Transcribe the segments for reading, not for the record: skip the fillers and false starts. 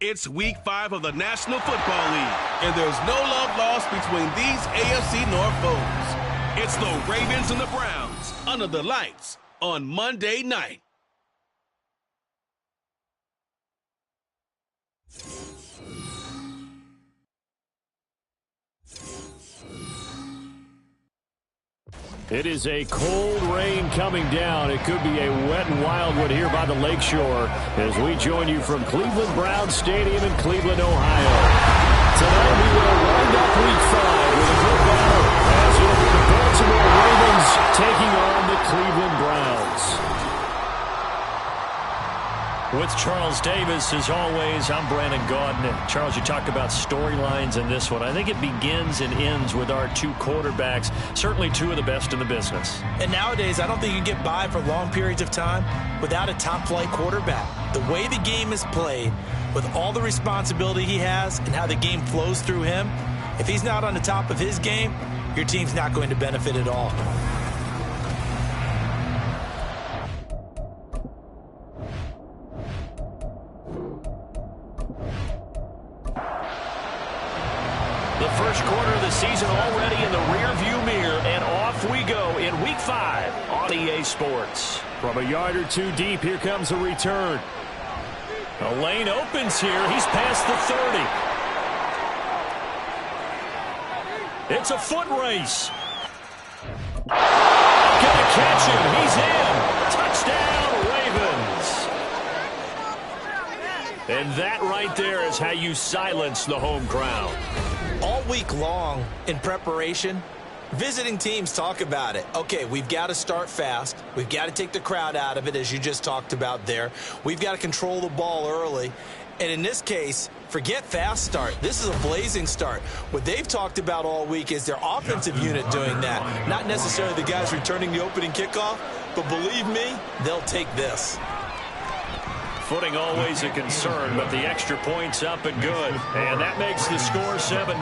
It's Week 5 of the National Football League, and there's no love lost between these AFC North foes. It's the Ravens and the Browns under the lights on Monday night. It is a cold rain coming down. It could be a wet and wild one here by the lakeshore as we join you from Cleveland Browns Stadium in Cleveland, Ohio. Tonight we will wind up Week 5 with a good battle as it'll be the Baltimore Ravens taking on the Cleveland Browns. With Charles Davis, as always, I'm Brandon Gaudin. Charles, you talked about storylines in this one. I think it begins and ends with our two quarterbacks, certainly two of the best in the business. And nowadays, I don't think you can get by for long periods of time without a top-flight quarterback. The way the game is played, with all the responsibility he has and how the game flows through him, if he's not on the top of his game, your team's not going to benefit at all. First quarter of the season already in the rearview mirror, and off we go in Week 5 on EA Sports. From a yard or two deep, here comes a return. A lane opens here. He's past the 30. It's a foot race. Gonna catch him. He's in. Touchdown, Ravens. And that right there is how you silence the home crowd. All week long in preparation, visiting teams talk about it. Okay, we've got to start fast. We've got to take the crowd out of it, as you just talked about there. We've got to control the ball early. And in this case, forget fast start. This is a blazing start. What they've talked about all week is their offensive unit doing that. Not necessarily the guys returning the opening kickoff, but believe me, they'll take this. Footing always a concern, but the extra point's up and good. And that makes the score 7-0.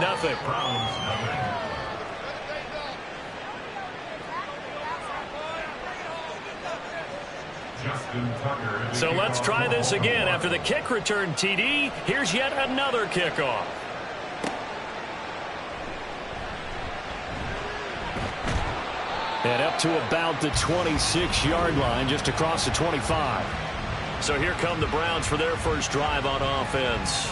So let's try this again. After the kick return TD, here's yet another kickoff. And up to about the 26-yard line, just across the 25. So here come the Browns for their first drive on offense.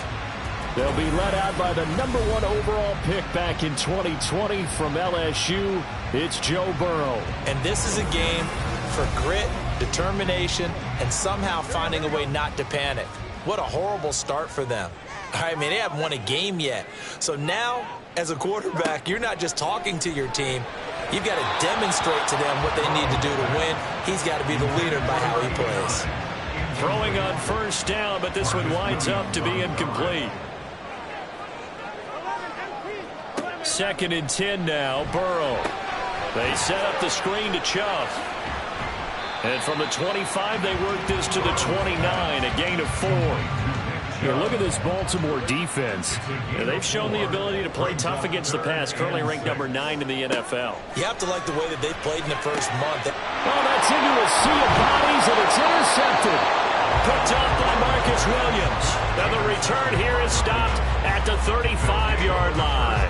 They'll be led out by the #1 overall pick back in 2020 from LSU. It's Joe Burrow. And this is a game for grit, determination, and somehow finding a way not to panic. What a horrible start for them. I mean, they haven't won a game yet. So now, as a quarterback, you're not just talking to your team. You've got to demonstrate to them what they need to do to win. He's got to be the leader by how he plays. Throwing on first down, but this one winds up to be incomplete. 2nd and 10 now, Burrow. They set up the screen to Chubb. And from the 25, they work this to the 29, a gain of 4. Here, look at this Baltimore defense. They've shown the ability to play tough against the pass, currently ranked #9 in the NFL. You have to like the way that they've played in the first month. Oh, that's into a sea of bodies, and it's intercepted. Picked up by Marcus Williams. Now the return here is stopped at the 35-yard line.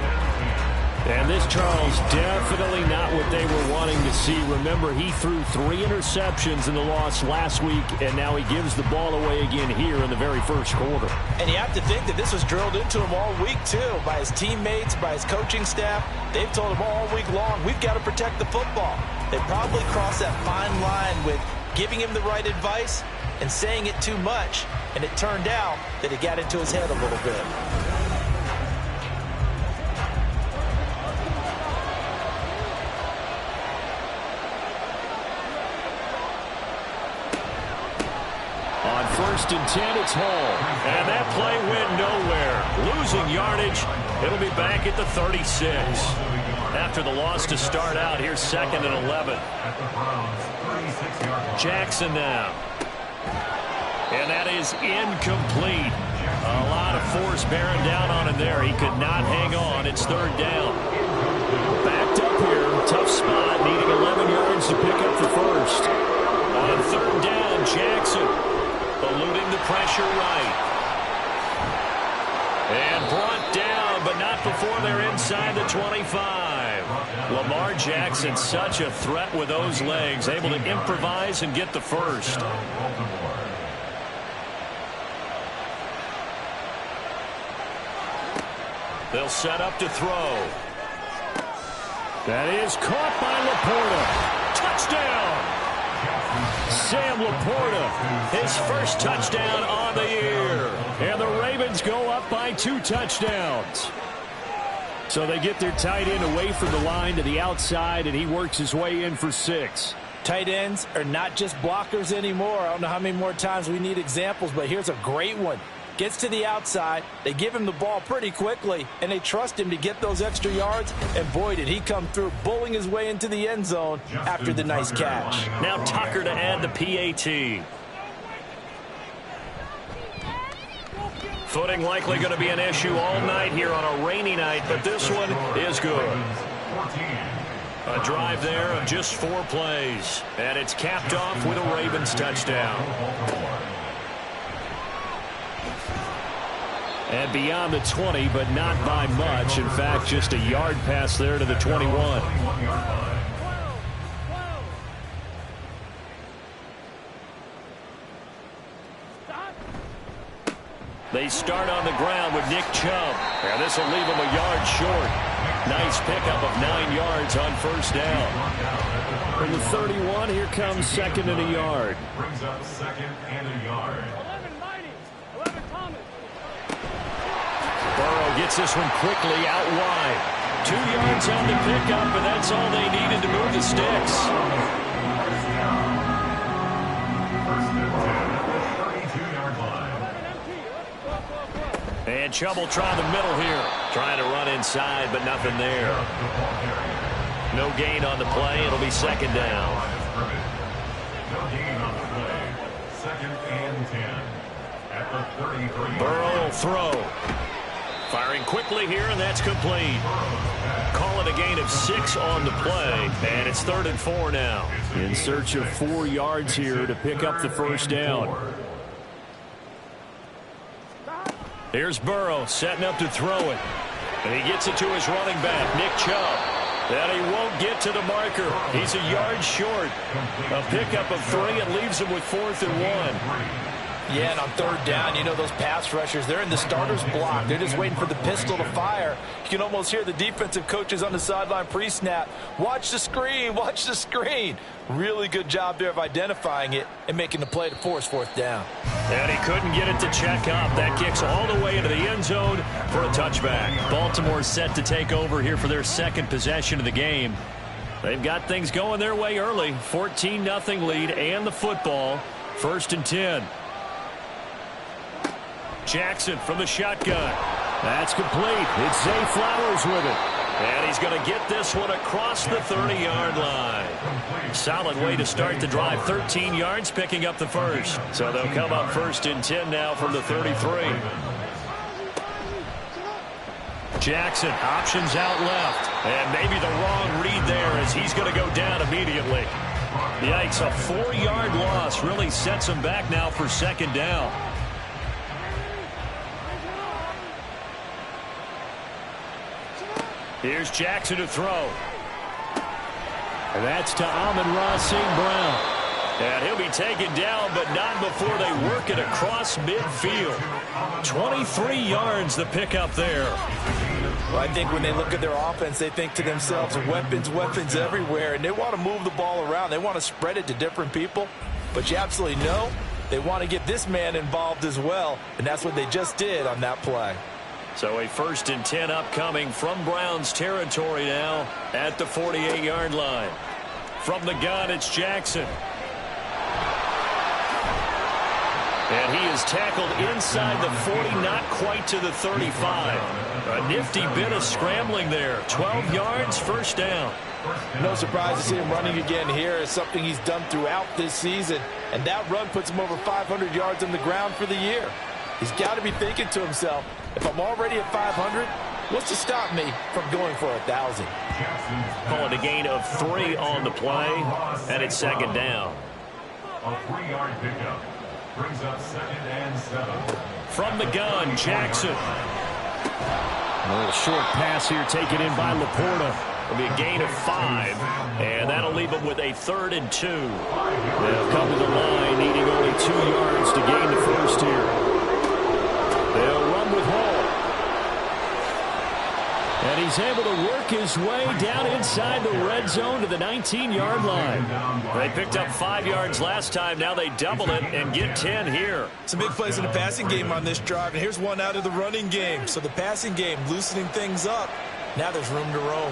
And this, Charles, definitely not what they were wanting to see. Remember, he threw 3 interceptions in the loss last week, and now he gives the ball away again here in the very first quarter. And you have to think that this was drilled into him all week, too, by his teammates, by his coaching staff. They've told him all week long, we've got to protect the football. They probably crossed that fine line with giving him the right advice and saying it too much, and it turned out that it got into his head a little bit. On 1st and 10, it's Hall. And that play went nowhere. Losing yardage. It'll be back at the 36. After the loss to start out, here's 2nd and 11. Jackson now. And that is incomplete. A lot of force bearing down on him there. He could not hang on. It's 3rd down. Backed up here. Tough spot. Needing 11 yards to pick up the first. On 3rd down, Jackson eluding the pressure right. And brought down, but not before they're inside the 25. Lamar Jackson, such a threat with those legs, able to improvise and get the first. They'll set up to throw. That is caught by Laporta. Touchdown! Sam Laporta, his first touchdown on the year. And the Ravens go up by 2 touchdowns. So they get their tight end away from the line to the outside, and he works his way in for 6. Tight ends are not just blockers anymore. I don't know how many more times we need examples, but here's a great one. Gets to the outside, they give him the ball pretty quickly, and they trust him to get those extra yards, and boy, did he come through, bowling his way into the end zone after the nice catch. Now Tucker to add the PAT. Footing likely going to be an issue all night here on a rainy night, but this one is good. A drive there of just 4 plays, and it's capped off with a Ravens touchdown. And beyond the 20, but not by much. In fact, just a yard pass there to the 21. They start on the ground with Nick Chubb. And this will leave him a yard short. Nice pickup of 9 yards on first down. From the 31, here comes 2nd and a yard. Brings up 2nd and a yard. Burrow gets this one quickly out wide. 2 yards on the pickup, and that's all they needed to move the sticks. And Chubb will try the middle here. Trying to run inside, but nothing there. No gain on the play. It'll be 2nd down. No gain on the play. 2nd and 10 at the 33. Burrow will throw. Firing quickly here, and that's complete. Call it a gain of 6 on the play, and it's 3rd and 4 now. In search of 4 yards here to pick up the first down. Here's Burrow setting up to throw it. And he gets it to his running back, Nick Chubb. And he won't get to the marker. He's a yard short. A pickup of 3 and leaves him with 4th and 1. Yeah, and on 3rd down, you know those pass rushers, they're in the starter's block. They're just waiting for the pistol to fire. You can almost hear the defensive coaches on the sideline pre-snap. Watch the screen, watch the screen. Really good job there of identifying it and making the play to force 4th down. And he couldn't get it to check up. That kicks all the way into the end zone for a touchback. Baltimore set to take over here for their 2nd possession of the game. They've got things going their way early. 14-0 lead and the football. 1st and 10. Jackson from the shotgun. That's complete. It's Zay Flowers with it. And he's going to get this one across the 30-yard line. Solid way to start the drive. 13 yards, picking up the first. So they'll come up 1st and 10 now from the 33. Jackson, options out left. And maybe the wrong read there as he's going to go down immediately. Yikes, a 4-yard loss really sets him back now for 2nd down. Here's Jackson to throw. And that's to Amon-Ra St. Brown. And he'll be taken down, but not before they work it across midfield. 23 yards the pickup there. Well, I think when they look at their offense, they think to themselves, weapons, weapons everywhere, and they want to move the ball around. They want to spread it to different people. But you absolutely know they want to get this man involved as well, and that's what they just did on that play. So a 1st and 10 upcoming from Browns territory now at the 48-yard line. From the gun, it's Jackson. And he is tackled inside the 40, not quite to the 35. A nifty bit of scrambling there. 12 yards, 1st down. No surprise to see him running again here. It's something he's done throughout this season. And that run puts him over 500 yards on the ground for the year. He's got to be thinking to himself, if I'm already at 500, what's to stop me from going for 1,000? Calling a gain of 3 on the play, and it's 2nd down. A 3-yard pickup brings up 2nd and 7. From the gun, Jackson. A little short pass here taken in by Laporta. It'll be a gain of 5, and that'll leave them with a 3rd and 2. They'll come to the line, needing only 2 yards to gain the first here. They'll run with Hall. And he's able to work his way down inside the red zone to the 19-yard line. They picked up 5 yards last time. Now they double it and get 10 here. Some big plays in the passing game on this drive, and here's one out of the running game. So the passing game loosening things up. Now there's room to roam.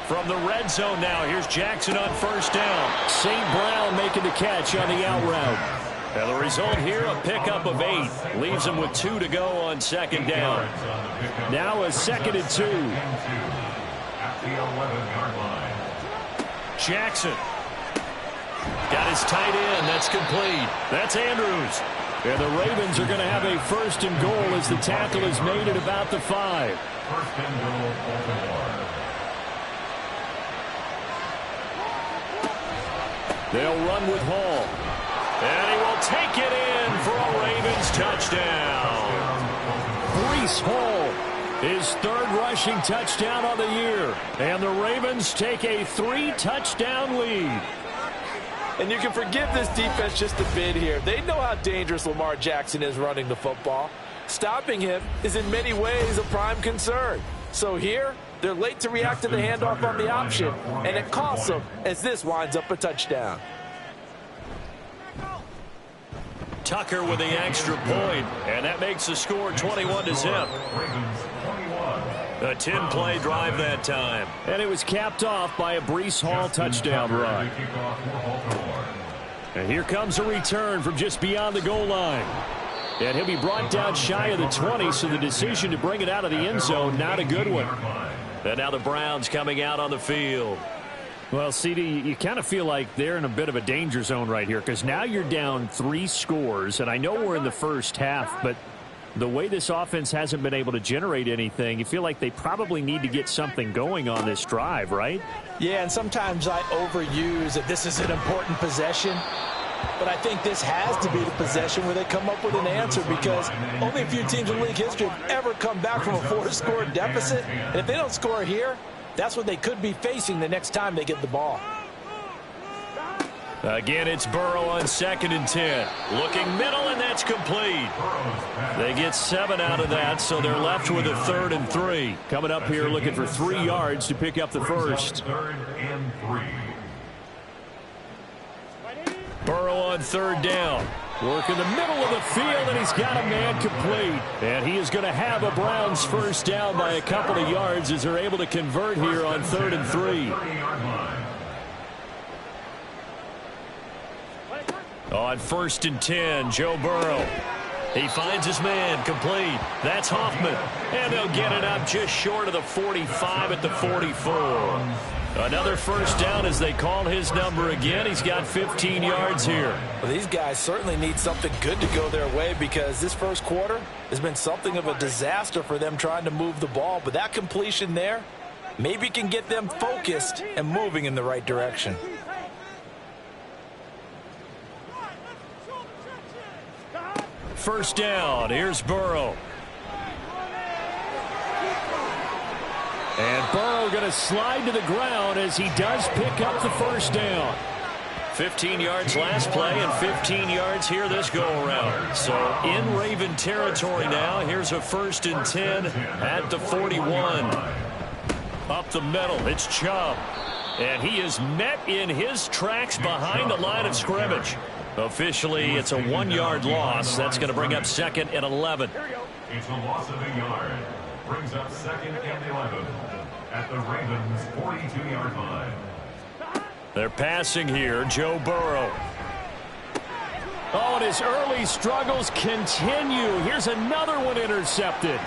From the red zone now, here's Jackson on first down. St. Brown making the catch on the out route. And the result here, a pickup of 8. Leaves him with 2 to go on second down. Now a 2nd and 2. At the 11-yard line. Jackson. Got his tight end. That's complete. That's Andrews. And the Ravens are going to have a 1st and goal as the tackle is made at about the 5. 1st and goal, Baltimore. They'll run with Hall. And he will take it in for a Ravens touchdown. Breece Hall, his 3rd rushing touchdown of the year. And the Ravens take a 3-touchdown lead. And you can forgive this defense just a bit here. They know how dangerous Lamar Jackson is running the football. Stopping him is in many ways a prime concern. So here, they're late to react to the handoff on the option, and it costs them as this winds up a touchdown. Tucker with the extra point, and that makes the score 21-0. A 10-play drive that time. And it was capped off by a Breece Hall touchdown run. And here comes a return from just beyond the goal line. And he'll be brought down shy of the 20, so the decision to bring it out of the end zone, not a good one. And now the Browns coming out on the field. Well, CD, you kind of feel like they're in a bit of a danger zone right here because now you're down 3 scores, and I know we're in the first half, but the way this offense hasn't been able to generate anything, you feel like they probably need to get something going on this drive, right? Yeah, and sometimes I overuse that this is an important possession, but I think this has to be the possession where they come up with an answer because only a few teams in league history have ever come back from a 4-score deficit, and if they don't score here, that's what they could be facing the next time they get the ball. Again, it's Burrow on 2nd and 10. Looking middle, and that's complete. They get 7 out of that, so they're left with a 3rd and 3. Coming up here looking for 3 yards to pick up the first. 3rd and 3. Burrow on 3rd down. Work in the middle of the field, and he's got a man complete. And he is going to have a Browns first down by a couple of yards as they're able to convert here on 3rd and 3. On 1st and 10, Joe Burrow. He finds his man complete. That's Hoffman. And they'll get it up just short of the 45 at the 44. Another first down as they call his number again. He's got 15 yards here. Well, these guys certainly need something good to go their way because this first quarter has been something of a disaster for them trying to move the ball. But that completion there maybe can get them focused and moving in the right direction. First down. Here's Burrow. And Burrow going to slide to the ground as he does pick up the first down. 15 yards last play and 15 yards here this go-around. So in Raven territory now. Here's a 1st and 10 at the 41. Up the middle, it's Chubb. And he is met in his tracks behind the line of scrimmage. Officially, it's a 1-yard loss. That's going to bring up 2nd and 11. It's a loss of a yard. Brings up 2nd and 11 at the Ravens' 42-yard line. They're passing here, Joe Burrow. Oh, and his early struggles continue. Here's another one intercepted.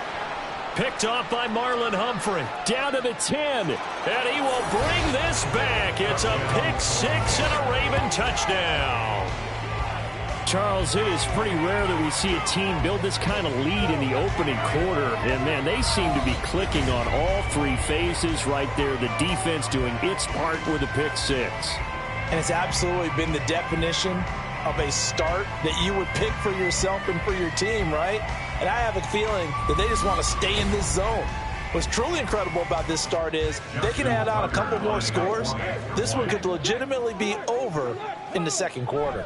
Picked off by Marlon Humphrey. Down to the 10. And he will bring this back. It's a pick 6 and a Raven touchdown. Charles, it is pretty rare that we see a team build this kind of lead in the opening quarter. And, man, they seem to be clicking on all 3 phases right there. The defense doing its part with a pick 6. And it's absolutely been the definition of a start that you would pick for yourself and for your team, right? And I have a feeling that they just want to stay in this zone. What's truly incredible about this start is they can add on a couple more scores. This one could legitimately be over in the second quarter.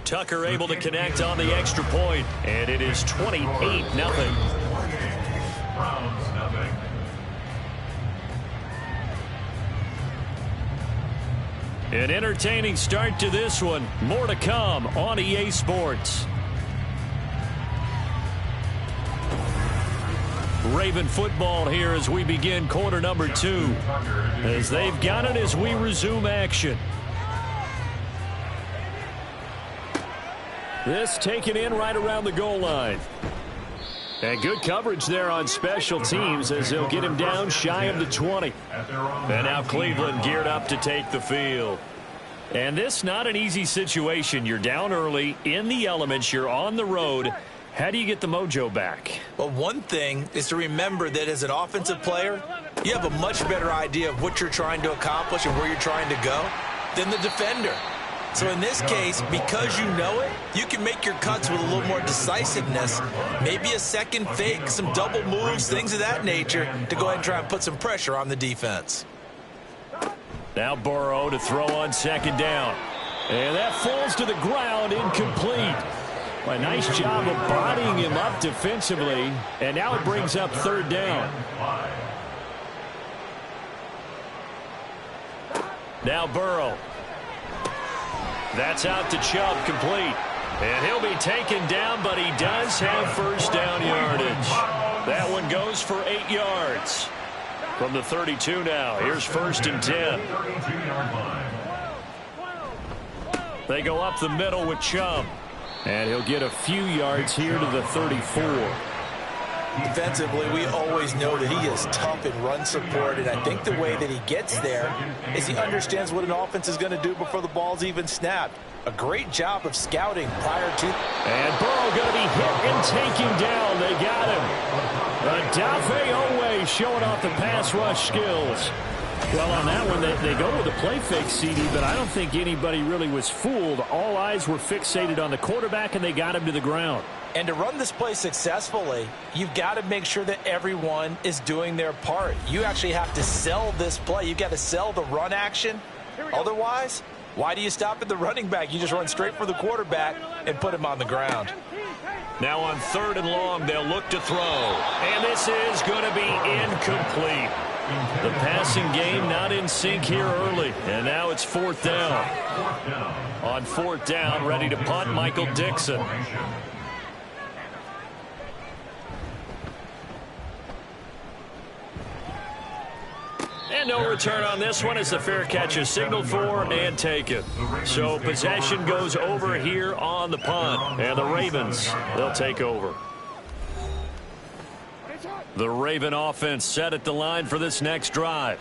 Tucker able to connect on the extra point, and it is 28-0. An entertaining start to this one. More to come on EA Sports. Raven football here as we begin quarter number 2. As they've got it as we resume action. This taken in right around the goal line. And good coverage there on special teams as they'll get him down shy of the 20. And now Cleveland geared up to take the field. And this not an easy situation. You're down early, in the elements, you're on the road. How do you get the mojo back? Well, one thing is to remember that as an offensive player, you have a much better idea of what you're trying to accomplish and where you're trying to go than the defender. So in this case, because you know it, you can make your cuts with a little more decisiveness, maybe a second fake, some double moves, things of that nature, to go ahead and try and put some pressure on the defense. Now Burrow to throw on second down. And that falls to the ground, incomplete. A nice job of bodying him up defensively, and now it brings up third down. Now Burrow. That's out to Chubb, complete. And he'll be taken down, but he does have first down yardage. That one goes for 8 yards. From the 32 now, here's first and 10. They go up the middle with Chubb. And he'll get a few yards here to the 34. Defensively, we always know that he is tough in run support, and I think the way that he gets there is he understands what an offense is going to do before the ball's even snapped. A great job of scouting prior to. And Burrow going to be hit and taken down. They got him. Dafe Owe showing off the pass rush skills. Well, on that one, they go with a play fake, CD, but I don't think anybody really was fooled. All eyes were fixated on the quarterback, and they got him to the ground. And to run this play successfully, you've got to make sure that everyone is doing their part. You actually have to sell this play. You've got to sell the run action. Otherwise, why do you stop at the running back? You just run straight for the quarterback and put him on the ground. Now on third and long, they'll look to throw. And this is going to be incomplete. The passing game not in sync here early. And now it's fourth down. On fourth down, ready to punt, Michael Dixon. And no return on this one as the fair catch is signaled for and taken. So possession goes over here on the punt. And the Ravens, they'll take over. The Raven offense set at the line for this next drive.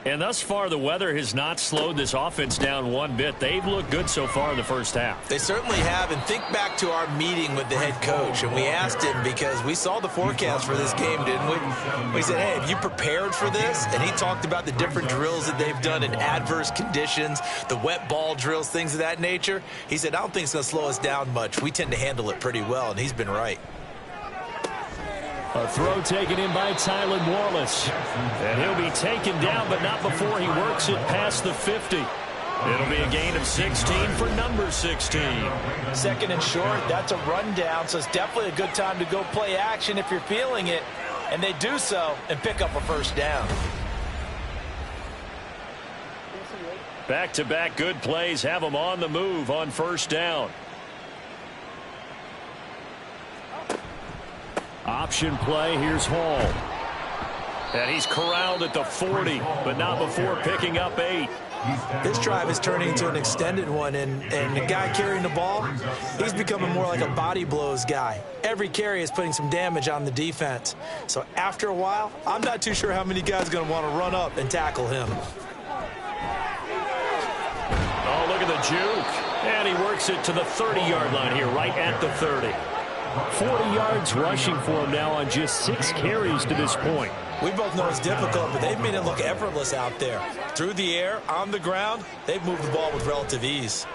And thus far, the weather has not slowed this offense down one bit. They've looked good so far in the first half. They certainly have. And think back to our meeting with the head coach. And we asked him because we saw the forecast for this game, didn't we? We said, hey, have you prepared for this? And he talked about the different drills that they've done in adverse conditions, the wet ball drills, things of that nature. He said, I don't think it's going to slow us down much. We tend to handle it pretty well, and he's been right. A throw taken in by Tylan Wallace. And he'll be taken down, but not before he works it past the 50. It'll be a gain of 16 for number 16. Second and short, that's a rundown, so it's definitely a good time to go play action if you're feeling it. And they do so and pick up a first down. Back-to-back good plays have them on the move on first down. Option play, here's Hall. And he's corralled at the 40, but not before picking up 8. This drive is turning into an extended one, and the guy carrying the ball, he's becoming more like a body blows guy. Every carry is putting some damage on the defense. So after a while, I'm not too sure how many guys are going to want to run up and tackle him. Oh, look at the juke. And he works it to the 30-yard line here, right at the 30. 40 yards rushing for him now on just 6 carries to this point. We both know it's difficult, but they've made it look effortless out there. Through the air, on the ground, they've moved the ball with relative ease.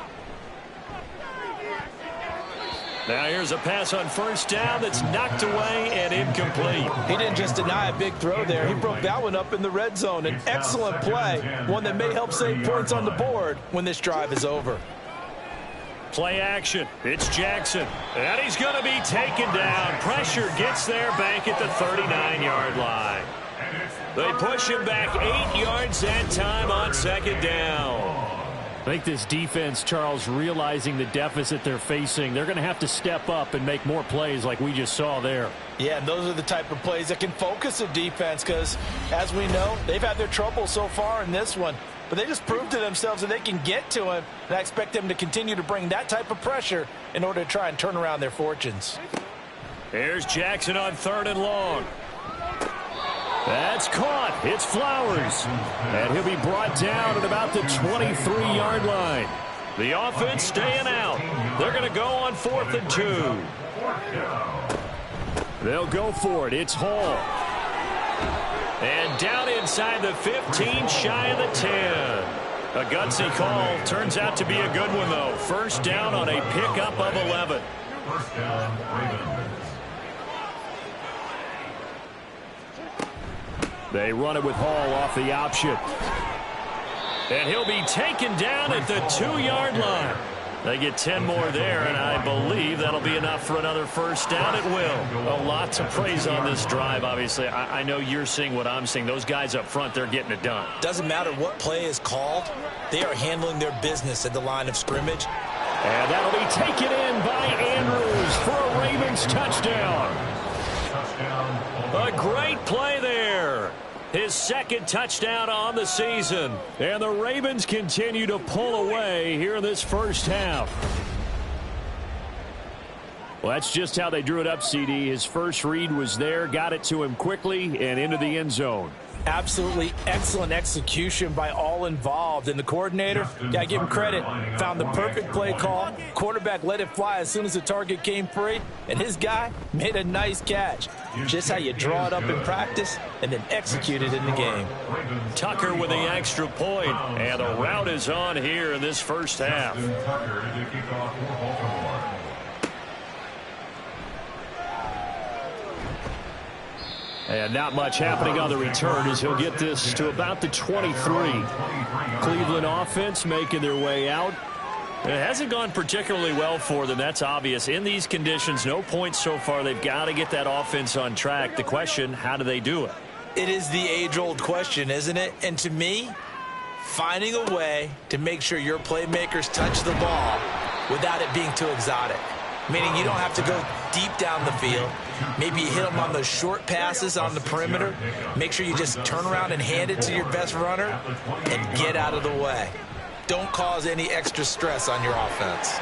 Now here's a pass on first down that's knocked away and incomplete. He didn't just deny a big throw there. He broke that one up in the red zone. An excellent play, one that may help save points on the board when this drive is over. Play action. It's Jackson. And he's going to be taken down. Pressure gets there back at the 39-yard line. They push him back 8 yards that time on second down. I think this defense, Charles, realizing the deficit they're facing, they're going to have to step up and make more plays like we just saw there. Yeah, and those are the type of plays that can focus a defense because, as we know, they've had their trouble so far in this one. But they just proved to themselves that they can get to him, and I expect them to continue to bring that type of pressure in order to try and turn around their fortunes. Here's Jackson on 3rd and long. That's caught. It's Flowers. And he'll be brought down at about the 23-yard line. The offense staying out. They're going to go on 4th and 2. They'll go for it. It's Hall. And down inside the 15, shy of the 10. A gutsy call. Turns out to be a good one, though. First down on a pickup of 11. First down, Ravens. They run it with Hall off the option. And he'll be taken down at the 2-yard line. They get 10 more there, and I believe that'll be enough for another first down. It will. A lot to praise on this drive, obviously. I know you're seeing what I'm seeing. Those guys up front, they're getting it done. Doesn't matter what play is called. They are handling their business at the line of scrimmage. And that'll be taken in by Andrews for a Ravens touchdown. A great play there. His second touchdown on the season. And the Ravens continue to pull away here in this first half. Well, that's just how they drew it up, CD. His first read was there, got it to him quickly, and into the end zone. Absolutely excellent execution by all involved. And the coordinator, gotta give him credit, found the perfect play call. Quarterback let it fly as soon as the target came free. And his guy made a nice catch. Just how you draw it up in practice and then execute it in the game. Tucker with the extra point. And the route is on here in this first half. And not much happening on the return as he'll get this to about the 23. Cleveland offense making their way out. It hasn't gone particularly well for them. That's obvious. In these conditions, no points so far. They've got to get that offense on track. The question, how do they do it? It is the age-old question, isn't it? And to me, finding a way to make sure your playmakers touch the ball without it being too exotic. Meaning you don't have to go deep down the field. Maybe you hit them on those short passes on the perimeter. Make sure you just turn around and hand it to your best runner and get out of the way. Don't cause any extra stress on your offense.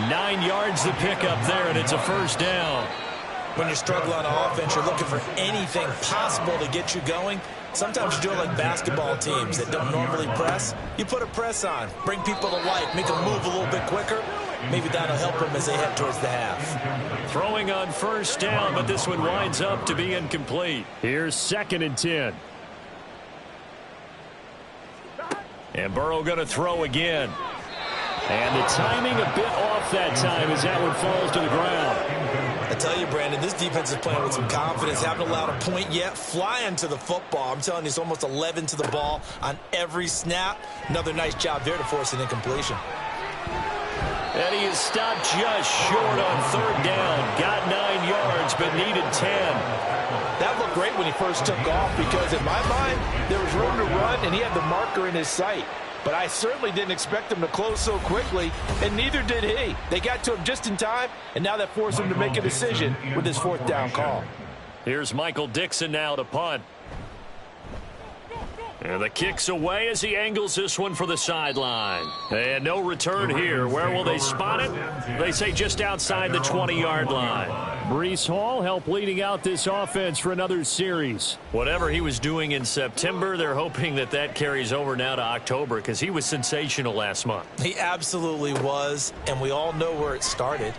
9 yards to pick up there, and it's a first down. When you're struggling on offense, you're looking for anything possible to get you going. Sometimes you do it like basketball teams that don't normally press. You put a press on, bring people to life, make them move a little bit quicker. Maybe that'll help them as they head towards the half. Throwing on first down, but this one winds up to be incomplete. Here's 2nd and 10. And Burrow going to throw again. And the timing a bit off that time as that one falls to the ground. I tell you, Brandon, this defense is playing with some confidence. Haven't allowed a point yet. Flying to the football. I'm telling you, it's almost 11 to the ball on every snap. Another nice job there to force an incompletion. And he is stopped just short on 3rd down. Got 9 yards, but needed 10. That looked great when he first took off because, in my mind, there was room to run, and he had the marker in his sight. But I certainly didn't expect him to close so quickly, and neither did he. They got to him just in time, and now that forced him to make a decision with his 4th down call. Here's Michael Dixon now to punt. And the kick's away as he angles this one for the sideline. And no return here. Where will they spot it? They say just outside the 20-yard line. Breece Hall helped leading out this offense for another series. Whatever he was doing in September, they're hoping that that carries over now to October because he was sensational last month. He absolutely was, and we all know where it started.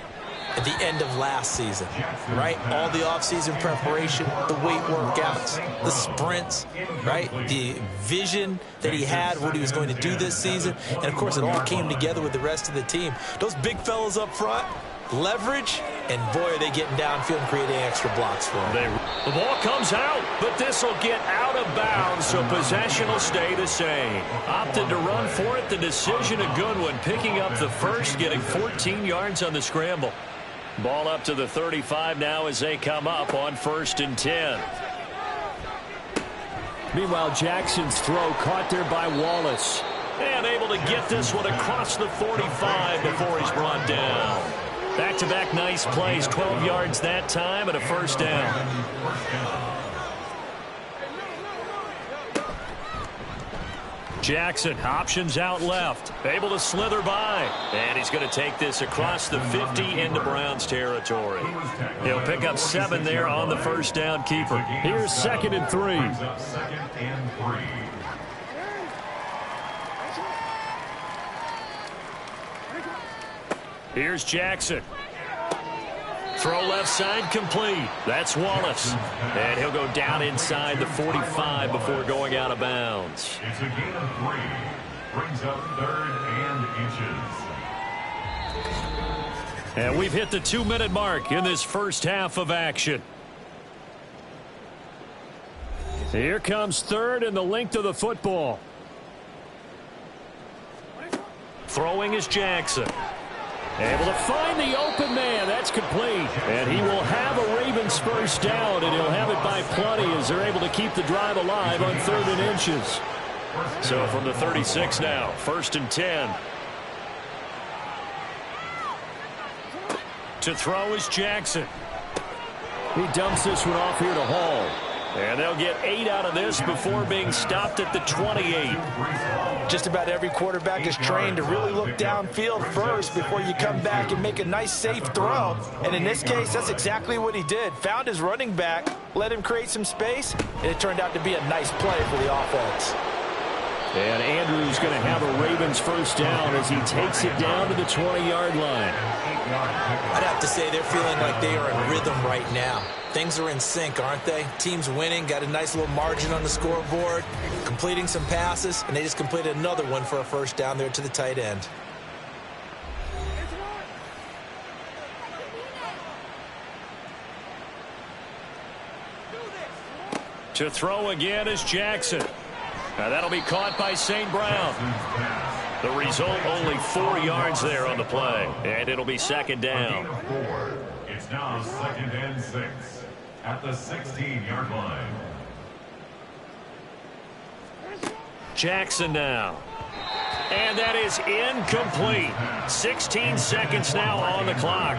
At the end of last season, right? All the offseason preparation, the weight workouts, the sprints, right? The vision that he had, what he was going to do this season. And, of course, it all came together with the rest of the team. Those big fellas up front, leverage, and boy, are they getting downfield and creating extra blocks for them. The ball comes out, but this will get out of bounds, so possession will stay the same. Opted to run for it. The decision a good one, picking up the first, getting 14 yards on the scramble. Ball up to the 35 now as they come up on 1st and 10. Meanwhile, Jackson's throw caught there by Wallace. And able to get this one across the 45 before he's brought down. Back-to-back nice plays, 12 yards that time and a first down. Jackson, options out left, able to slither by. And he's going to take this across the 50 into Browns territory. He'll pick up 7 there on the first down keeper. Here's 2nd and 3. Here's Jackson. Throw left side complete. That's Wallace. And he'll go down inside the 45 before going out of bounds. It's a gain of 3. Brings up 3rd and inches. And we've hit the 2-minute mark in this first half of action. Here comes 3rd and the length of the football. Throwing is Jackson. Able to find the open man. That's complete. And he will have a Ravens first down, and he'll have it by plenty as they're able to keep the drive alive on 3rd and inches. So from the 36 now, 1st and 10. To throw is Jackson. He dumps this one off here to Hall. And they'll get 8 out of this before being stopped at the 28. Just about every quarterback is trained to really look downfield first before you come back and make a nice, safe throw. And in this case, that's exactly what he did. Found his running back, let him create some space, and it turned out to be a nice play for the offense. And Andrews going to have a Ravens first down as he takes it down to the 20-yard line. I'd have to say they're feeling like they are in rhythm right now. Things are in sync, aren't they? Team's winning, got a nice little margin on the scoreboard, completing some passes, and they just completed another one for a first down there to the tight end. To throw again is Jackson. Now that'll be caught by St. Brown. The result, only 4 yards there on the play. And it'll be 2nd down. It's now 2nd and 6 at the 16-yard line. Jackson now. And that is incomplete. 16 seconds now on the clock.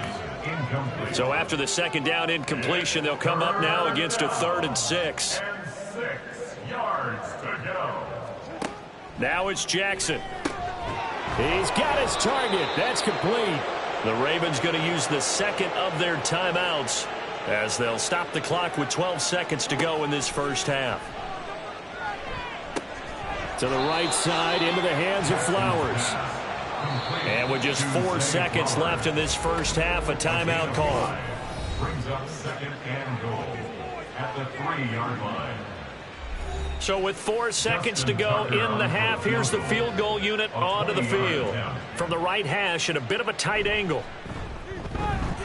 So after the 2nd down incompletion, they'll come up now against a 3rd and 6. And 6 yards to go. Now it's Jackson. He's got his target. That's complete. The Ravens going to use the 2nd of their timeouts as they'll stop the clock with 12 seconds to go in this first half. To the right side, into the hands of Flowers. And with just 4 seconds left in this first half, a timeout call. Brings up 2nd and goal at the 3-yard line. So with 4 seconds to go in the half, here's the field goal unit onto the field. From the right hash at a bit of a tight angle.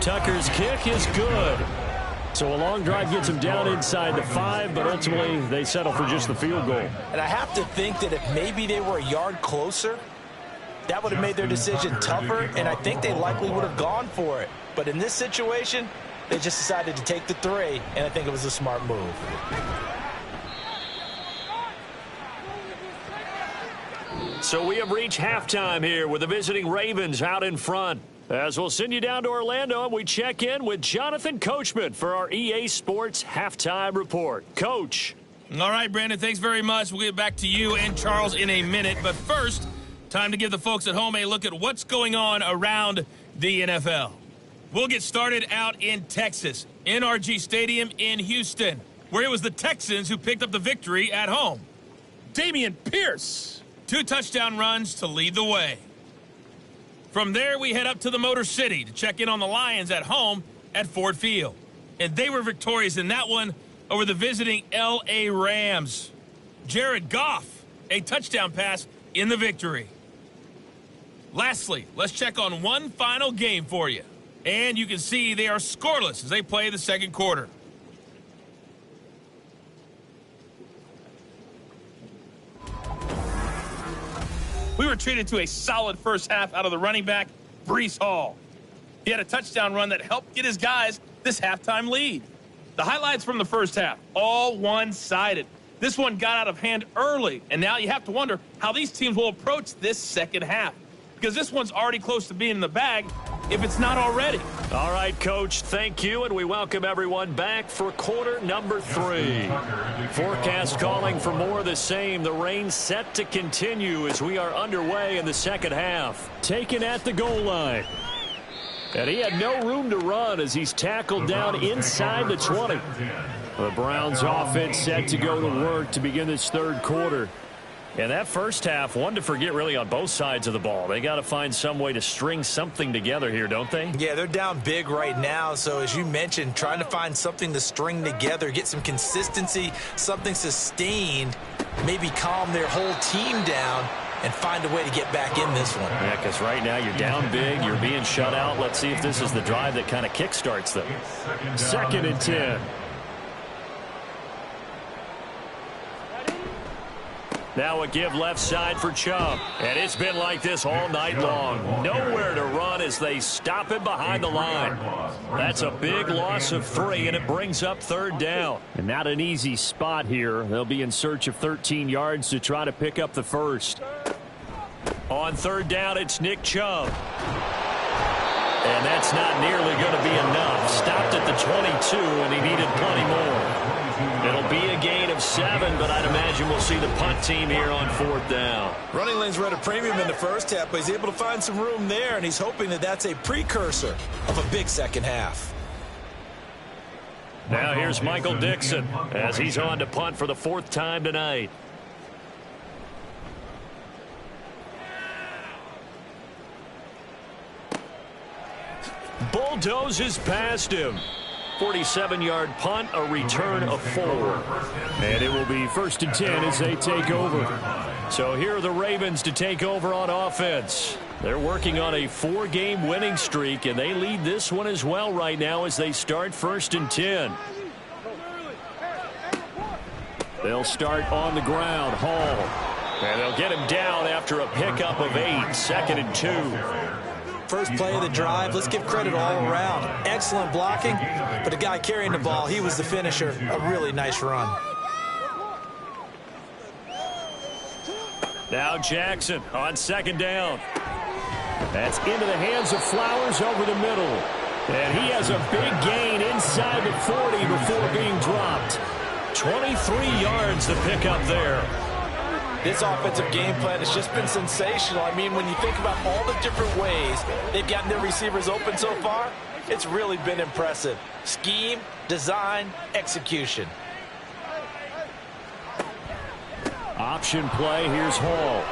Tucker's kick is good. So a long drive gets him down inside the 5, but ultimately they settle for just the field goal. And I have to think that if maybe they were a yard closer, that would have made their decision tougher, and I think they likely would have gone for it. But in this situation, they just decided to take the 3, and I think it was a smart move. So we have reached halftime here with the visiting Ravens out in front. As we'll send you down to Orlando, and we check in with Jonathan Coachman for our EA Sports Halftime Report. Coach. All right, Brandon, thanks very much. We'll get back to you and Charles in a minute. But first, time to give the folks at home a look at what's going on around the NFL. We'll get started out in Texas, NRG Stadium in Houston, where it was the Texans who picked up the victory at home. Damian Pierce, 2 touchdown runs to lead the way. From there, we head up to the Motor City to check in on the Lions at home at Ford Field. And they were victorious in that one over the visiting L.A. Rams. Jared Goff, a touchdown pass in the victory. Lastly, let's check on one final game for you. And you can see they are scoreless as they play the second quarter. We were treated to a solid first half out of the running back, Breece Hall. He had a touchdown run that helped get his guys this halftime lead. The highlights from the first half, all one-sided. This one got out of hand early, and now you have to wonder how these teams will approach this second half, because this one's already close to being in the bag, if it's not already. All right, Coach, thank you, and we welcome everyone back for quarter number 3. Forecast calling for more of the same. The rain set to continue as we are underway in the second half. Taken at the goal line. And he had no room to run as he's tackled down inside the 20. The Browns offense set to go to work to begin this third quarter. And that first half, one to forget really on both sides of the ball. They got to find some way to string something together here, don't they? Yeah, they're down big right now. So as you mentioned, trying to find something to string together, get some consistency, something sustained, maybe calm their whole team down and find a way to get back in this one. Yeah, because right now you're down big, you're being shut out. Let's see if this is the drive that kind of kickstarts them. 2nd and 10. Now a give left side for Chubb. And it's been like this all night long. Nowhere to run as they stop him behind the line. That's a big loss of 3, and it brings up 3rd down. And not an easy spot here. They'll be in search of 13 yards to try to pick up the first. On 3rd down, it's Nick Chubb. And that's not nearly going to be enough. Stopped at the 22, and he needed plenty more. It'll be a gain of 7, but I'd imagine we'll see the punt team here on 4th down. Running lanes were at a premium in the first half, but he's able to find some room there, and he's hoping that that's a precursor of a big second half. Now here's Michael Dixon as he's on to punt for the 4th time tonight. Bulldozes past him. 47-yard punt, a return of 4. And it will be 1st and 10 as they take over. So here are the Ravens to take over on offense. They're working on a 4-game winning streak, and they lead this one as well right now as they start 1st and 10. They'll start on the ground. Hall. And they'll get him down after a pickup of 8. 2nd and 2. First play of the drive, let's give credit all around. Excellent blocking, but the guy carrying the ball, he was the finisher. A really nice run. Now Jackson on 2nd down. That's into the hands of Flowers over the middle. And he has a big gain inside the 40 before being dropped. 23 yards to pick up there. This offensive game plan has just been sensational. I mean, when you think about all the different ways they've gotten their receivers open so far, it's really been impressive. Scheme, design, execution. Option play. Here's Hall.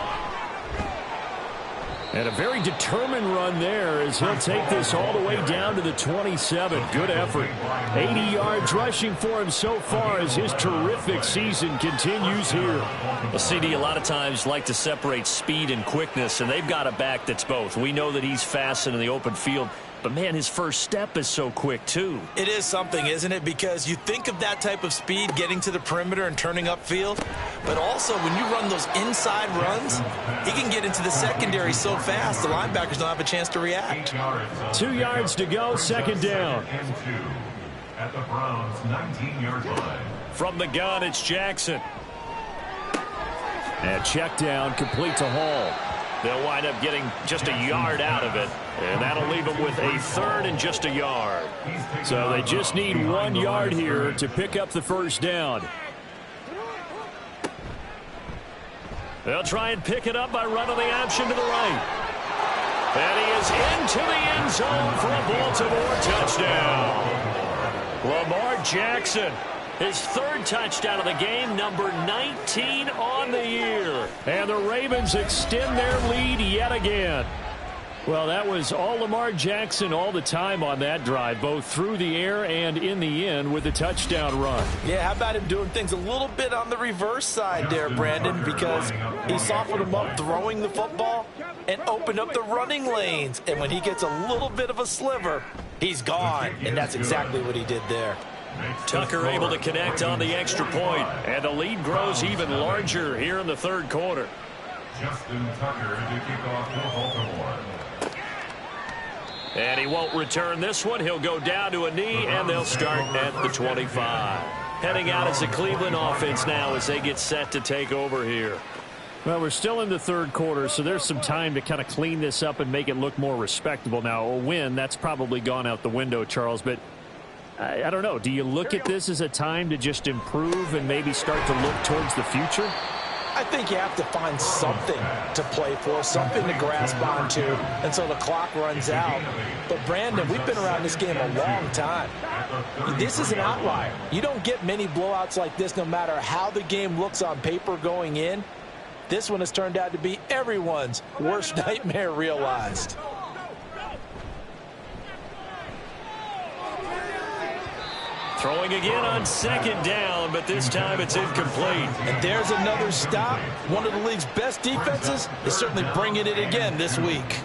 And a very determined run there as he'll take this all the way down to the 27. Good effort. 80 yards rushing for him so far as his terrific season continues here. Well, CD, a lot of times like to separate speed and quickness, and they've got a back that's both. We know that he's fast in the open field, but, man, his first step is so quick, too. It is something, isn't it? Because you think of that type of speed getting to the perimeter and turning upfield, but also when you run those inside runs, he can get into the secondary so fast the linebackers don't have a chance to react. 2 yards to go, 2nd down. At the Browns' 19-yard line. From the gun, it's Jackson. And check down, complete to Hall. They'll wind up getting just a yard out of it, and that'll leave them with a 3rd and just a yard. So they just need 1 yard here to pick up the first down. They'll try and pick it up by running the option to the right. And he is into the end zone for a Baltimore touchdown. Lamar Jackson, his 3rd touchdown of the game, number 19 on the year. And the Ravens extend their lead yet again. Well, that was all Lamar Jackson all the time on that drive, both through the air and in the end with a touchdown run. Yeah, how about him doing things a little bit on the reverse side there, Brandon, because he softened him up throwing the football and opened up the running lanes. And when he gets a little bit of a sliver, he's gone. And that's exactly what he did there. Tucker able to connect on the extra point, and the lead grows even larger here in the third quarter. Justin Tucker to kick off for Baltimore. And he won't return this one. He'll go down to a knee, and they'll start at the 25. Heading out as the Cleveland offense now as they get set to take over here. Well, we're still in the third quarter, so there's some time to kind of clean this up and make it look more respectable. Now, a win, that's probably gone out the window, Charles, but I don't know. Do you look at this as a time to just improve and maybe start to look towards the future? I think you have to find something to play for, something to grasp onto until the clock runs out. But, Brandon, we've been around this game a long time. This is an outlier. You don't get many blowouts like this no matter how the game looks on paper going in. This one has turned out to be everyone's worst nightmare realized. Throwing again on second down, but this time it's incomplete. And there's another stop. One of the league's best defenses is certainly bringing it again this week.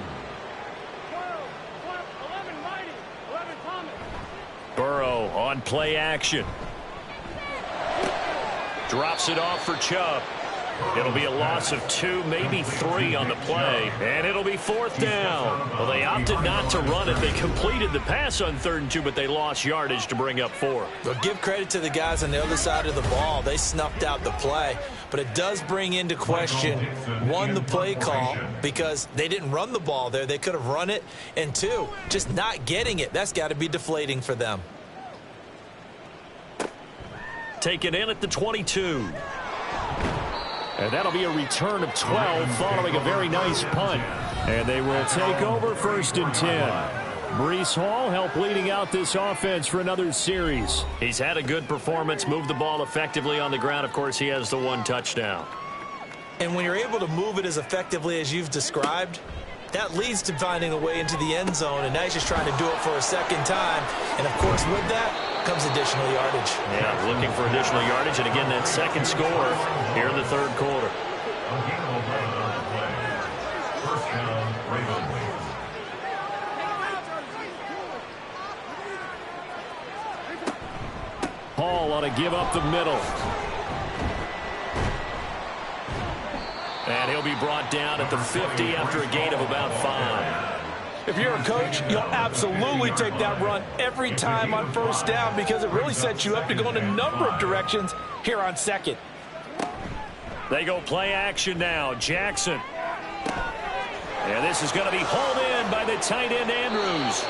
Burrow on play action. Drops it off for Chubb. It'll be a loss of 2, maybe 3 on the play, and it'll be fourth down. Well, they opted not to run it. They completed the pass on 3rd and 2, but they lost yardage to bring up 4. Well, give credit to the guys on the other side of the ball. They snuffed out the play, but it does bring into question, 1, the play call, because they didn't run the ball there. They could have run it, and 2, just not getting it. That's got to be deflating for them. Taken in at the 22. And that'll be a return of 12 following a very nice punt. And they will take over 1st and 10. Breece Hall helped leading out this offense for another series. He's had a good performance, moved the ball effectively on the ground. Of course, he has the 1 touchdown. And when you're able to move it as effectively as you've described, that leads to finding a way into the end zone, and now he's just trying to do it for a second time. And, of course, with that comes additional yardage. Yeah, looking for additional yardage, and again, that second score here in the third quarter. First down, Ravens. Hall ought to give up the middle. And he'll be brought down at the 50 after a gain of about 5. If you're a coach, you'll absolutely take that run every time on 1st down because it really sets you up to go in a number of directions here on 2nd. They go play action now. Jackson. And this is going to be hauled in by the tight end Andrews.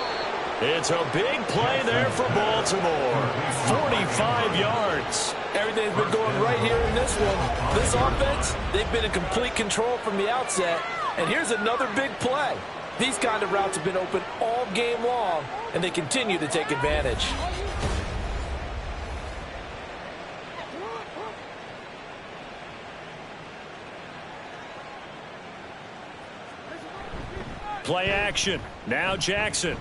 It's a big play there for Baltimore. 45 yards. Everything's been going right here in this one. This offense, they've been in complete control from the outset. And here's another big play. These kind of routes have been open all game long, and they continue to take advantage. Play action. Now Jackson.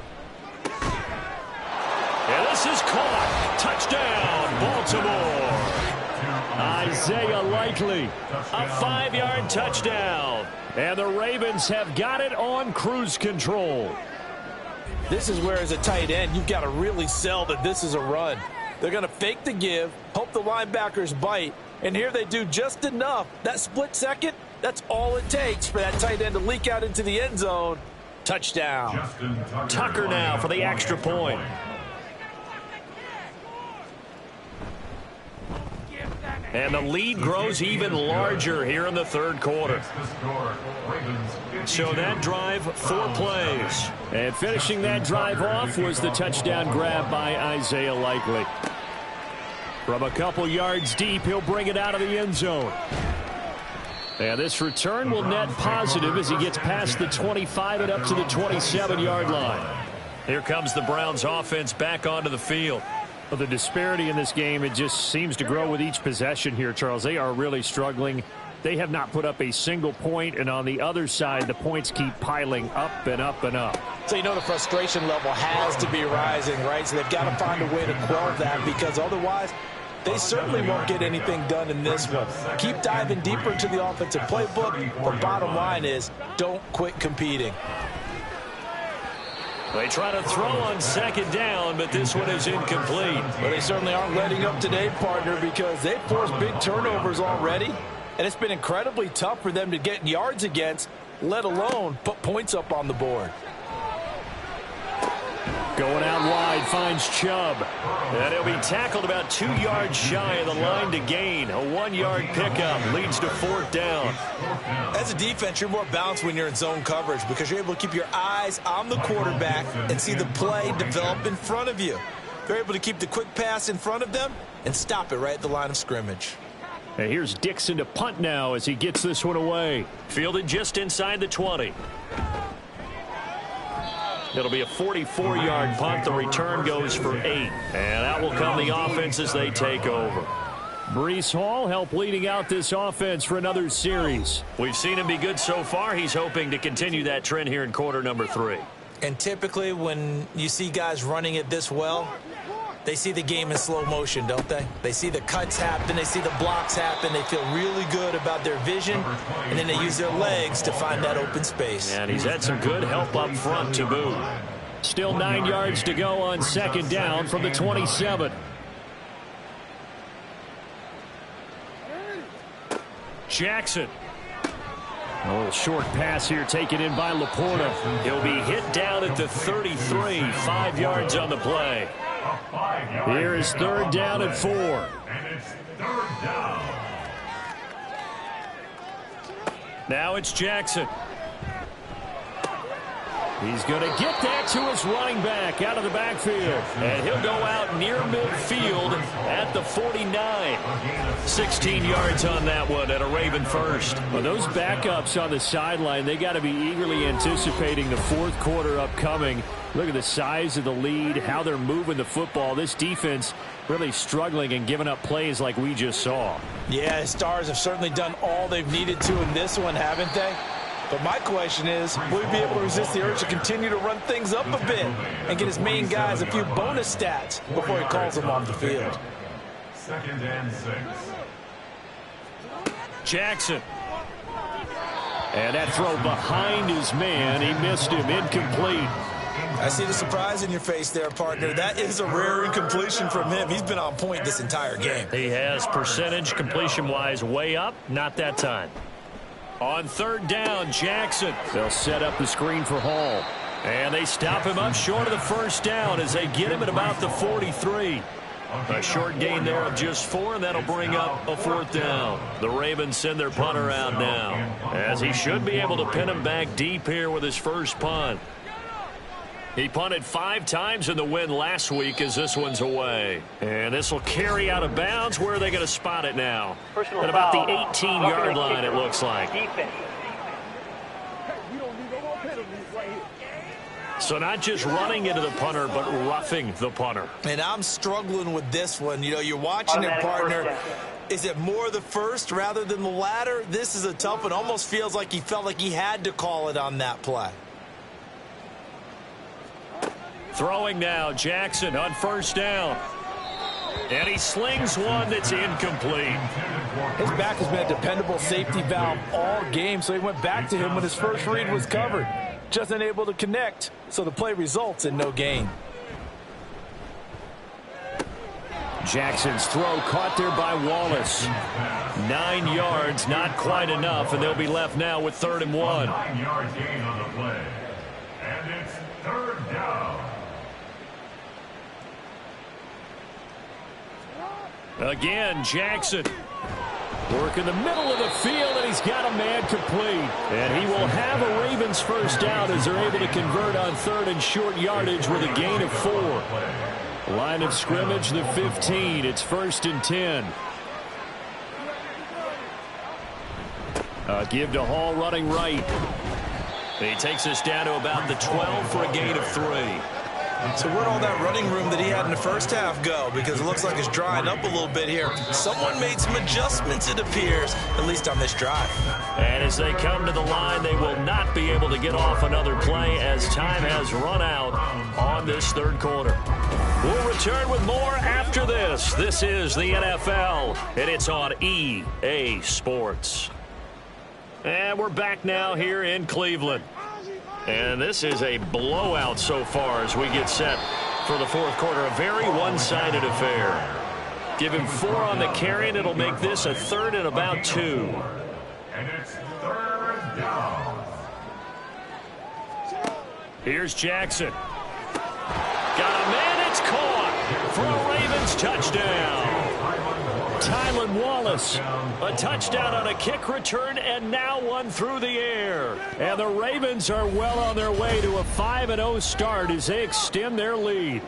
And this is caught. Touchdown, Baltimore. Isaiah Likely. A 5-yard touchdown. And the Ravens have got it on cruise control. This is where, as a tight end, you've got to really sell that this is a run. They're going to fake the give, hope the linebackers bite, and here they do just enough. That split second, that's all it takes for that tight end to leak out into the end zone. Touchdown. Tucker now for the extra point. And the lead grows even larger here in the third quarter. So that drive, 4 plays. And finishing that drive off was the touchdown grab by Isaiah Likely. From a couple yards deep, he'll bring it out of the end zone. And this return will net positive as he gets past the 25 and up to the 27-yard line. Here comes the Browns offense back onto the field. Well, the disparity in this game, it just seems to grow with each possession here, Charles. They are really struggling they have not put up a single point, and on the other side, the points keep piling up and up and up. So you know the frustration level has to be rising, right? So they've got to find a way to quell that, because otherwise they certainly won't get anything done in this one. Keep diving deeper into the offensive playbook. The bottom line is don't quit competing. They try to throw on second down, but this one is incomplete. Well, they certainly aren't letting up today, partner, because they've forced big turnovers already, and it's been incredibly tough for them to get yards against, let alone put points up on the board. Going out wide, finds Chubb. And he'll be tackled about 2 yards shy of the line to gain. A 1-yard pickup leads to 4th down. As a defense, you're more balanced when you're in zone coverage because you're able to keep your eyes on the quarterback and see the play develop in front of you. They're able to keep the quick pass in front of them and stop it right at the line of scrimmage. And here's Dixon to punt now as he gets this one away. Fielded just inside the 20. It'll be a 44-yard punt. The return goes for 8. And out will come the offense as they take over. Breece Hall helped leading out this offense for another series. We've seen him be good so far. He's hoping to continue that trend here in quarter number 3. And typically when you see guys running it this well, they see the game in slow motion, don't they? They see the cuts happen. They see the blocks happen. They feel really good about their vision, and then they use their legs to find that open space. And he's had some good help up front to boot. Still 9 yards to go on second down from the 27. Jackson. A little short pass here taken in by Laporta. He'll be hit down at the 33, 5 yards on the play. Here is 3rd down and 4. And it's 3rd down. Now it's Jackson. He's going to get that to his running back out of the backfield. And he'll go out near midfield at the 49. 16 yards on that one at a Raven first. Well, those backups on the sideline, they got to be eagerly anticipating the 4th quarter upcoming. Look at the size of the lead, how they're moving the football. This defense really struggling and giving up plays like we just saw. Yeah, Stars have certainly done all they've needed to in this one, haven't they? But my question is, will he be able to resist the urge to continue to run things up a bit and get his main guys a few bonus stats before he calls them off the field? 2nd and 6. Jackson. And that throw behind his man. He missed him. Incomplete. I see the surprise in your face there, partner. That is a rare incompletion from him. He's been on point this entire game. He has percentage completion-wise way up. Not that time. On 3rd down, Jackson. They'll set up the screen for Hall. And they stop him up short of the 1st down as they get him at about the 43. A short gain there of just 4, and that'll bring up a 4th down. The Ravens send their punter out now, as he should be able to pin him back deep here with his first punt. He punted 5 times in the win last week as this one's away. And this will carry out of bounds. Where are they going to spot it now? At about the 18-yard line, it looks like. So not just running into the punter, but roughing the punter. And I'm struggling with this one. You know, you're watching it, partner. Is it more the first rather than the latter? This is a tough one. Almost feels like he felt like he had to call it on that play. Throwing now, Jackson on 1st down. And he slings one that's incomplete. His back has been a dependable safety valve all game, so he went back to him when his first read was covered. Just unable to connect, so the play results in no gain. Jackson's throw caught there by Wallace. 9 yards, not quite enough, and they'll be left now with 3rd and 1. 9-yard gain on the play. And it's 3rd down. Again, Jackson. Work in the middle of the field, and he's got a man complete. And he will have a Ravens first down as they're able to convert on 3rd and short yardage with a gain of 4. Line of scrimmage, the 15. It's 1st and 10. Give to Hall running right. He takes us down to about the 12 for a gain of 3. So where'd all that running room that he had in the first half go? Because it looks like it's drying up a little bit here. Someone made some adjustments, it appears, at least on this drive. And as they come to the line, they will not be able to get off another play as time has run out on this third quarter. We'll return with more after this. This is the NFL, and it's on EA Sports. And we're back now here in Cleveland. And this is a blowout so far as we get set for the fourth quarter. A very one-sided affair. Give him 4 on the carry, and it'll make this a 3rd and about 2. And it's 3rd down. Here's Jackson. Got a man, it's caught for a Ravens touchdown. Tylan Wallace, a touchdown on a kick return, and now one through the air. And the Ravens are well on their way to a 5-0 start as they extend their lead.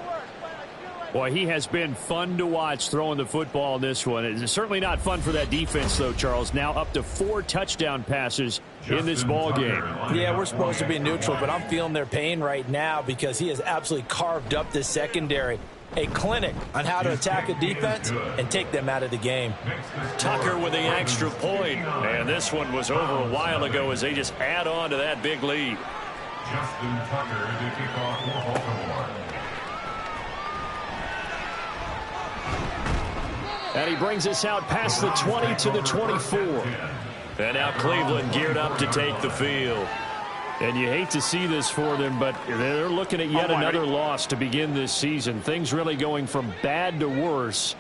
Boy, he has been fun to watch throwing the football in this one. It's certainly not fun for that defense, though, Charles. Now up to 4 touchdown passes in this ball game. Yeah, we're supposed to be neutral, but I'm feeling their pain right now because he has absolutely carved up this secondary. A clinic on how to attack a defense and take them out of the game. Tucker with the extra point. And this one was over a while ago as they just add on to that big lead. Justin Tucker to kick off for Baltimore. And he brings us out past the 20 to the 24. And now Cleveland geared up to take the field. And you hate to see this for them, but they're looking at yet another loss to begin this season. Things really going from bad to worse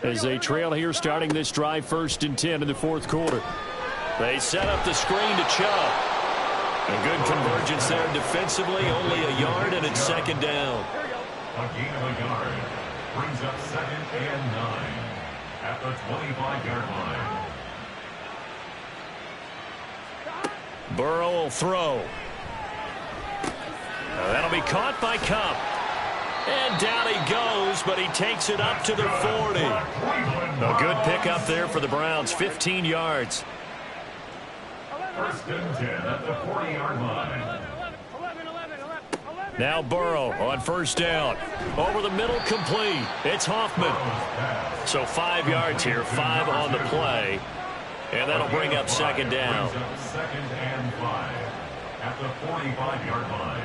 as they trail here starting this drive 1st and 10 in the fourth quarter. They set up the screen to Chubb. A good convergence there defensively, only a yard, and it's 2nd down. A gain of a yard brings up 2nd and 9 at the 25-yard line. Burrow will throw. That'll be caught by Kupp. And down he goes, but he takes it up to the 40. A good pickup there for the Browns, 15 yards. 1st and 10 at the 40-yard line. Now Burrow on 1st down. Over the middle, complete. It's Hoffman. So 5 yards here, 5 on the play. And that'll bring up 2nd down. 2nd and 5 at the 45-yard line.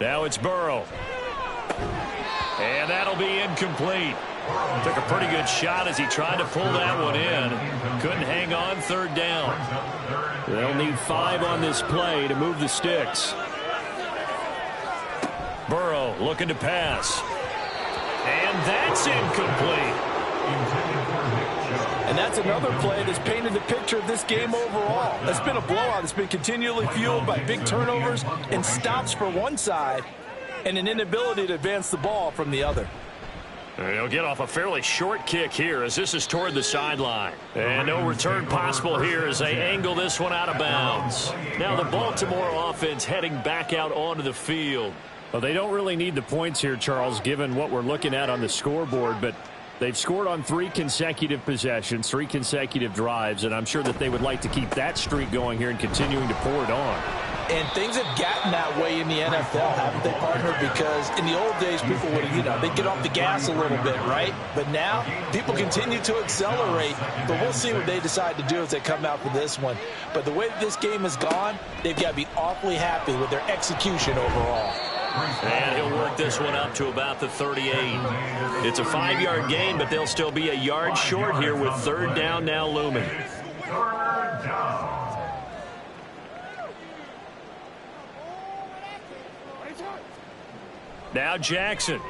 Now it's Burrow. And that'll be incomplete. Took a pretty good shot as he tried to pull that one in. Couldn't hang on, 3rd down. They'll need 5 on this play to move the sticks. Burrow looking to pass. And that's incomplete. And that's another play that's painted the picture of this game overall. It's been a blowout. It's been continually fueled by big turnovers and stops for one side and an inability to advance the ball from the other. He'll get off a fairly short kick here as this is toward the sideline. And no return possible here as they angle this one out of bounds. Now the Baltimore offense heading back out onto the field. Well, they don't really need the points here, Charles, given what we're looking at on the scoreboard, but they've scored on 3 consecutive possessions, 3 consecutive drives, and I'm sure that they would like to keep that streak going here and continuing to pour it on. And things have gotten that way in the NFL, haven't they, partner? Because in the old days, people would, they'd get off the gas a little bit, right? But now, people continue to accelerate, but we'll see what they decide to do as they come out for this one. But the way that this game has gone, they've got to be awfully happy with their execution overall. And he'll work this one up to about the 38. It's a 5-yard gain, but they'll still be a yard short here with 3rd down now looming. 3rd down. Now Jackson.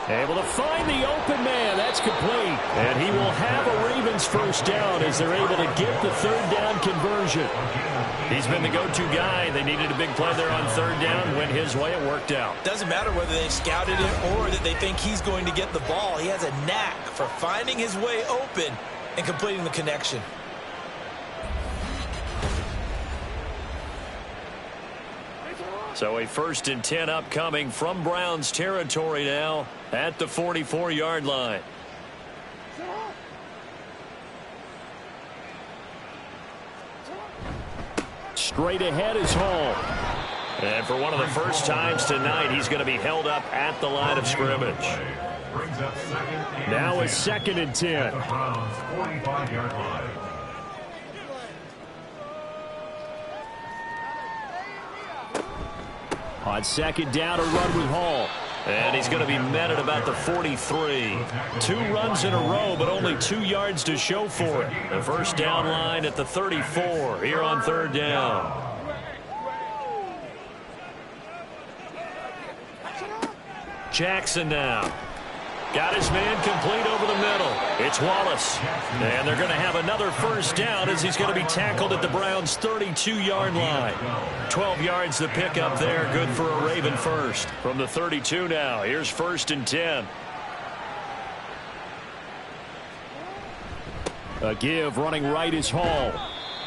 Able to find the open man. That's complete. And he will have a Ravens 1st down as they're able to get the 3rd down conversion. He's been the go-to guy. They needed a big play there on 3rd down. Went his way. It worked out. Doesn't matter whether they scouted it or that they think he's going to get the ball. He has a knack for finding his way open and completing the connection. So a 1st and 10 upcoming from Browns territory now at the 44-yard line. Straight ahead is Hall. And for one of the first times tonight, he's going to be held up at the line of scrimmage. Now a 2nd and 10. Browns 45-yard line. On 2nd down, a run with Hall. And he's going to be met at about the 43. 2 runs in a row, but only 2 yards to show for it. The first down line at the 34 here on 3rd down. Jackson now. Got his man complete over the middle. It's Wallace. And they're going to have another first down as he's going to be tackled at the Browns' 32-yard line. 12 yards to pick up there. Good for a Raven first. From the 32 now, here's 1st and 10. A give running right is Hall.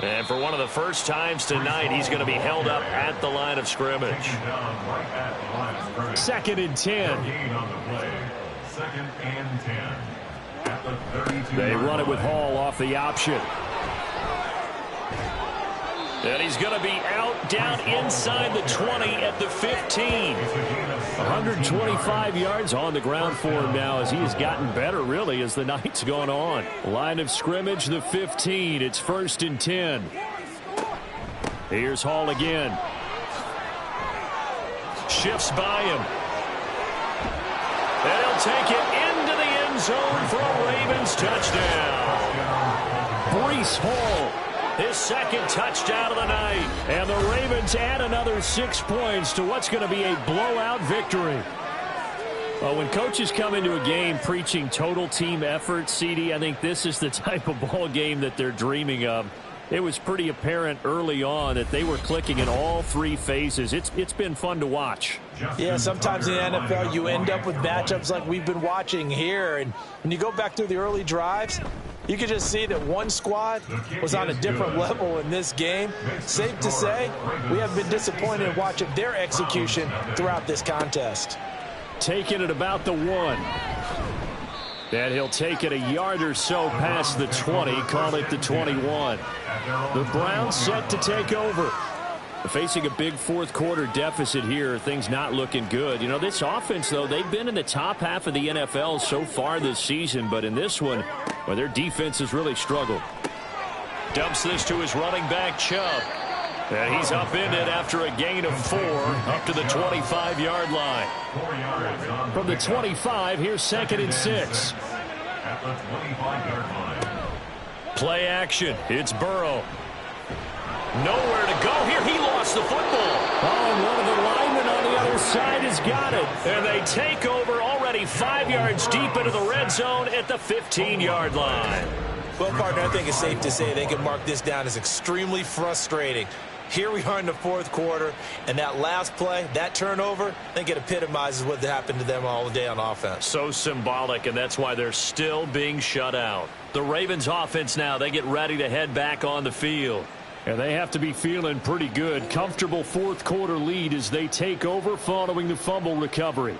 And for one of the first times tonight, he's going to be held up at the line of scrimmage. 2nd and 10. 2nd and 10 at the 32. They run it with Hall off the option. And he's going to be out down inside the 20 at the 15. 125 yards on the ground for him now as he has gotten better, really, as the night's gone on. Line of scrimmage, the 15. It's 1st and 10. Here's Hall again. Shifts by him. And he'll take it into the end zone for a Ravens touchdown. Breece Hall. His 2nd touchdown of the night. And the Ravens add another 6 points to what's going to be a blowout victory. Well, when coaches come into a game preaching total team effort, CD, I think this is the type of ball game that they're dreaming of. It was pretty apparent early on that they were clicking in all 3 phases. It's been fun to watch. Yeah, sometimes in the NFL you end up with matchups like we've been watching here. And when you go back through the early drives, you can just see that one squad was on a different level in this game. Safe to say, we have been disappointed in watching their execution throughout this contest. Taking it about the 1. And he'll take it a yard or so past the 20, call it the 21. The Browns set to take over. Facing a big 4th quarter deficit here, things not looking good. You know, this offense, though, they've been in the top half of the NFL so far this season, but in this one, well, their defense has really struggled. Dumps this to his running back, Chubb. And he's upended after a gain of 4 up to the 25-yard line. From the 25, here's 2nd and 6. At the 25-yard line. Play action. It's Burrow. Nowhere to go here. He lost the football. Oh, and one of the linemen on the other side has got it. And they take over already 5 yards deep into the red zone at the 15-yard line. Well, partner, I think it's safe to say they can mark this down as extremely frustrating. Here we are in the 4th quarter, and that last play, that turnover, I think it epitomizes what happened to them all day on offense. So symbolic, and that's why they're still being shut out. The Ravens offense now, they get ready to head back on the field. And they have to be feeling pretty good. Comfortable 4th quarter lead as they take over following the fumble recovery.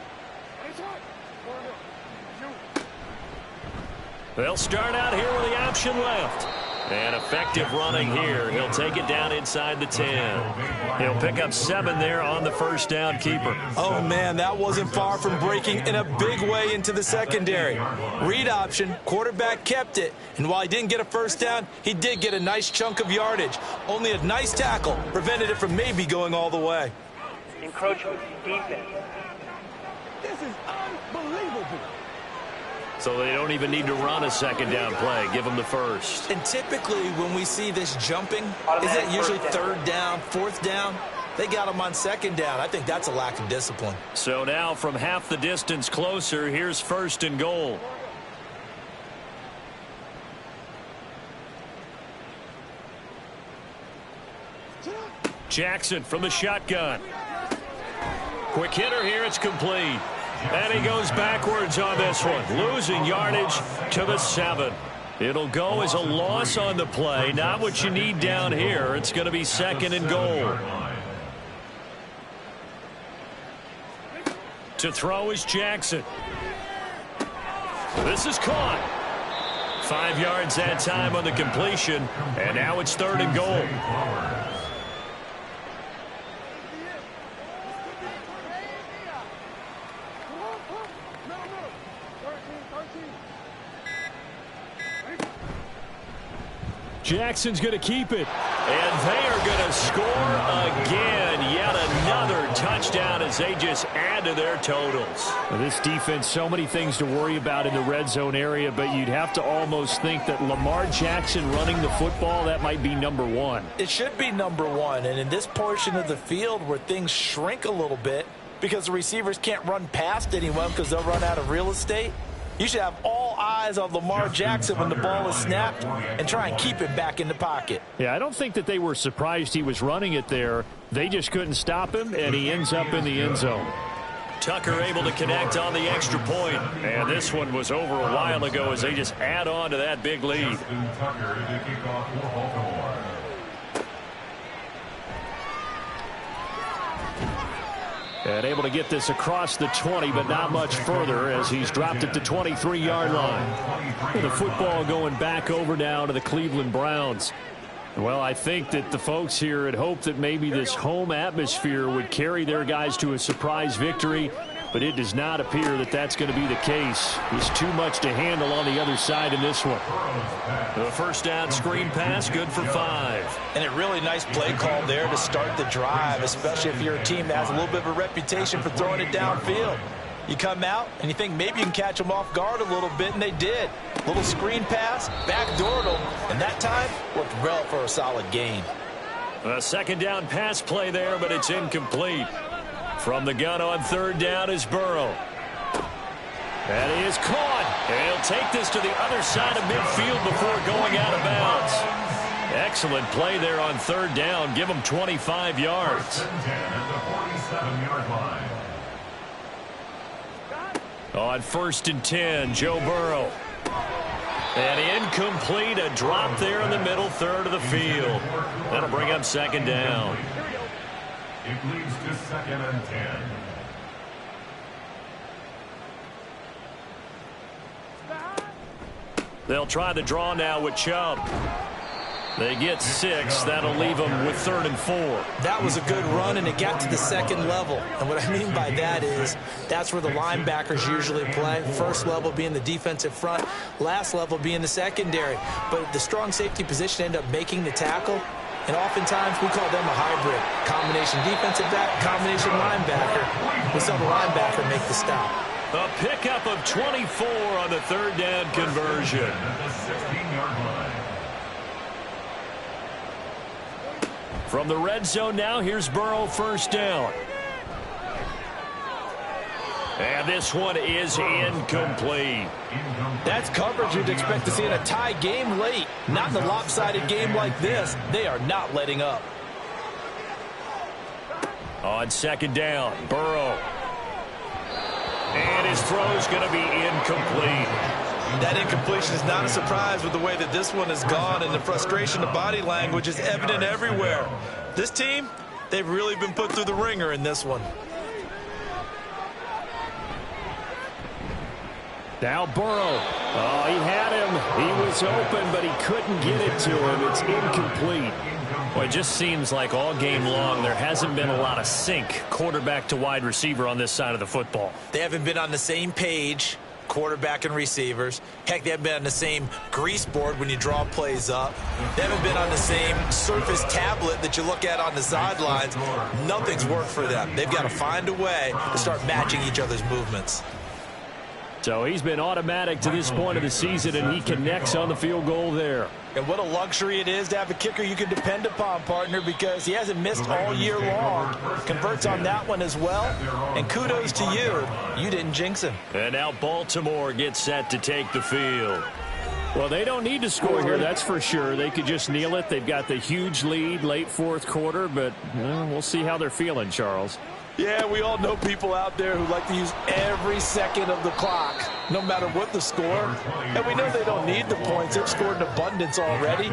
They'll start out here with the option left. And effective running here. He'll take it down inside the 10. He'll pick up 7 there on the first down keeper. Oh, man, that wasn't far from breaking in a big way into the secondary. Read option, quarterback kept it. And while he didn't get a first down, he did get a nice chunk of yardage. Only a nice tackle prevented it from maybe going all the way. Encroachment defense. This is unbelievable. So they don't even need to run a second down play. Give them the first. And typically when we see this jumping, isn't it usually 3rd down, 4th down? They got them on 2nd down. I think that's a lack of discipline. So now from half the distance closer, here's 1st and goal. Jackson from the shotgun. Quick hitter here. It's complete. And he goes backwards on this one, losing yardage to the 7. It'll go as a loss on the play. Not what you need down here. It's going to be 2nd and goal. To throw is Jackson. This is caught. 5 yards that time on the completion. And now it's 3rd and goal. Jackson's going to keep it. And they are going to score again. Yet another touchdown as they just add to their totals. Well, this defense, so many things to worry about in the red zone area, but you'd have to almost think that Lamar Jackson running the football, that might be number one. It should be number one. And in this portion of the field where things shrink a little bit because the receivers can't run past anyone because they'll run out of real estate, you should have all eyes on Lamar Jackson when the ball is snapped and try and keep it back in the pocket. Yeah, I don't think that they were surprised he was running it there. They just couldn't stop him, and he ends up in the end zone. Tucker able to connect on the extra point. And this one was over a while ago as they just add on to that big lead. Tucker to kick off for Baltimore. And able to get this across the 20, but not much further as he's dropped it to 23-yard line. The football going back over now to the Cleveland Browns. Well, I think that the folks here had hoped that maybe this home atmosphere would carry their guys to a surprise victory, but it does not appear that that's going to be the case. There's too much to handle on the other side in this one. The first down screen pass, good for 5. And a really nice play call there to start the drive, especially if you're a team that has a little bit of a reputation for throwing it downfield. You come out and you think maybe you can catch them off guard a little bit, and they did. Little screen pass, backdoored them, and that time worked well for a solid gain. A second down pass play there, but it's incomplete. From the gun on third down is Burrow. That is caught. And he'll take this to the other side of midfield before going out of bounds. Excellent play there on third down. Give him 25 yards. On 1st and 10, Joe Burrow. And incomplete, a drop there in the middle third of the field. That'll bring up second down. It leads to 2nd and 10. They'll try the draw now with Chubb. They get 6. That'll leave them with 3rd and 4. That was a good run, and it got to the second level. And what I mean by that is that's where the linebackers usually play. First level being the defensive front, last level being the secondary. But the strong safety position ended up making the tackle. And oftentimes we call them a hybrid. Combination defensive back, combination linebacker. We saw the linebacker make the stop. A pickup of 24 on the third down conversion. At the 16-yard line. From the red zone now, here's Burrow, first down. And this one is incomplete. That's coverage you'd expect to see in a tie game late. Not in a lopsided game like this. They are not letting up. On second down, Burrow. And his throw's going to be incomplete. That incompletion is not a surprise with the way that this one has gone, and the frustration of body language is evident everywhere. This team, they've really been put through the ringer in this one. Now Burrow. Oh, he had him. He was open, but he couldn't get it to him. It's incomplete. Well, it just seems like all game long there hasn't been a lot of sync quarterback to wide receiver on this side of the football. They haven't been on the same page, quarterback and receivers. Heck, they haven't been on the same grease board when you draw plays up. They haven't been on the same Surface tablet that you look at on the sidelines. Nothing's worked for them. They've got to find a way to start matching each other's movements. So he's been automatic to this point of the season, and he connects on the field goal there. And what a luxury it is to have a kicker you can depend upon, partner, because he hasn't missed all year long. Converts on that one as well. And kudos to you. You didn't jinx him. And now Baltimore gets set to take the field. Well, they don't need to score here, that's for sure. They could just kneel it. They've got the huge lead late fourth quarter, but we'll see how they're feeling, Charles. Yeah, we all know people out there who like to use every second of the clock, no matter what the score. And we know they don't need the points. They've scored in abundance already.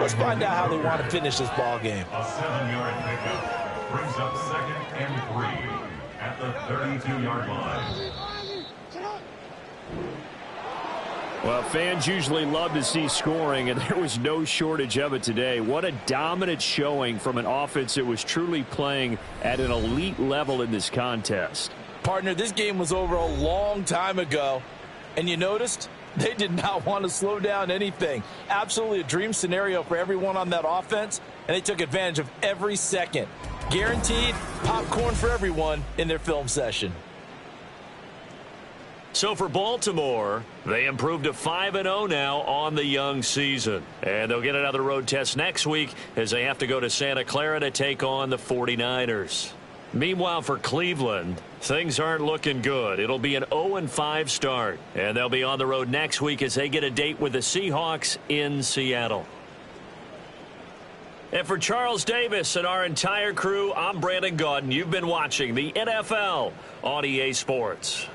Let's find out how they want to finish this ball game. A 7-yard pickup brings up 2nd and 3 at the 32-yard line. Well, fans usually love to see scoring, and there was no shortage of it today. What a dominant showing from an offense that was truly playing at an elite level in this contest. Partner, this game was over a long time ago, and you noticed They did not want to slow down anything. Absolutely a dream scenario for everyone on that offense, and they took advantage of every second. Guaranteed popcorn for everyone in their film session. So for Baltimore, they improved to 5-0 now on the young season. And they'll get another road test next week as they have to go to Santa Clara to take on the 49ers. Meanwhile, for Cleveland, things aren't looking good. It'll be an 0-5 start, and they'll be on the road next week as they get a date with the Seahawks in Seattle. And for Charles Davis and our entire crew, I'm Brandon Gaudin. You've been watching the NFL on EA Sports.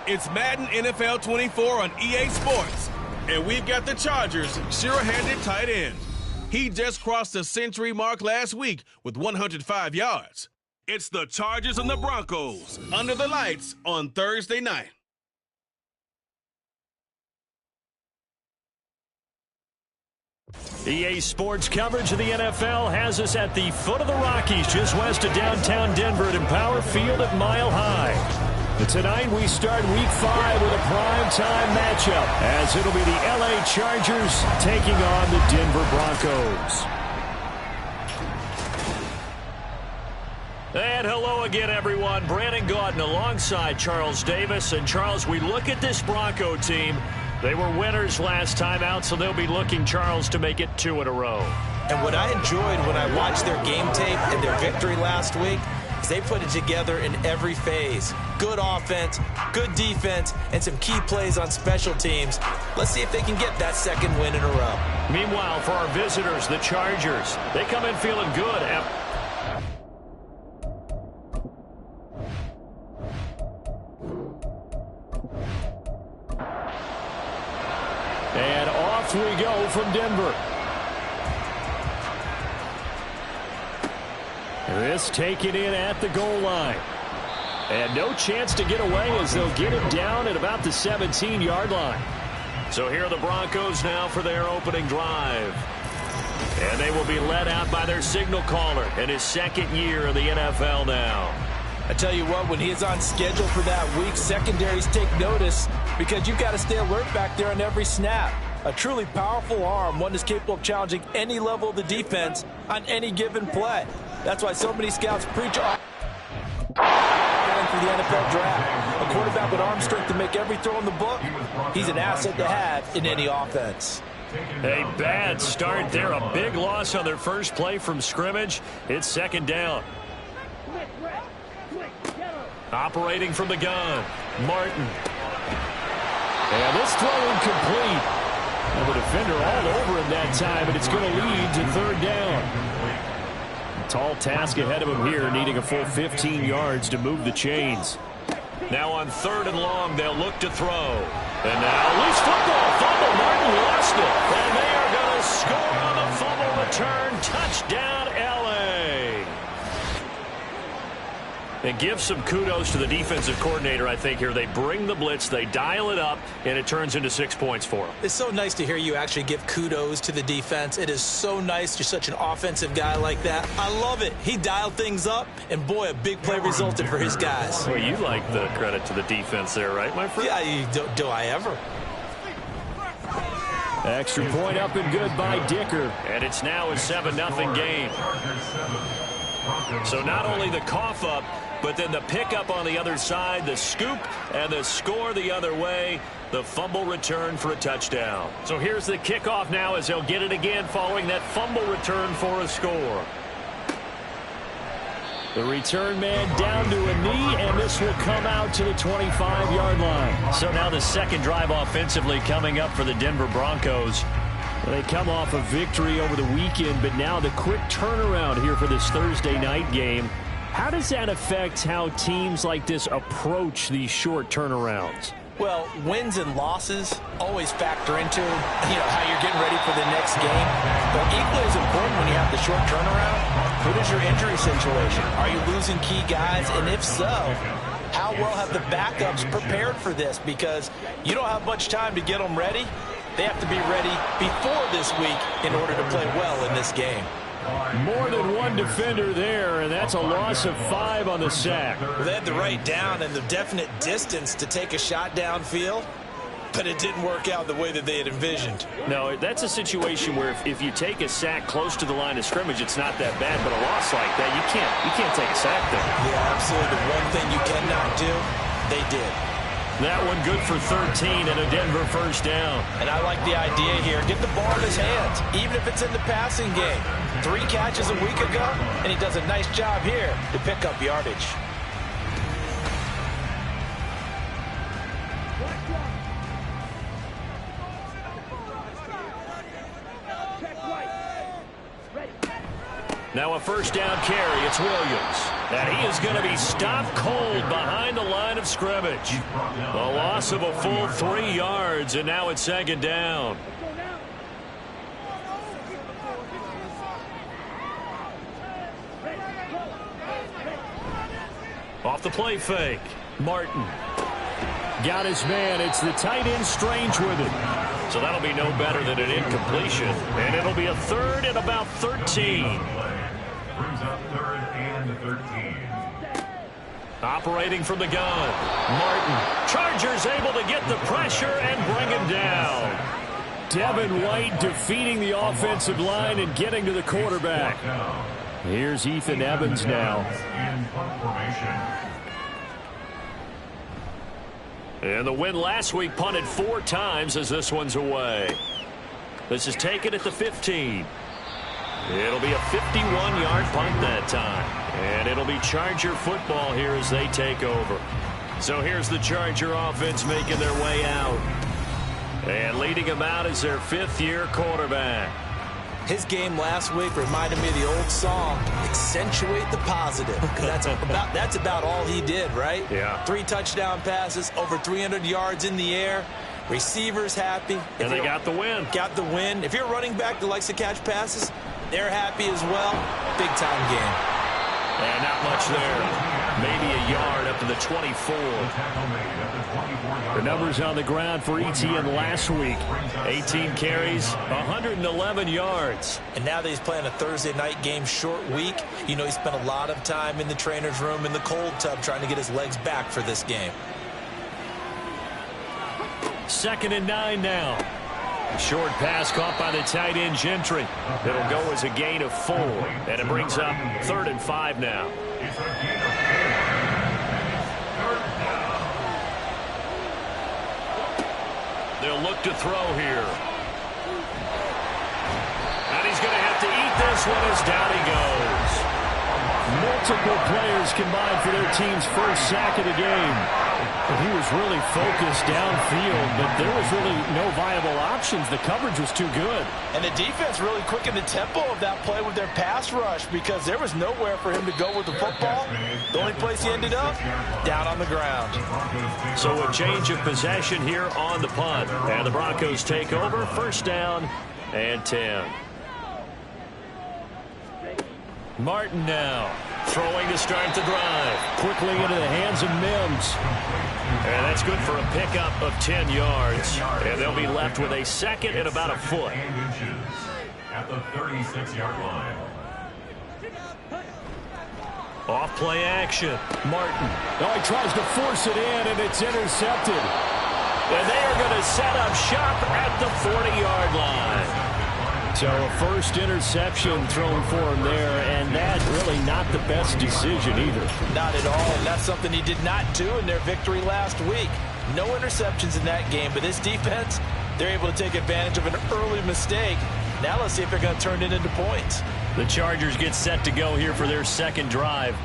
It's Madden NFL 24 on EA Sports. And we've got the Chargers' sure-handed tight end. He just crossed the century mark last week with 105 yards. It's the Chargers and the Broncos under the lights on Thursday night. EA Sports coverage of the NFL has us at the foot of the Rockies, just west of downtown Denver at Empower Field at Mile High. And tonight we start Week 5 with a primetime matchup, as it'll be the LA Chargers taking on the Denver Broncos. And hello again, everyone. Brandon Gaudin alongside Charles Davis. And Charles, we look at this Bronco team. They were winners last time out, so they'll be looking, Charles, to make it 2 in a row. And what I enjoyed when I watched their game tape and their victory last week is they put it together in every phase. Good offense, good defense, and some key plays on special teams. Let's see if they can get that second win in a row. Meanwhile, for our visitors, the Chargers, they come in feeling good. And off we go from Denver. This taken in at the goal line. And no chance to get away as they'll get it down at about the 17-yard line. So here are the Broncos now for their opening drive. And they will be led out by their signal caller in his second year in the NFL now. I tell you what, when he is on schedule for that week, secondaries take notice because you've got to stay alert back there on every snap. A truly powerful arm, one that's capable of challenging any level of the defense on any given play. That's why so many scouts preach for the NFL draft. A quarterback with arm strength to make every throw in the book, he's an asset to have in any offense. A bad start there. A big loss on their first play from scrimmage. It's second down. Operating from the gun, Martin. And this throw incomplete. And the defender all over him that time, and it's going to lead to third down. Tall task ahead of him here, needing a full 15 yards to move the chains. Now on 3rd and long, they'll look to throw. And now loose football, fumble, Martin lost it. And they are going to score on the fumble return. Touchdown, L.A. And give some kudos to the defensive coordinator, I think, here. They bring the blitz, they dial it up, and it turns into 6 points for them. It's so nice to hear you actually give kudos to the defense. It is so nice. You're such an offensive guy like that. I love it. He dialed things up, and boy, a big play resulted for his guys. Well, you like the credit to the defense there, right, my friend? Yeah, do I ever? Extra point up and good by Dicker. And it's now a 7-0 game. So not only the cough up, but then the pickup on the other side, the scoop, and the score the other way, the fumble return for a touchdown. So here's the kickoff now as they'll get it again following that fumble return for a score. The return man down to a knee, and this will come out to the 25-yard line. So now the second drive offensively coming up for the Denver Broncos. They come off a victory over the weekend, but now the quick turnaround here for this Thursday night game. How does that affect how teams like this approach these short turnarounds? Well, wins and losses always factor into, how you're getting ready for the next game. But equally as important when you have the short turnaround, what is your injury situation? Are you losing key guys? And if so, how well have the backups prepared for this? Because you don't have much time to get them ready. They have to be ready before this week in order to play well in this game. More than one defender there, and that's a loss of 5 on the sack. Well, they had the right down and the definite distance to take a shot downfield, but it didn't work out the way that they had envisioned. No, that's a situation where if you take a sack close to the line of scrimmage, it's not that bad, but a loss like that, you can't take a sack there. Yeah, absolutely. The one thing you cannot do, they did. That one good for 13 and a Denver first down. And I like the idea here. Get the ball in his hands, even if it's in the passing game. 3 catches a week ago, and he does a nice job here to pick up yardage. Now a first down carry. It's Williams. And he is going to be stopped cold behind the line of scrimmage. The loss of a full 3 yards, and now it's second down. Off the play fake. Martin. Got his man. It's the tight end Strange with it. So that'll be no better than an incompletion. And it'll be a third and about 13. Brings up third and 13. Operating from the gun. Martin. Chargers able to get the pressure and bring him down. Devin White defeating the offensive line and getting to the quarterback. Here's Ethan Evans now. In punt formation. And the win last week punted 4 times as this one's away. This is taken at the 15. It'll be a 51-yard punt that time. And it'll be Charger football here as they take over. So here's the Charger offense making their way out. And leading them out is their 5th-year quarterback. His game last week reminded me of the old song, accentuate the positive. That's about all he did, right? Yeah. 3 touchdown passes, over 300 yards in the air. Receivers happy. And they got the win. Got the win. If you're a running back that likes to catch passes, they're happy as well. Big-time game. And not much there. Maybe a yard up to the 24. The numbers on the ground for Etienne last week. 18 carries, 111 yards. And now that he's playing a Thursday night game, short week, you know he spent a lot of time in the trainer's room in the cold tub trying to get his legs back for this game. 2nd and 9 now. Short pass caught by the tight end Gentry. It'll go as a gain of 4. And it brings up 3rd and 5 now. It's a gain of 4. Third down. They'll look to throw here. And he's going to have to eat this one as down he goes. Multiple players combined for their team's first sack of the game. He was really focused downfield, but there was really no viable options. The coverage was too good. And the defense really quickened the tempo of that play with their pass rush because there was nowhere for him to go with the football. The only place he ended up, down on the ground. So a change of possession here on the punt. And the Broncos take over, 1st down and 10. Martin now throwing to start the drive. Quickly into the hands of Mims. And that's good for a pickup of 10 yards. And they'll be left with a 2nd and about a foot. At the 36-yard line. Off play action. Martin. Oh, he tries to force it in, and it's intercepted. And they are going to set up shop at the 40-yard line. So a first interception thrown for him there, and that really not the best decision either. Not at all, and that's something he did not do in their victory last week. No interceptions in that game, but this defense, they're able to take advantage of an early mistake. Now let's see if they're going to turn it into points. The Chargers get set to go here for their 2nd drive.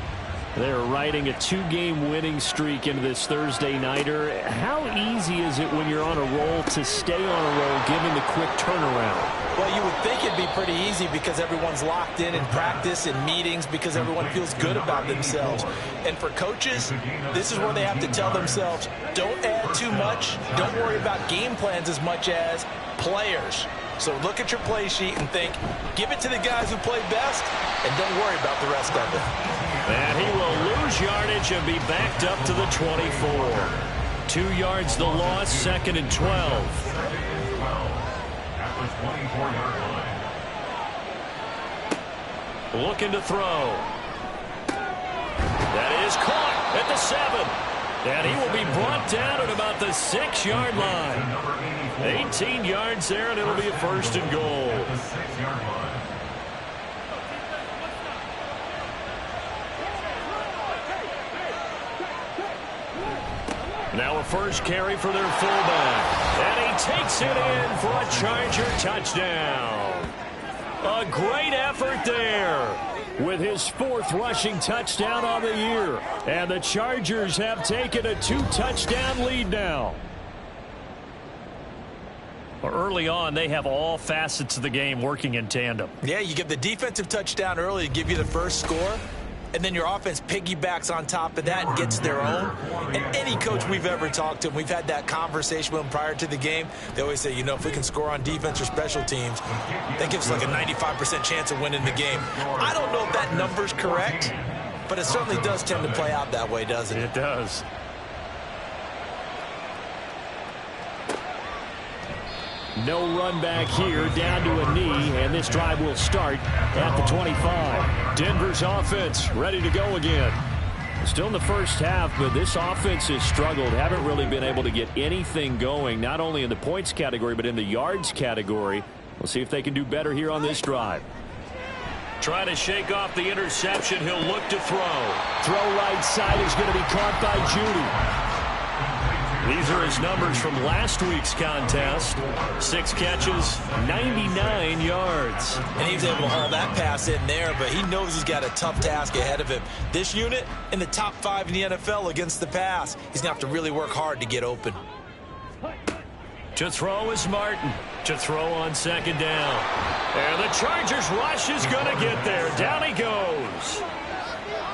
They're riding a 2-game winning streak into this Thursday nighter. How easy is it when you're on a roll to stay on a roll given the quick turnaround? Well, you would think it'd be pretty easy because everyone's locked in practice and meetings because everyone feels good about themselves. And for coaches, this is where they have to tell themselves, don't add too much. Don't worry about game plans as much as players. So look at your play sheet and think, give it to the guys who play best, and don't worry about the rest of it. And he will lose yardage and be backed up to the 24. 2 yards the loss, 2nd and 12. At the 24-yard line. Looking to throw. That is caught at the 7. And he will be brought down at about the 6-yard line. 18 yards there, and it'll be a 1st and goal. At the 6-yard line. Now a first carry for their fullback. And he takes it in for a Charger touchdown. A great effort there with his 4th rushing touchdown on the year. And the Chargers have taken a 2-touchdown lead now. Well, early on, they have all facets of the game working in tandem. Yeah, you get the defensive touchdown early to give you the first score, and then your offense piggybacks on top of that and gets their own. And any coach we've ever talked to, we've had that conversation with them prior to the game, they always say, you know, if we can score on defense or special teams, that gives us like a 95% chance of winning the game. I don't know if that number's correct, but it certainly does tend to play out that way, doesn't it? It does. No run back here, down to a knee, and this drive will start at the 25. Denver's offense ready to go again. Still in the first half, but this offense has struggled. Haven't really been able to get anything going, not only in the points category, but in the yards category. We'll see if they can do better here on this drive. Trying to shake off the interception. He'll look to throw. Throw right side is going to be caught by Judy. These are his numbers from last week's contest. 6 catches, 99 yards. And he was able to haul that pass in there, but he knows he's got a tough task ahead of him. This unit in the top 5 in the NFL against the pass. He's going to have to really work hard to get open. To throw is Martin. To throw on second down. And the Chargers rush is going to get there. Down he goes.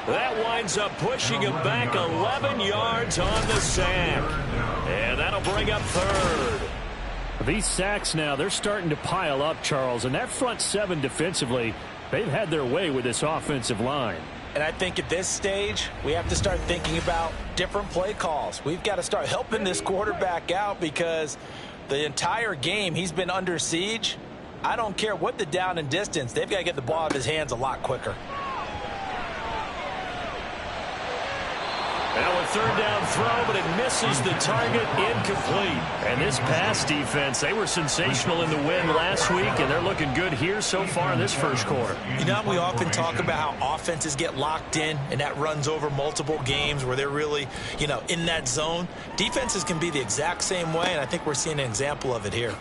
That winds up pushing him back 11 yards on the sack. And that'll bring up third. These sacks now, they're starting to pile up, Charles. And that front 7 defensively, they've had their way with this offensive line. And I think at this stage, we have to start thinking about different play calls. We've got to start helping this quarterback out because the entire game he's been under siege. I don't care what the down and distance. They've got to get the ball out of his hands a lot quicker. Now a third down throw, but it misses the target, incomplete. And this pass defense, they were sensational in the win last week, and they're looking good here so far in this first quarter. You know, we often talk about how offenses get locked in, and that runs over multiple games where they're really, you know, in that zone. Defenses can be the exact same way, and I think we're seeing an example of it here.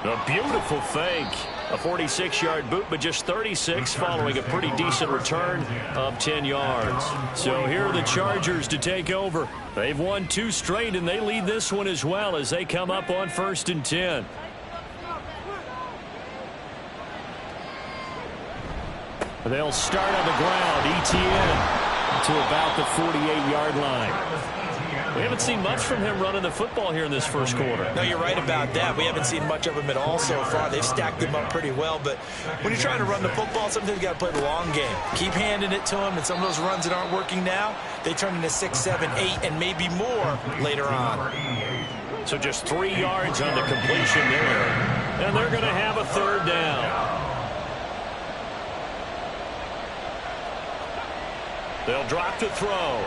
A beautiful fake. A 46-yard boot, but just 36 following a pretty decent return of 10 yards. So here are the Chargers to take over. They've won 2 straight, and they lead this one as well as they come up on 1st and 10. They'll start on the ground. ETN to about the 48-yard line. We haven't seen much from him running the football here in this first quarter. No, you're right about that. We haven't seen much of him at all so far. They've stacked him up pretty well. But when you're trying to run the football, sometimes you got to play the long game. Keep handing it to him, and some of those runs that aren't working now, they turn into 6, 7, 8, and maybe more later on. So just 3 yards on the completion there. And they're going to have a third down. They'll drop to throw.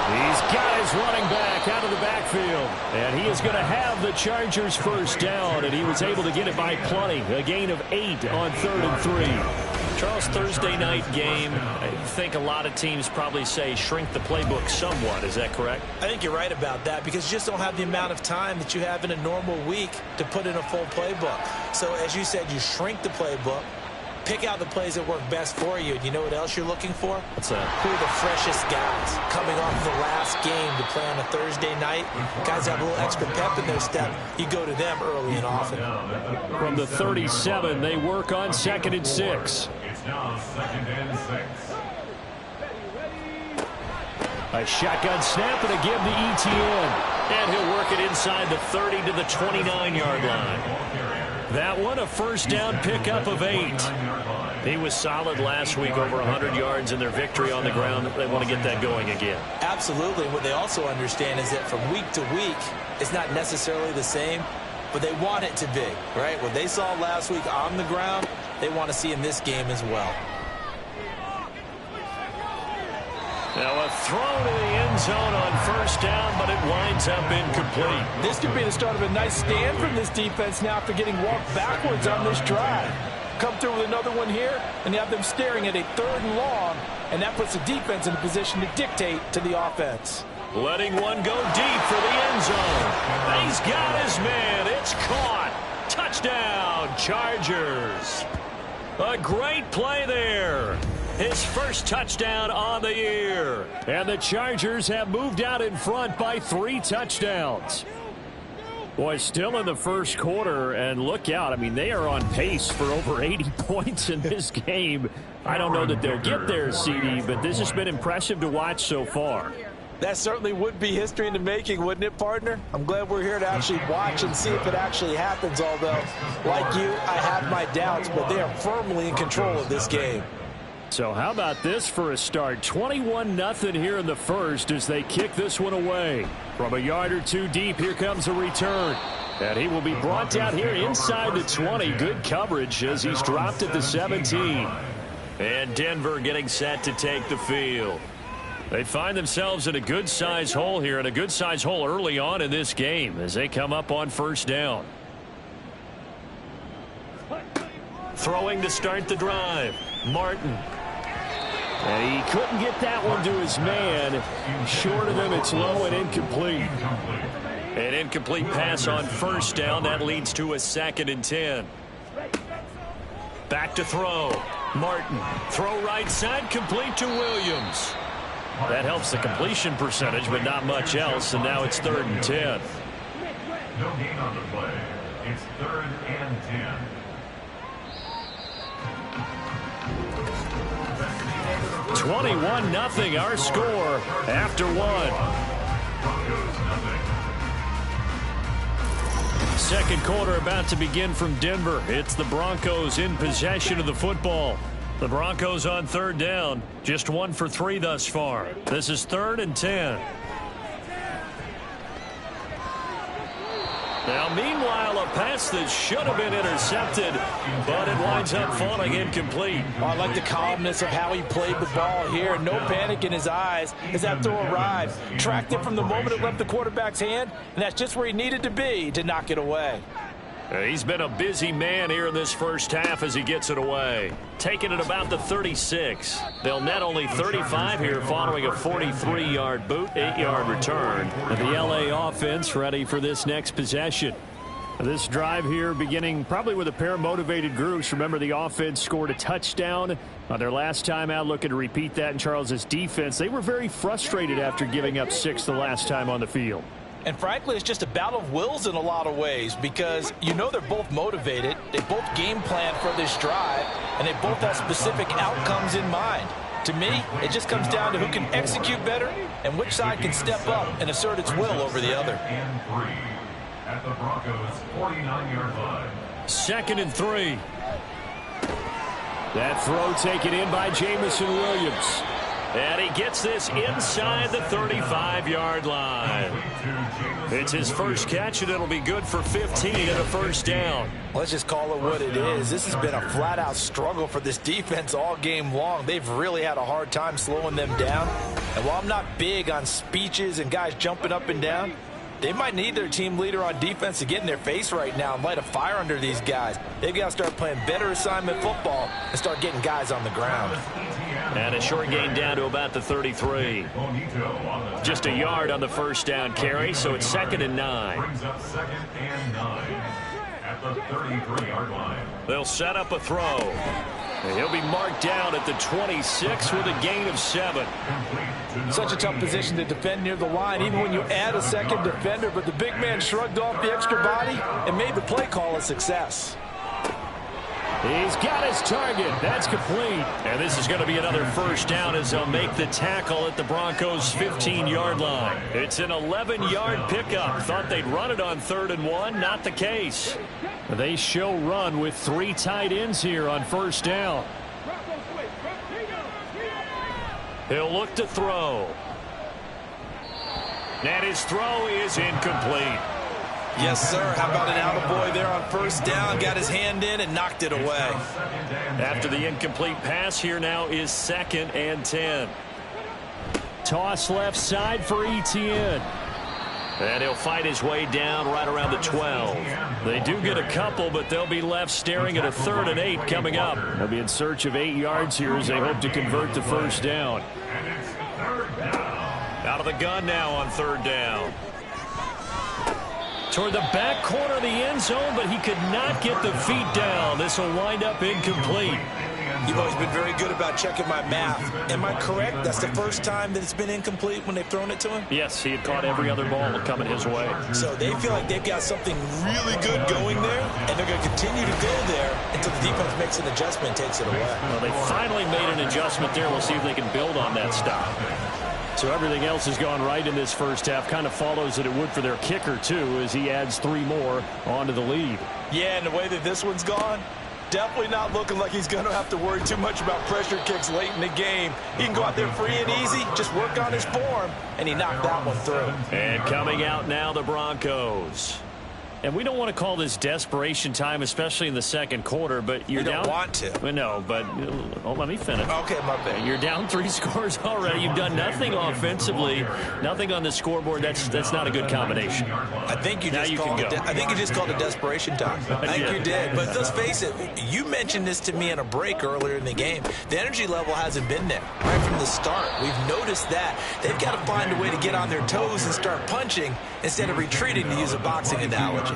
He's got his running back out of the backfield. And he is going to have the Chargers first down, and he was able to get it by plenty. A gain of 8 on 3rd and 3. Charles, Thursday night game, I think a lot of teams probably say shrink the playbook somewhat. Is that correct? I think you're right about that because you just don't have the amount of time that you have in a normal week to put in a full playbook. So as you said, you shrink the playbook. Pick out the plays that work best for you. And you know what else you're looking for? What's that? Who are the freshest guys coming off the last game to play on a Thursday night? Guys have a little extra pep in their step. You go to them early and often. From the 37, they work on 2nd and 6. It's now 2nd and 6. A shotgun snap and a give to ETN. And he'll work it inside the 30 to the 29-yard line. That one, a first down pickup of 8. He was solid last week, over 100 yards in their victory on the ground. They want to get that going again. Absolutely. What they also understand is that from week to week, it's not necessarily the same, but they want it to be, right? What they saw last week on the ground, they want to see in this game as well. Now a throw to the end zone on first down, but it winds up incomplete. This could be the start of a nice stand from this defense now after getting walked backwards on this drive. Come through with another one here, and you have them staring at a 3rd and long, and that puts the defense in a position to dictate to the offense. Letting one go deep for the end zone. He's got his man. It's caught. Touchdown, Chargers. A great play there. His first touchdown on the year. And the Chargers have moved out in front by 3 touchdowns. Boy, still in the first quarter, and look out. I mean, they are on pace for over 80 points in this game. I don't know that they'll get there, CD, but this has been impressive to watch so far. That certainly would be history in the making, wouldn't it, partner? I'm glad we're here to actually watch and see if it actually happens, although, like you, I have my doubts, but they are firmly in control of this game. So how about this for a start? 21-0 here in the first as they kick this one away. From a yard or two deep, here comes a return. And he will be brought down here inside the 20. Good coverage as he's dropped at the 17. And Denver getting set to take the field. They find themselves in a good-sized hole here, and a good-sized hole early on in this game as they come up on first down. Throwing to start the drive, Martin. And he couldn't get that one to his man. Short of him, it's low and incomplete. An incomplete pass on first down. That leads to a 2nd and 10. Back to throw. Martin. Throw right side, complete to Williams. That helps the completion percentage, but not much else. And now it's 3rd and 10. No gain on the play. It's 3rd and 10. 21-0 our score after one. Second quarter about to begin from Denver. It's the Broncos in possession of the football. The Broncos on 3rd down. Just 1 for 3 thus far. This is 3rd and 10. Now, meanwhile, a pass that should have been intercepted, but it winds up falling incomplete. I like the calmness of how he played the ball here. No panic in his eyes as that throw arrived. Tracked it from the moment it left the quarterback's hand, and that's just where he needed to be to knock it away. He's been a busy man here in this first half as he gets it away. Taking it about the 36. They'll net only 35 here following a 43-yard boot, 8-yard return. And the L.A. offense ready for this next possession. This drive here beginning probably with a pair of motivated groups. Remember, the offense scored a touchdown on their last time out. Looking to repeat that in Charles's defense. They were very frustrated after giving up 6 the last time on the field. And frankly, it's just a battle of wills in a lot of ways because you know they're both motivated. They both game plan for this drive, and they both have specific outcomes in mind. To me, it just comes down to who can execute better and which side can step up and assert its will over the other. And 3 at the Broncos' 49-yard line. 2nd and 3. That throw taken in by Jamison Williams. And he gets this inside the 35-yard line. It's his first catch, and it'll be good for 15 and a first down. Let's just call it what it is. This has been a flat-out struggle for this defense all game long. They've really had a hard time slowing them down. And while I'm not big on speeches and guys jumping up and down, they might need their team leader on defense to get in their face right now and light a fire under these guys. They've got to start playing better assignment football and start getting guys on the ground. And a short gain down to about the 33. Just a yard on the first down carry, so it's 2nd and 9. Brings up 2nd and 9 at the 33-yard line. They'll set up a throw. And he'll be marked down at the 26 with a gain of 7. Such a tough position to defend near the line, even when you add a second defender, but the big man shrugged off the extra body and made the play call a success. He's got his target. That's complete. And this is going to be another first down as they'll make the tackle at the Broncos' 15-yard line. It's an 11-yard pickup. Thought they'd run it on 3rd and 1. Not the case. They show run with 3 tight ends here on first down. He'll look to throw. And his throw is incomplete. Yes, sir. How about an attaboy there on first down? Got his hand in and knocked it away. After the incomplete pass, here now is 2nd and 10. Toss left side for Etienne. And he'll fight his way down right around the 12. They do get a couple, but they'll be left staring at a 3rd and 8 coming up. They'll be in search of 8 yards here as they hope to convert the first down. Out of the gun now on 3rd down. Toward the back corner of the end zone, but he could not get the feet down. This will wind up incomplete. You've always been very good about checking my math. Am I correct? That's the first time that it's been incomplete when they've thrown it to him? Yes, he had caught every other ball coming his way. So they feel like they've got something really good going there, and they're going to continue to go there until the defense makes an adjustment and takes it away. Well, they finally made an adjustment there. We'll see if they can build on that stop. So everything else has gone right in this first half. Kind of follows that it would for their kicker, too, as he adds 3 more onto the lead. Yeah, and the way that this one's gone, definitely not looking like he's going to have to worry too much about pressure kicks late in the game. He can go out there free and easy, just work on his form, and he knocked that one through. And coming out now, the Broncos. And we don't want to call this desperation time, especially in the second quarter, but you're down. You don't want to. No, but let me finish. Okay, my bad. You're down 3 scores already. You've done nothing offensively, nothing on the scoreboard. That's not a good combination. I think you just called it desperation time. I think you did. But let's face it, you mentioned this to me in a break earlier in the game. The energy level hasn't been there right from the start. We've noticed that. They've got to find a way to get on their toes and start punching instead of retreating, to use a boxing analogy.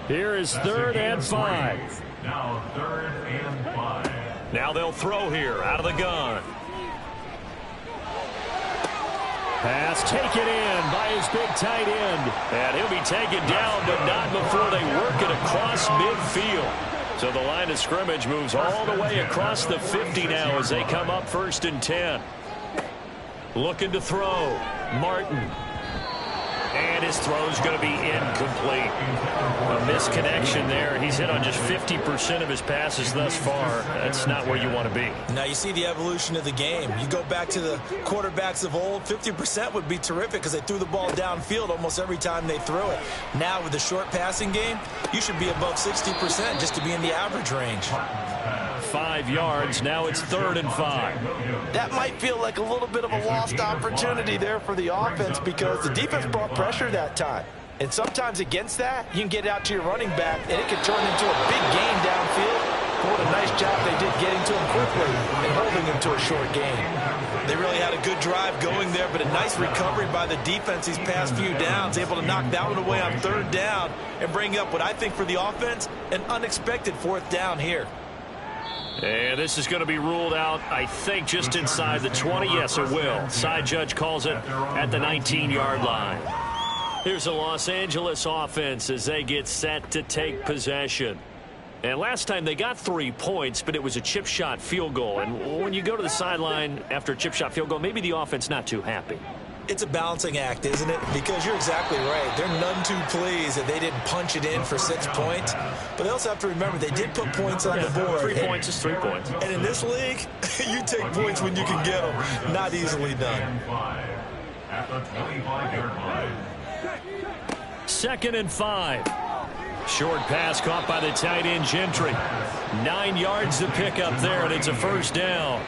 Here is 3rd and 5. Now 3rd and 5. Now they'll throw here out of the gun. Pass taken in by his big tight end. And he'll be taken down, but not before they work it across midfield. So the line of scrimmage moves all the way across the 50 now as they come up 1st and 10. Looking to throw. Martin. And his throw's going to be incomplete. A misconnection there. He's hit on just 50% of his passes thus far. That's not where you want to be. Now you see the evolution of the game. You go back to the quarterbacks of old, 50% would be terrific because they threw the ball downfield almost every time they threw it. Now with the short passing game, you should be above 60% just to be in the average range. 5 yards. Now it's 3rd and 5. That might feel like a little bit of a lost opportunity there for the offense because the defense brought pressure that time. And sometimes against that, you can get out to your running back, and it can turn into a big gain downfield. What a nice job they did getting to him quickly and holding him to a short gain. They really had a good drive going there, but a nice recovery by the defense these past few downs, able to knock that one away on 3rd down and bring up what I think for the offense, an unexpected 4th down here. And this is going to be ruled out, I think, just inside the 20. Yes, it will. Side judge calls it at the 19-yard line. Here's the Los Angeles offense as they get set to take possession. And last time they got 3 points, but it was a chip shot field goal. And when you go to the sideline after a chip shot field goal, maybe the offense not too happy. It's a balancing act, isn't it? Because you're exactly right. They're none too pleased that they didn't punch it in for 6 points. But they also have to remember they did put points on the board. 3 points is 3 points. And in this league, you take points when you can get them. Not easily done. At the 25-yard line. 2nd and 5. Short pass caught by the tight end Gentry. 9 yards to pick up there, and it's a 1st down.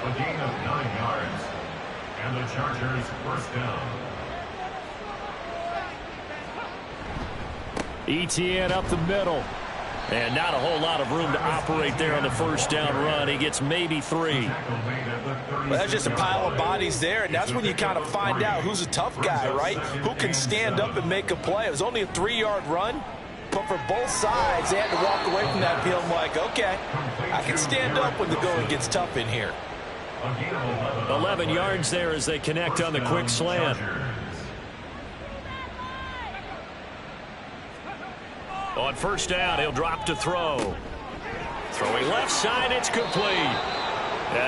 A gain of 9 yards. And the Chargers 1st down. Etienne up the middle. And not a whole lot of room to operate there on the 1st down run. He gets maybe 3. Well, that's just a pile of bodies there, and that's when you kind of find out who's a tough guy, right? Who can stand up and make a play. It was only a 3-yard run, but for both sides, they had to walk away from that feeling like, okay, I can stand up when the going gets tough in here. 11 yards there as they connect on the quick slant. On 1st down, he'll drop to throw. Throwing left side, it's complete.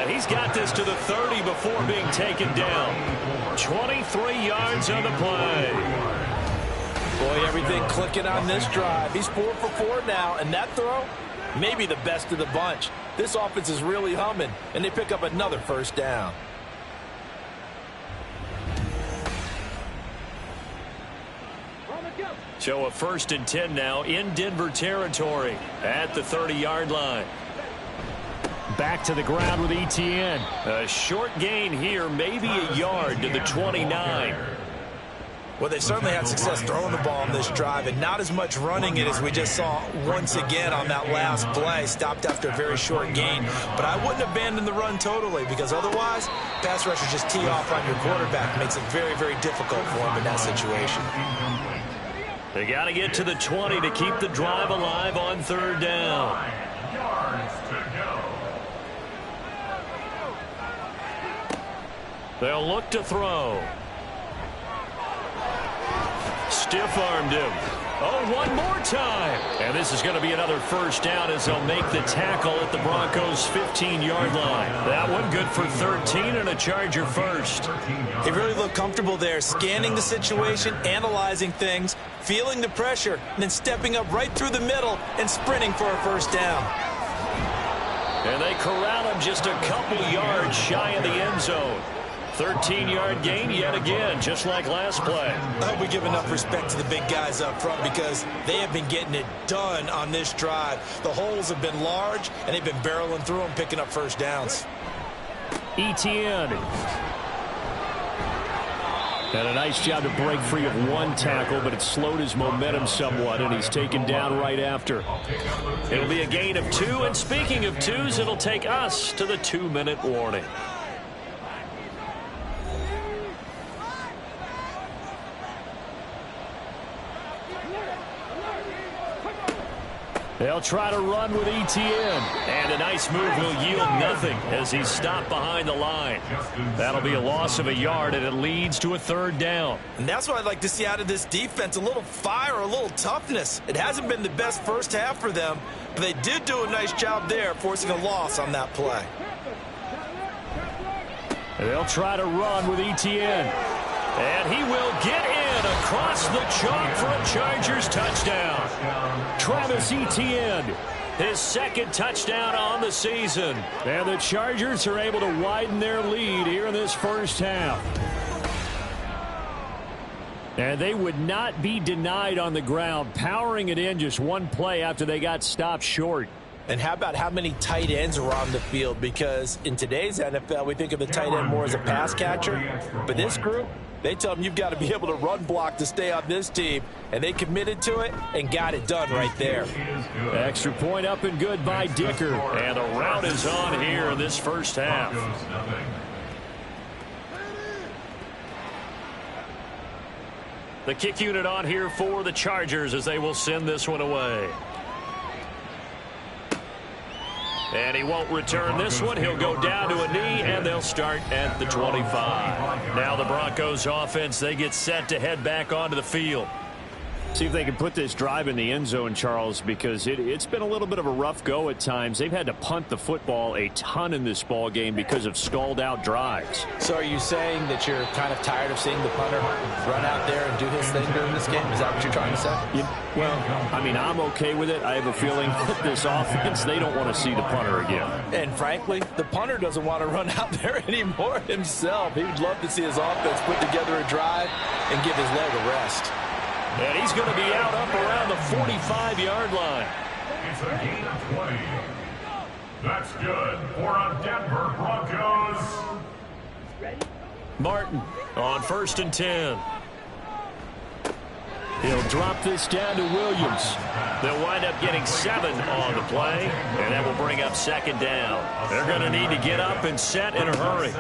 He's got this to the 30 before being taken down. 23 yards on the play. Boy, everything clicking on this drive. He's 4 for 4 now, and that throw, maybe the best of the bunch. This offense is really humming, and they pick up another 1st down. So a 1st and 10 now in Denver territory at the 30-yard line. Back to the ground with Etienne. A short gain here, maybe a yard to the 29. Well, they certainly had success throwing the ball on this drive, and not as much running it as we just saw once again on that last play. Stopped after a very short gain. But I wouldn't abandon the run totally, because otherwise, pass rushers just tee off on your quarterback. Makes it very, very difficult for him in that situation. They got to get to the 20 to keep the drive alive on 3rd down. 9 yards to go. They'll look to throw. Stiff-armed him. Oh, one more time. And this is going to be another first down as they'll make the tackle at the Broncos' 15-yard line. That one good for 13 and a Charger first. He really looked comfortable there, scanning the situation, analyzing things, feeling the pressure, and then stepping up right through the middle and sprinting for a first down. And they corral him just a couple yards shy of the end zone. 13-yard gain yet again, just like last play. I hope we give enough respect to the big guys up front because they have been getting it done on this drive. The holes have been large, and they've been barreling through them, picking up first downs. Etienne. And a nice job to break free of one tackle, but it slowed his momentum somewhat, and he's taken down right after. It'll be a gain of 2, and speaking of 2s, it'll take us to the 2-minute warning. They'll try to run with Etienne. And a nice move will yield nothing as he's stopped behind the line. That'll be a loss of a yard, and it leads to a third down. And that's what I'd like to see out of this defense, a little fire, a little toughness. It hasn't been the best first half for them, but they did do a nice job there, forcing a loss on that play. They'll try to run with Etienne. And he will get in across the chalk for a Chargers touchdown. Travis Etienne, his second touchdown on the season. And the Chargers are able to widen their lead here in this first half. And they would not be denied on the ground, powering it in just one play after they got stopped short. And how about how many tight ends are on the field? Because in today's NFL, we think of the tight end more as a pass catcher. But this group, they tell them you've got to be able to run block to stay on this team. And they committed to it and got it done right there. Extra point up and good by Dicker. And the route is on here in this first half. The kick unit on here for the Chargers as they will send this one away. And he won't return this one. He'll go down to a knee, and they'll start at the 25. Now the Broncos offense, they get set to head back onto the field. See if they can put this drive in the end zone, Charles, because it's been a little bit of a rough go at times. They've had to punt the football a ton in this ball game because of stalled-out drives. So are you saying that you're kind of tired of seeing the punter run out there and do his thing during this game? Is that what you're trying to say? Well, I mean, I'm okay with it. I have a feeling that this offense, they don't want to see the punter again. And frankly, the punter doesn't want to run out there anymore himself. He would love to see his offense put together a drive and give his leg a rest. And he's going to be out up around the 45-yard line. It's a gain of 20. That's good for a Denver Broncos. Martin on 1st and 10. He'll drop this down to Williams. They'll wind up getting 7 on the play, and that will bring up 2nd down. They're going to need to get up and set in a hurry.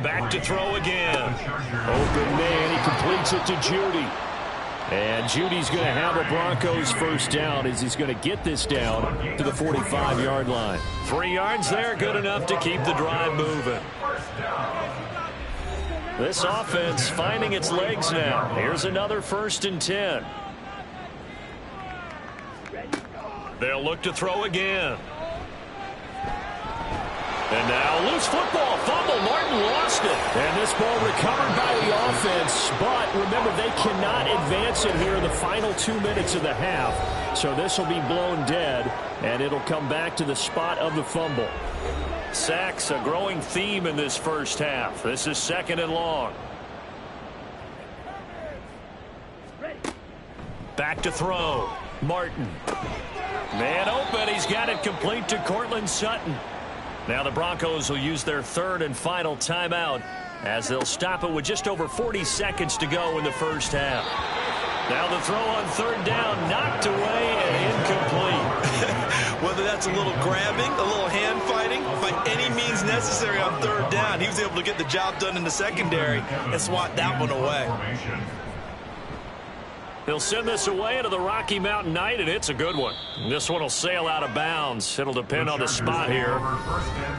Back to throw again. Open man, he completes it to Judy. And Judy's going to have a Broncos first down as he's going to get this down to the 45-yard line. 3 yards there, good enough to keep the drive moving. This offense finding its legs now. Here's another 1st and 10. They'll look to throw again. And now loose football fumble. Martin lost it. And this ball recovered by the offense. But remember, they cannot advance it here in the final 2 minutes of the half. So this will be blown dead. And it'll come back to the spot of the fumble. Sacks, a growing theme in this first half. This is 2nd and long. Back to throw. Martin. Man open. He's got it complete to Cortland Sutton. Now the Broncos will use their 3rd and final timeout as they'll stop it with just over 40 seconds to go in the first half. Now the throw on 3rd down, knocked away and incomplete. Whether that's a little grabbing, a little hand fighting, by any means necessary on 3rd down, he was able to get the job done in the secondary and swat that one away. They'll send this away into the Rocky Mountain night, and it's a good one. This one will sail out of bounds. It'll depend on the spot here.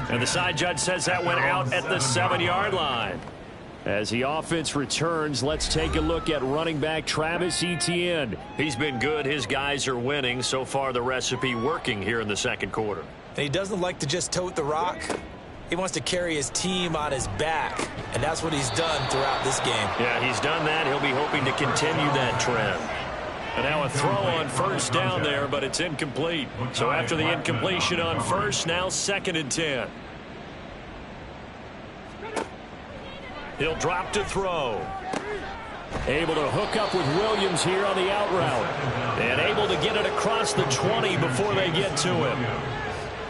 And the side judge says that went out at the 7-yard line. As the offense returns, let's take a look at running back Travis Etienne. He's been good. His guys are winning. So far, the recipe working here in the second quarter. And he doesn't like to just tote the rock. He wants to carry his team on his back, and that's what he's done throughout this game. Yeah, he's done that. He'll be hoping to continue that trend. And now a throw on first down there, but it's incomplete. So after the incompletion on first, now 2nd and 10. He'll drop to throw. Able to hook up with Williams here on the out route. And able to get it across the 20 before they get to him.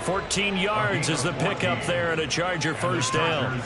14 yards is the pickup there and a Charger first down.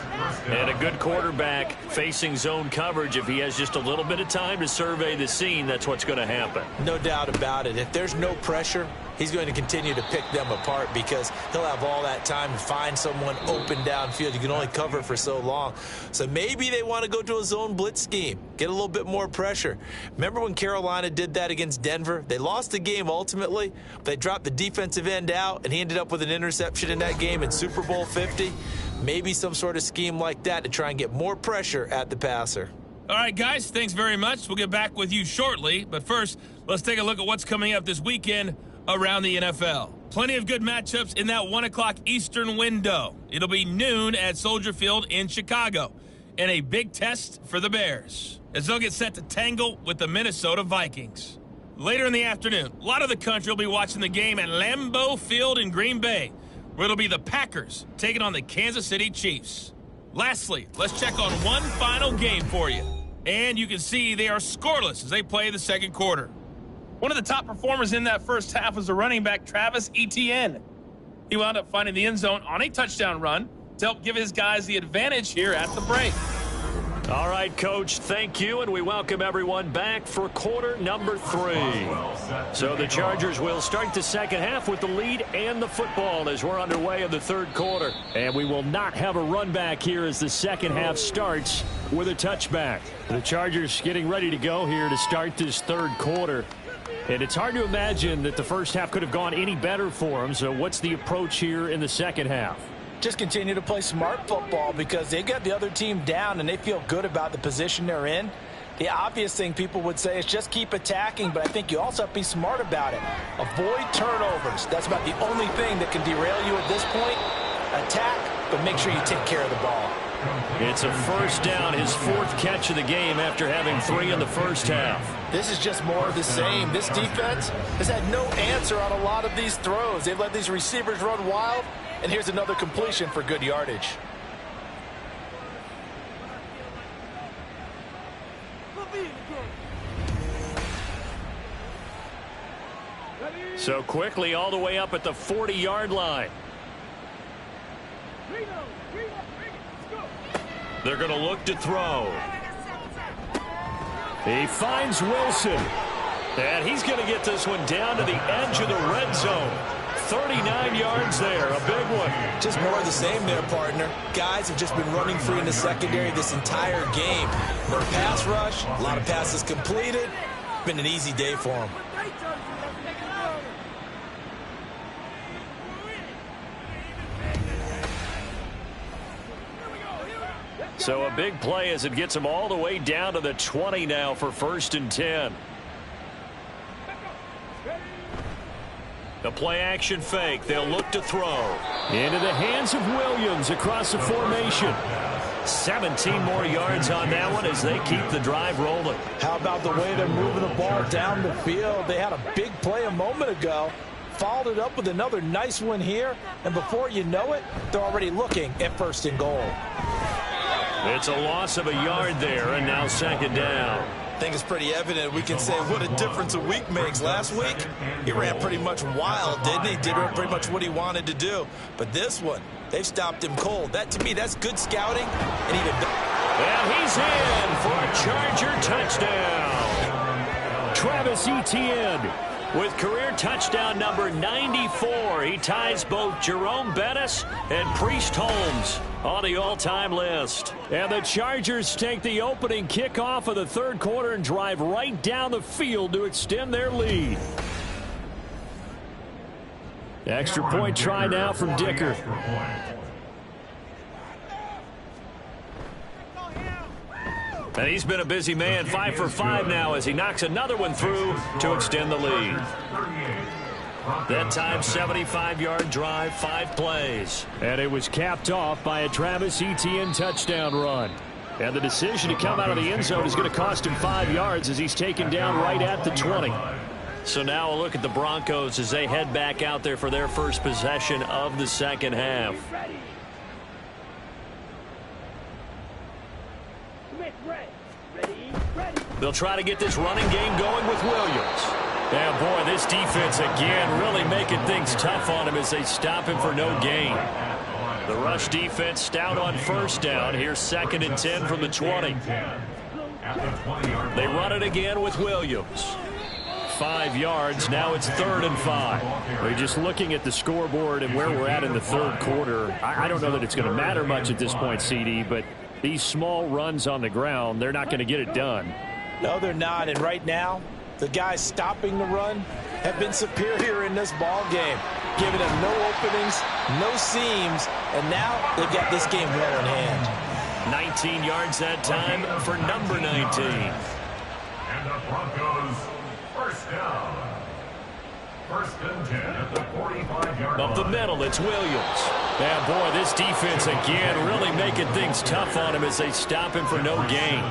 And a good quarterback facing zone coverage. If he has just a little bit of time to survey the scene, that's what's going to happen. No doubt about it. If there's no pressure, he's going to continue to pick them apart because he'll have all that time to find someone open downfield. You can only cover for so long. So maybe they want to go to a zone blitz scheme, get a little bit more pressure. Remember when Carolina did that against Denver? They lost the game ultimately. They dropped the defensive end out, and he ended up with an interception in that game in Super Bowl 50. Maybe some sort of scheme like that to try and get more pressure at the passer. All right, guys, thanks very much. We'll get back with you shortly. But first, let's take a look at what's coming up this weekend around the NFL. Plenty of good matchups in that 1 o'clock Eastern window. It'll be noon at Soldier Field in Chicago. And a big test for the Bears as they'll get set to tangle with the Minnesota Vikings. Later in the afternoon, a lot of the country will be watching the game at Lambeau Field in Green Bay, where it'll be the Packers taking on the Kansas City Chiefs. Lastly, let's check on one final game for you. And you can see they are scoreless as they play the second quarter. One of the top performers in that first half was the running back Travis Etienne. He wound up finding the end zone on a touchdown run to help give his guys the advantage here at the break. All right, Coach, thank you, and we welcome everyone back for quarter number 3. So the Chargers will start the second half with the lead and the football as we're underway in the third quarter. And we will not have a run back here as the second half starts with a touchback. The Chargers getting ready to go here to start this third quarter. And it's hard to imagine that the first half could have gone any better for them. So what's the approach here in the second half? Just continue to play smart football because they got the other team down and they feel good about the position they're in. The obvious thing people would say is just keep attacking, but I think you also have to be smart about it. Avoid turnovers. That's about the only thing that can derail you at this point. Attack, but make sure you take care of the ball. It's a first down, his 4th catch of the game after having 3 in the first half. This is just more of the same. This defense has had no answer on a lot of these throws. They've let these receivers run wild, and here's another completion for good yardage. So quickly all the way up at the 40-yard line. They're going to look to throw. He finds Wilson. And he's going to get this one down to the edge of the red zone. 39 yards there, a big one. Just more of the same there, partner. Guys have just been running free in the secondary this entire game. No pass rush, a lot of passes completed. Been an easy day for them. So a big play as it gets them all the way down to the 20 now for 1st and 10. The play action fake. They'll look to throw. Into the hands of Williams across the formation. 17 more yards on that one as they keep the drive rolling. How about the way they're moving the ball down the field? They had a big play a moment ago. Followed it up with another nice one here. And before you know it, they're already looking at 1st and goal. It's a loss of a yard there, and now 2nd down. I think it's pretty evident. We can say what a difference a week makes. Last week, he ran pretty much wild, didn't he? Did pretty much what he wanted to do. But this one, they've stopped him cold. That, to me, that's good scouting. And even and he's in for a Charger touchdown. Travis Etienne with career touchdown number 94. He ties both Jerome Bettis and Priest Holmes on the all-time list. And the Chargers take the opening kickoff of the third quarter and drive right down the field to extend their lead. Extra point try now from Dicker. And he's been a busy man, 5 for 5 now as he knocks another one through to extend the lead. That time, 75-yard drive, 5 plays. And it was capped off by a Travis Etienne touchdown run. And the decision to come out of the end zone is going to cost him 5 yards as he's taken down right at the 20. So now a look at the Broncos as they head back out there for their first possession of the second half. They'll try to get this running game going with Williams. Yeah, boy, this defense again really making things tough on him as they stop him for no gain. The rush defense stout on first down. Here's 2nd and 10 from the 20. They run it again with Williams. 5 yards. Now it's 3rd and 5. We're just looking at the scoreboard and where we're at in the third quarter. I don't know that it's going to matter much at this point, CD, but these small runs on the ground, they're not going to get it done. No, they're not. And right now, the guys stopping the run have been superior in this ball game, giving them no openings, no seams, and now they've got this game well in hand. 19 yards that time for number 19. And the Broncos first down. 1st and 10 at the 45-yard line. Up the middle, it's Williams. Yeah, boy, this defense again really making things tough on him as they stop him for no gain.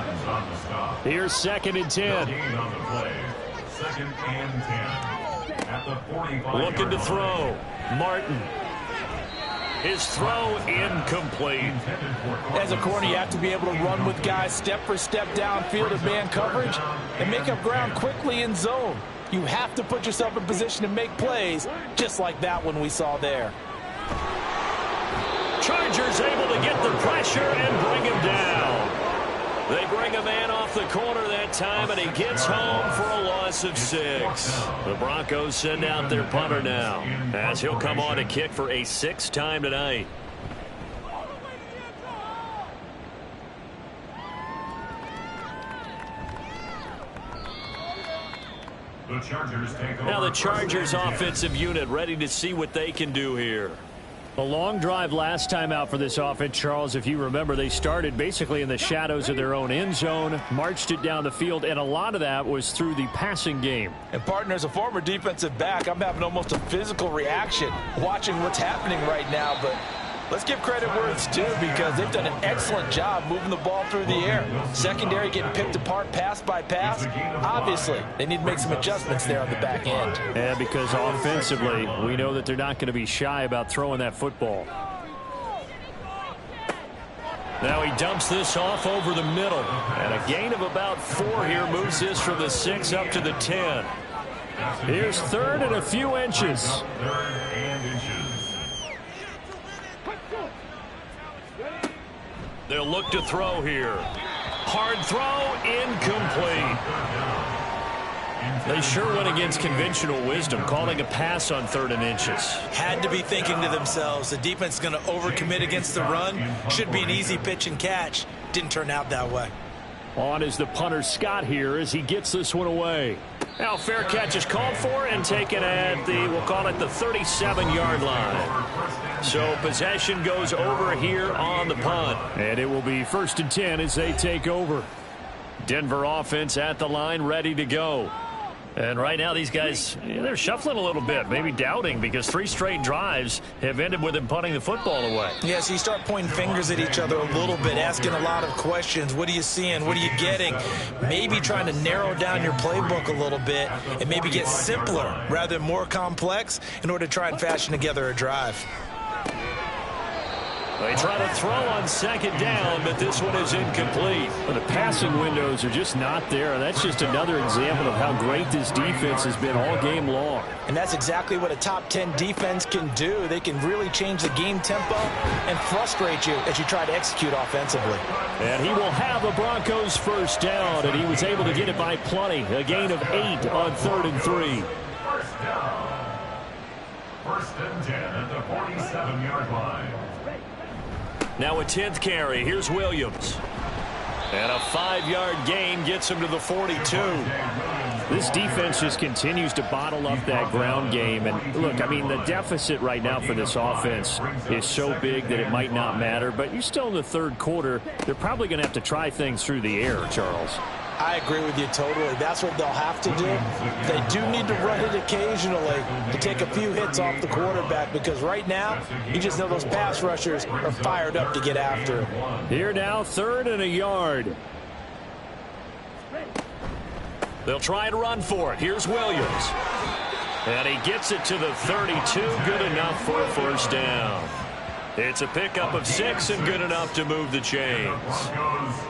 Here's 2nd and 10. 2nd and 10 at the 45. Looking to throw. Martin. His throw incomplete. As a corner, you have to be able to run with guys step for step downfield in man coverage and make up ground quickly in zone. You have to put yourself in position to make plays, just like that one we saw there. Chargers able to get the pressure and bring him down. They bring a man off the corner that time, and he gets home for a loss of 6. The Broncos send out their punter now, as he'll come on to kick for a 6th time tonight. Now the Chargers offensive unit ready to see what they can do here. A long drive last time out for this offense, Charles. If you remember, they started basically in the shadows of their own end zone, marched it down the field, and a lot of that was through the passing game. And, partner, as a former defensive back, I'm having almost a physical reaction watching what's happening right now. But let's give credit where it's due because they've done an excellent job moving the ball through the air. Secondary getting picked apart pass by pass. Obviously, they need to make some adjustments there on the back end. Yeah, because offensively, we know that they're not going to be shy about throwing that football. Now he dumps this off over the middle. And a gain of about 4 here moves this from the 6 up to the 10. Here's 3rd and a few inches. 3rd and inches. They'll look to throw here. Hard throw, incomplete. They sure went against conventional wisdom, calling a pass on 3rd and inches. Had to be thinking to themselves, the defense is going to overcommit against the run. Should be an easy pitch and catch. Didn't turn out that way. On is the punter Scott here as he gets this one away. Now fair catch is called for and taken at the, we'll call it the 37-yard line. So possession goes over here on the punt. And it will be 1st and 10 as they take over. Denver offense at the line, ready to go. And right now these guys, they're shuffling a little bit, maybe doubting, because 3 straight drives have ended with them punting the football away. Yeah, so you start pointing fingers at each other a little bit, asking a lot of questions. What are you seeing? What are you getting? Maybe trying to narrow down your playbook a little bit and maybe get simpler rather than more complex in order to try and fashion together a drive. They try to throw on 2nd down, but this one is incomplete. Well, the passing windows are just not there. That's just another example of how great this defense has been all game long. And that's exactly what a top 10 defense can do. They can really change the game tempo and frustrate you as you try to execute offensively. And he will have the Broncos first down, and he was able to get it by plenty. A gain of 8 on 3rd and 3. First down. 1st and 10 at the 47-yard line. Now a 10th carry. Here's Williams. And a 5-yard gain gets him to the 42. This defense just continues to bottle up that ground game. And look, I mean, the deficit right now for this offense is so big that it might not matter. But you're still in the third quarter. They're probably going to have to try things through the air, Charles. I agree with you totally. That's what they'll have to do. They do need to run it occasionally to take a few hits off the quarterback, because right now, you just know those pass rushers are fired up to get after him. Here now, 3rd and a yard. They'll try and run for it. Here's Williams. And he gets it to the 32. Good enough for a first down. It's a pickup of 6 and good enough to move the chains.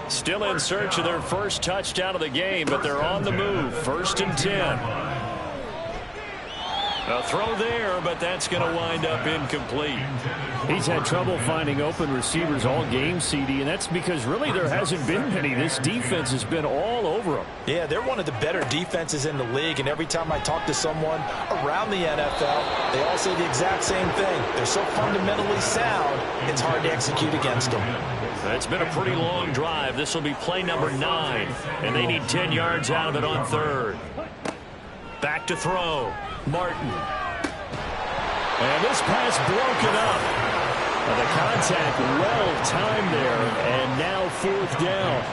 Still in search of their first touchdown of the game, but they're on the move. 1st and 10. A throw there, but that's going to wind up incomplete. He's had trouble finding open receivers all game, CD, and that's because really there hasn't been many. This defense has been all over them. Yeah, they're one of the better defenses in the league, and every time I talk to someone around the NFL, they all say the exact same thing. They're so fundamentally sound, it's hard to execute against them. It's been a pretty long drive. This will be play number 9, and they need 10 yards out of it on 3rd. Back to throw. Martin. And this pass broken up. The contact well-timed there, and now 4th down.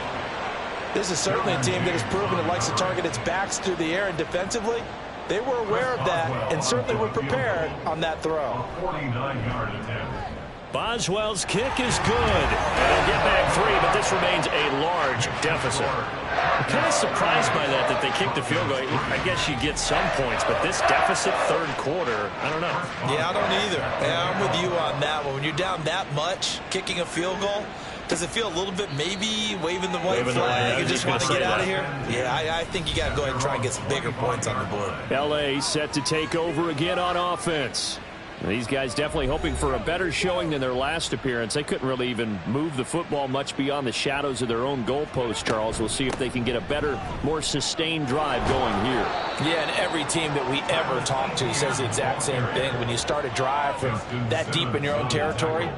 This is certainly a team that has proven it likes to target its backs through the air, and defensively, they were aware of that and certainly were prepared on that throw. 49-yard attempt. Boswell's kick is good. And they'll get back 3, but this remains a large deficit. I'm kind of surprised by that they kicked the field goal. I guess you get some points, but this deficit 3rd quarter, I don't know. Yeah, I don't either. Yeah, I'm with you on that one. When you're down that much, kicking a field goal, does it feel a little bit maybe waving the white flag and just want to get out of here? Yeah, I think you got to go ahead and try and get some bigger points on the board. L.A. set to take over again on offense. These guys definitely hoping for a better showing than their last appearance. They couldn't really even move the football much beyond the shadows of their own goalpost, Charles. We'll see if they can get a better, more sustained drive going here. Yeah, and every team that we ever talk to says the exact same thing. When you start a drive from that deep in your own territory,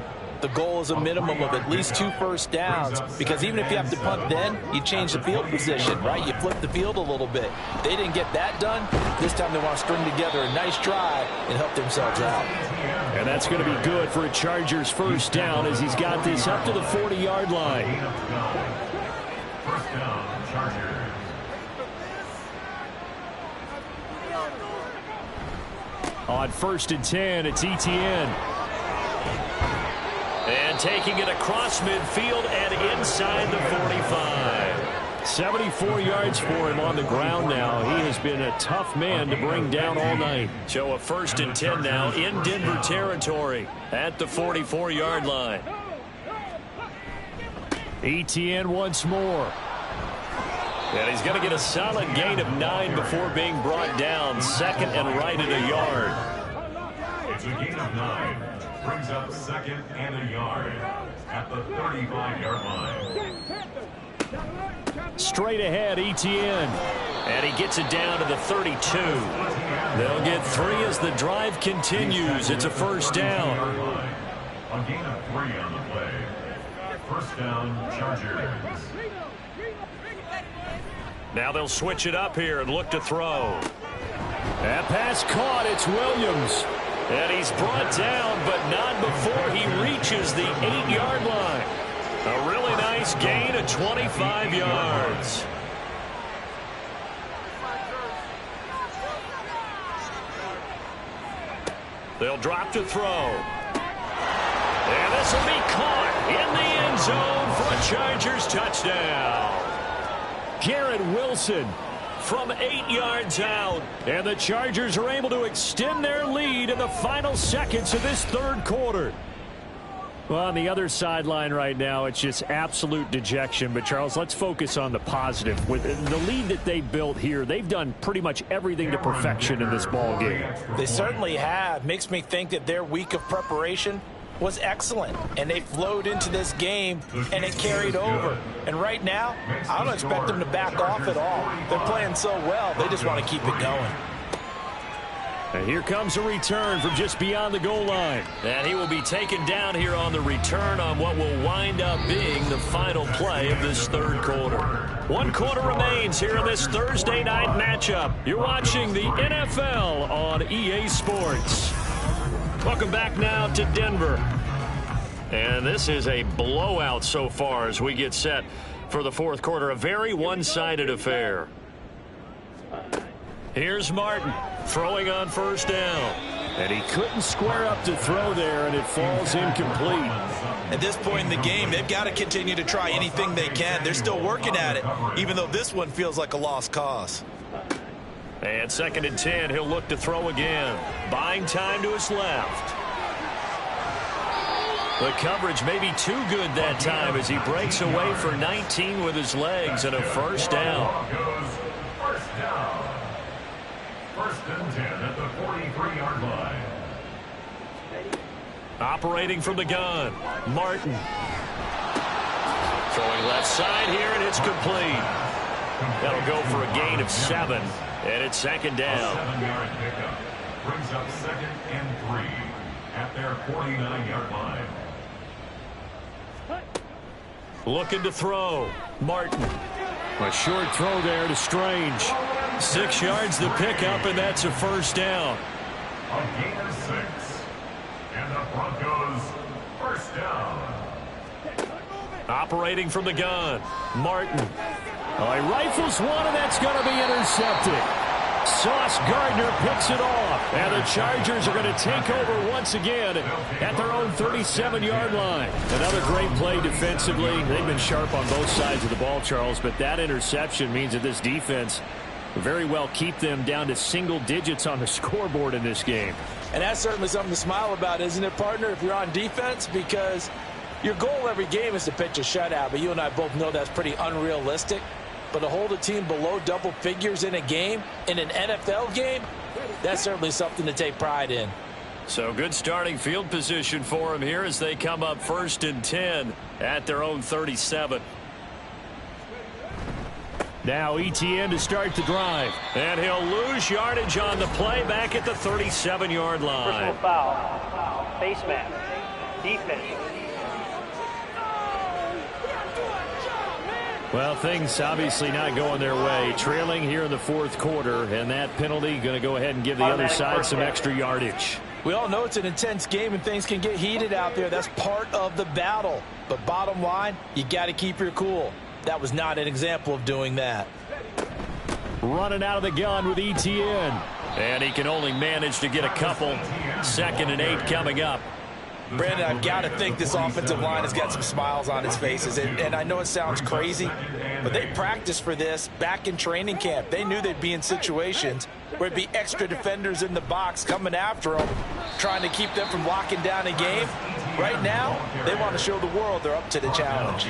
the goal is a minimum of at least 2 first downs, because even if you have to punt then, you change the field position, right? You flip the field a little bit. They didn't get that done. This time they want to string together a nice drive and help themselves out. And that's going to be good for a Chargers first down as he's got this up to the 40-yard line. First down, Chargers. On 1st and 10, it's Etienne. And taking it across midfield and inside the 45. 74 yards for him on the ground now. He has been a tough man to bring down all night. So a 1st and 10 now in Denver territory at the 44-yard line. Etienne once more. And he's going to get a solid gain of 9 before being brought down. 2nd and right at a yard. It's a gain of 9. Brings up 2nd and a yard at the 35-yard line. Straight ahead, Etienne. And he gets it down to the 32. They'll get 3 as the drive continues. It's a first down. A gain of 3 on the play. First down, Chargers. Now they'll switch it up here and look to throw. That pass caught. It's Williams. And he's brought down, but not before he reaches the 8-yard line. A really nice gain of 25 yards. They'll drop to throw. And this will be caught in the end zone for a Chargers touchdown. Garrett Wilson from 8 yards out. And the Chargers are able to extend their lead in the final seconds of this 3rd quarter. Well, on the other sideline right now, it's just absolute dejection. But, Charles, let's focus on the positive. With the lead that they built here, they've done pretty much everything to perfection in this ball game. They certainly have. Makes me think that their week of preparation was excellent, and they flowed into this game, and it carried over. And right now, I don't expect them to back off at all. They're playing so well, they just want to keep it going. And here comes a return from just beyond the goal line. And he will be taken down here on the return on what will wind up being the final play of this third quarter. 1 quarter remains here in this Thursday night matchup. You're watching the NFL on EA Sports. Welcome back now to Denver. And this is a blowout so far as we get set for the fourth quarter. A very one-sided affair. Here's Martin throwing on first down. And he couldn't square up to throw there, and it falls incomplete. At this point in the game, they've got to continue to try anything they can. They're still working at it, even though this one feels like a lost cause. And 2nd and 10, he'll look to throw again. Buying time to his left. The coverage may be too good that time as he breaks away for 19 with his legs and a first down. First down. 1st and 10 at the 43-yard line. Operating from the gun, Martin. Throwing left side here, and it's complete. That'll go for a gain of 7, and it's 2nd down. 7-yard pickup brings up 2nd and 3 at their 49-yard line. Looking to throw, Martin. A short throw there to Strange. 6 yards the pickup, and that's a first down. A gain of 6. And the Broncos first down. Operating from the gun, Martin. Oh, he rifles one, and that's going to be intercepted. Sauce Gardner picks it off, and the Chargers are going to take over once again at their own 37-yard line. Another great play defensively. They've been sharp on both sides of the ball, Charles, but that interception means that this defense very well keep them down to single digits on the scoreboard in this game. And that's certainly something to smile about, isn't it, partner, if you're on defense? Because your goal every game is to pitch a shutout, but you and I both know that's pretty unrealistic. But to hold a team below double figures in a game, in an NFL game, that's certainly something to take pride in. So good starting field position for him here as they come up 1st and 10 at their own 37. Now ETN to start the drive. And he'll lose yardage on the play back at the 37-yard line. Personal foul. Face mask. Defense. Well, things obviously not going their way. Trailing here in the fourth quarter, and that penalty going to go ahead and give the other side some extra yardage. We all know it's an intense game and things can get heated out there. That's part of the battle. But bottom line, you got to keep your cool. That was not an example of doing that. Running out of the gun with ETN. And he can only manage to get a couple. 2nd and 8 coming up. Brandon, I've got to think this offensive line has got some smiles on its faces. And I know it sounds crazy, but they practiced for this back in training camp. They knew they'd be in situations where it'd be extra defenders in the box coming after them, trying to keep them from locking down a game. Right now, they want to show the world they're up to the challenge.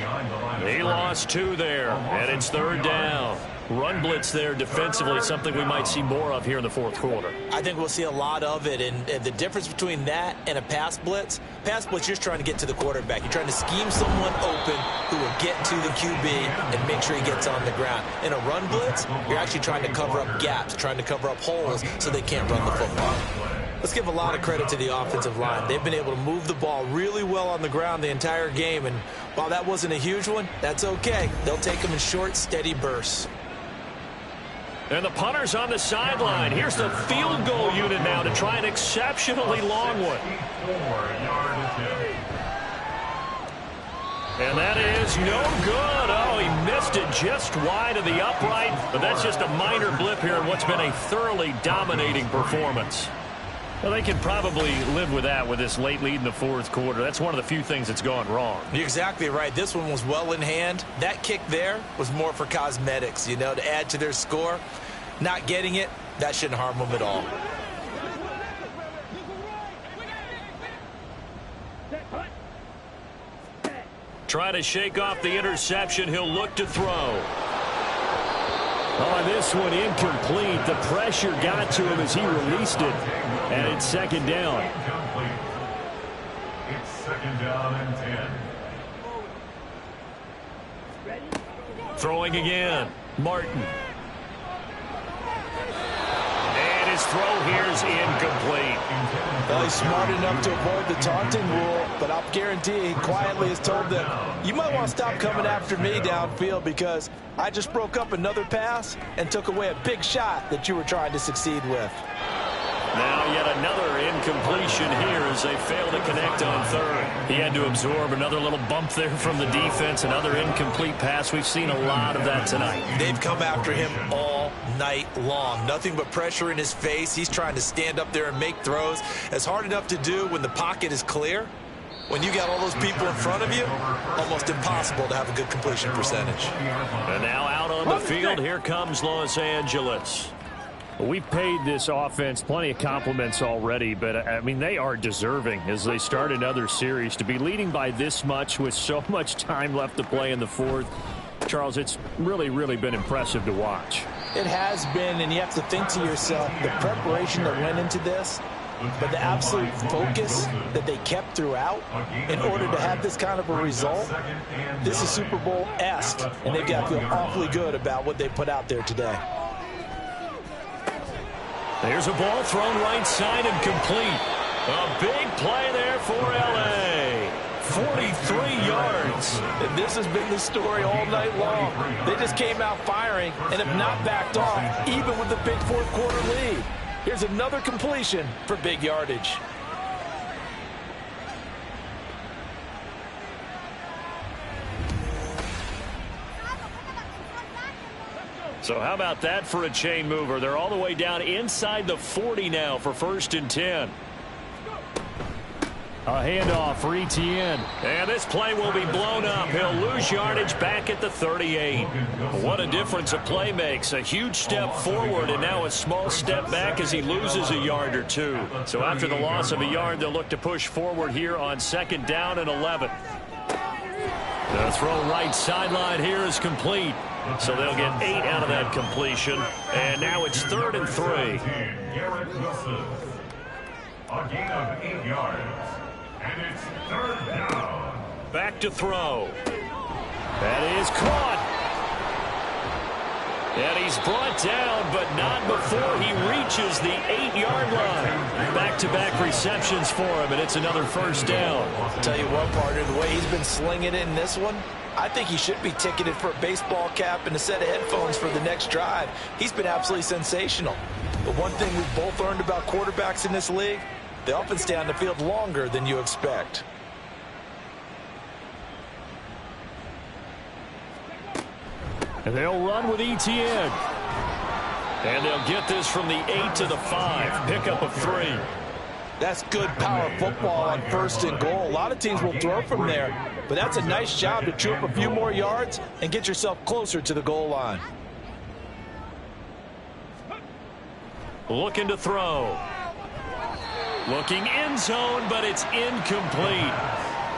He lost 2 there, and it's 3rd down. Run blitz there defensively, something we might see more of here in the fourth quarter. I think we'll see a lot of it, and the difference between that and a pass blitz, you're just trying to get to the quarterback. You're trying to scheme someone open who will get to the QB and make sure he gets on the ground. In a run blitz, you're actually trying to cover up gaps, trying to cover up holes so they can't run the football. Let's give a lot of credit to the offensive line. They've been able to move the ball really well on the ground the entire game, and while that wasn't a huge one, that's okay. They'll take them in short, steady bursts. And the punter's on the sideline. Here's the field goal unit now to try an exceptionally long one. And that is no good. Oh, he missed it just wide of the upright. But that's just a minor blip here in what's been a thoroughly dominating performance. Well, they can probably live with that with this late lead in the fourth quarter. That's one of the few things that's gone wrong. You're exactly right. This one was well in hand. That kick there was more for cosmetics, you know, to add to their score. Not getting it, that shouldn't harm them at all. Try to shake off the interception. He'll look to throw. Oh, this one incomplete. The pressure got to him as he released it. And it's 2nd down. It's 2nd down and 10. Throwing again. Martin. And his his throw here is incomplete. Well, he's smart enough to avoid the taunting rule, but I'll guarantee he quietly has told them, you might want to stop coming after me downfield because I just broke up another pass and took away a big shot that you were trying to succeed with. Now yet another incompletion here as they fail to connect on third. He had to absorb another little bump there from the defense, another incomplete pass. We've seen a lot of that tonight. They've come after him all night long. Nothing but pressure in his face. He's trying to stand up there and make throws. It's hard enough to do when the pocket is clear. When you got all those people in front of you, almost impossible to have a good completion percentage. And now out on the field, here comes Los Angeles. We've paid this offense plenty of compliments already, but, I mean, they are deserving as they start another series. To be leading by this much with so much time left to play in the fourth, Charles, it's really, really been impressive to watch. It has been, and you have to think to yourself, the preparation that went into this, but the absolute focus that they kept throughout in order to have this kind of a result, this is Super Bowl-esque, and they've got to feel awfully good about what they put out there today. There's a ball thrown right side and complete. A big play there for L.A. 43 yards. And this has been the story all night long. They just came out firing and have not backed off, even with the big fourth-quarter lead. Here's another completion for big yardage. So how about that for a chain mover? They're all the way down inside the 40 now for 1st and 10. A handoff for Etienne. And this play will be blown up. He'll lose yardage back at the 38. What a difference a play makes. A huge step forward and now a small step back as he loses a yard or two. So after the loss of a yard, they'll look to push forward here on 2nd down and 11. The throw right sideline here is complete. So they'll get 8 out of that completion. And now it's 3rd and 3. Garrett Wilson. A gain of 8 yards. And it's 3rd down. Back to throw. That is caught. And he's brought down, but not before he reaches the 8-yard line. Back-to-back receptions for him, and it's another 1st down. I'll tell you what, partner, the way he's been slinging it in this one, I think he should be ticketed for a baseball cap and a set of headphones for the next drive. He's been absolutely sensational. But one thing we've both learned about quarterbacks in this league, they often stay on the field longer than you expect. And they'll run with Etienne. And they'll get this from the 8 to the 5. Pickup of 3. That's good power football on 1st and goal. A lot of teams will throw from there, but that's a nice job to chew up a few more yards and get yourself closer to the goal line. Looking to throw. Looking end zone, but it's incomplete.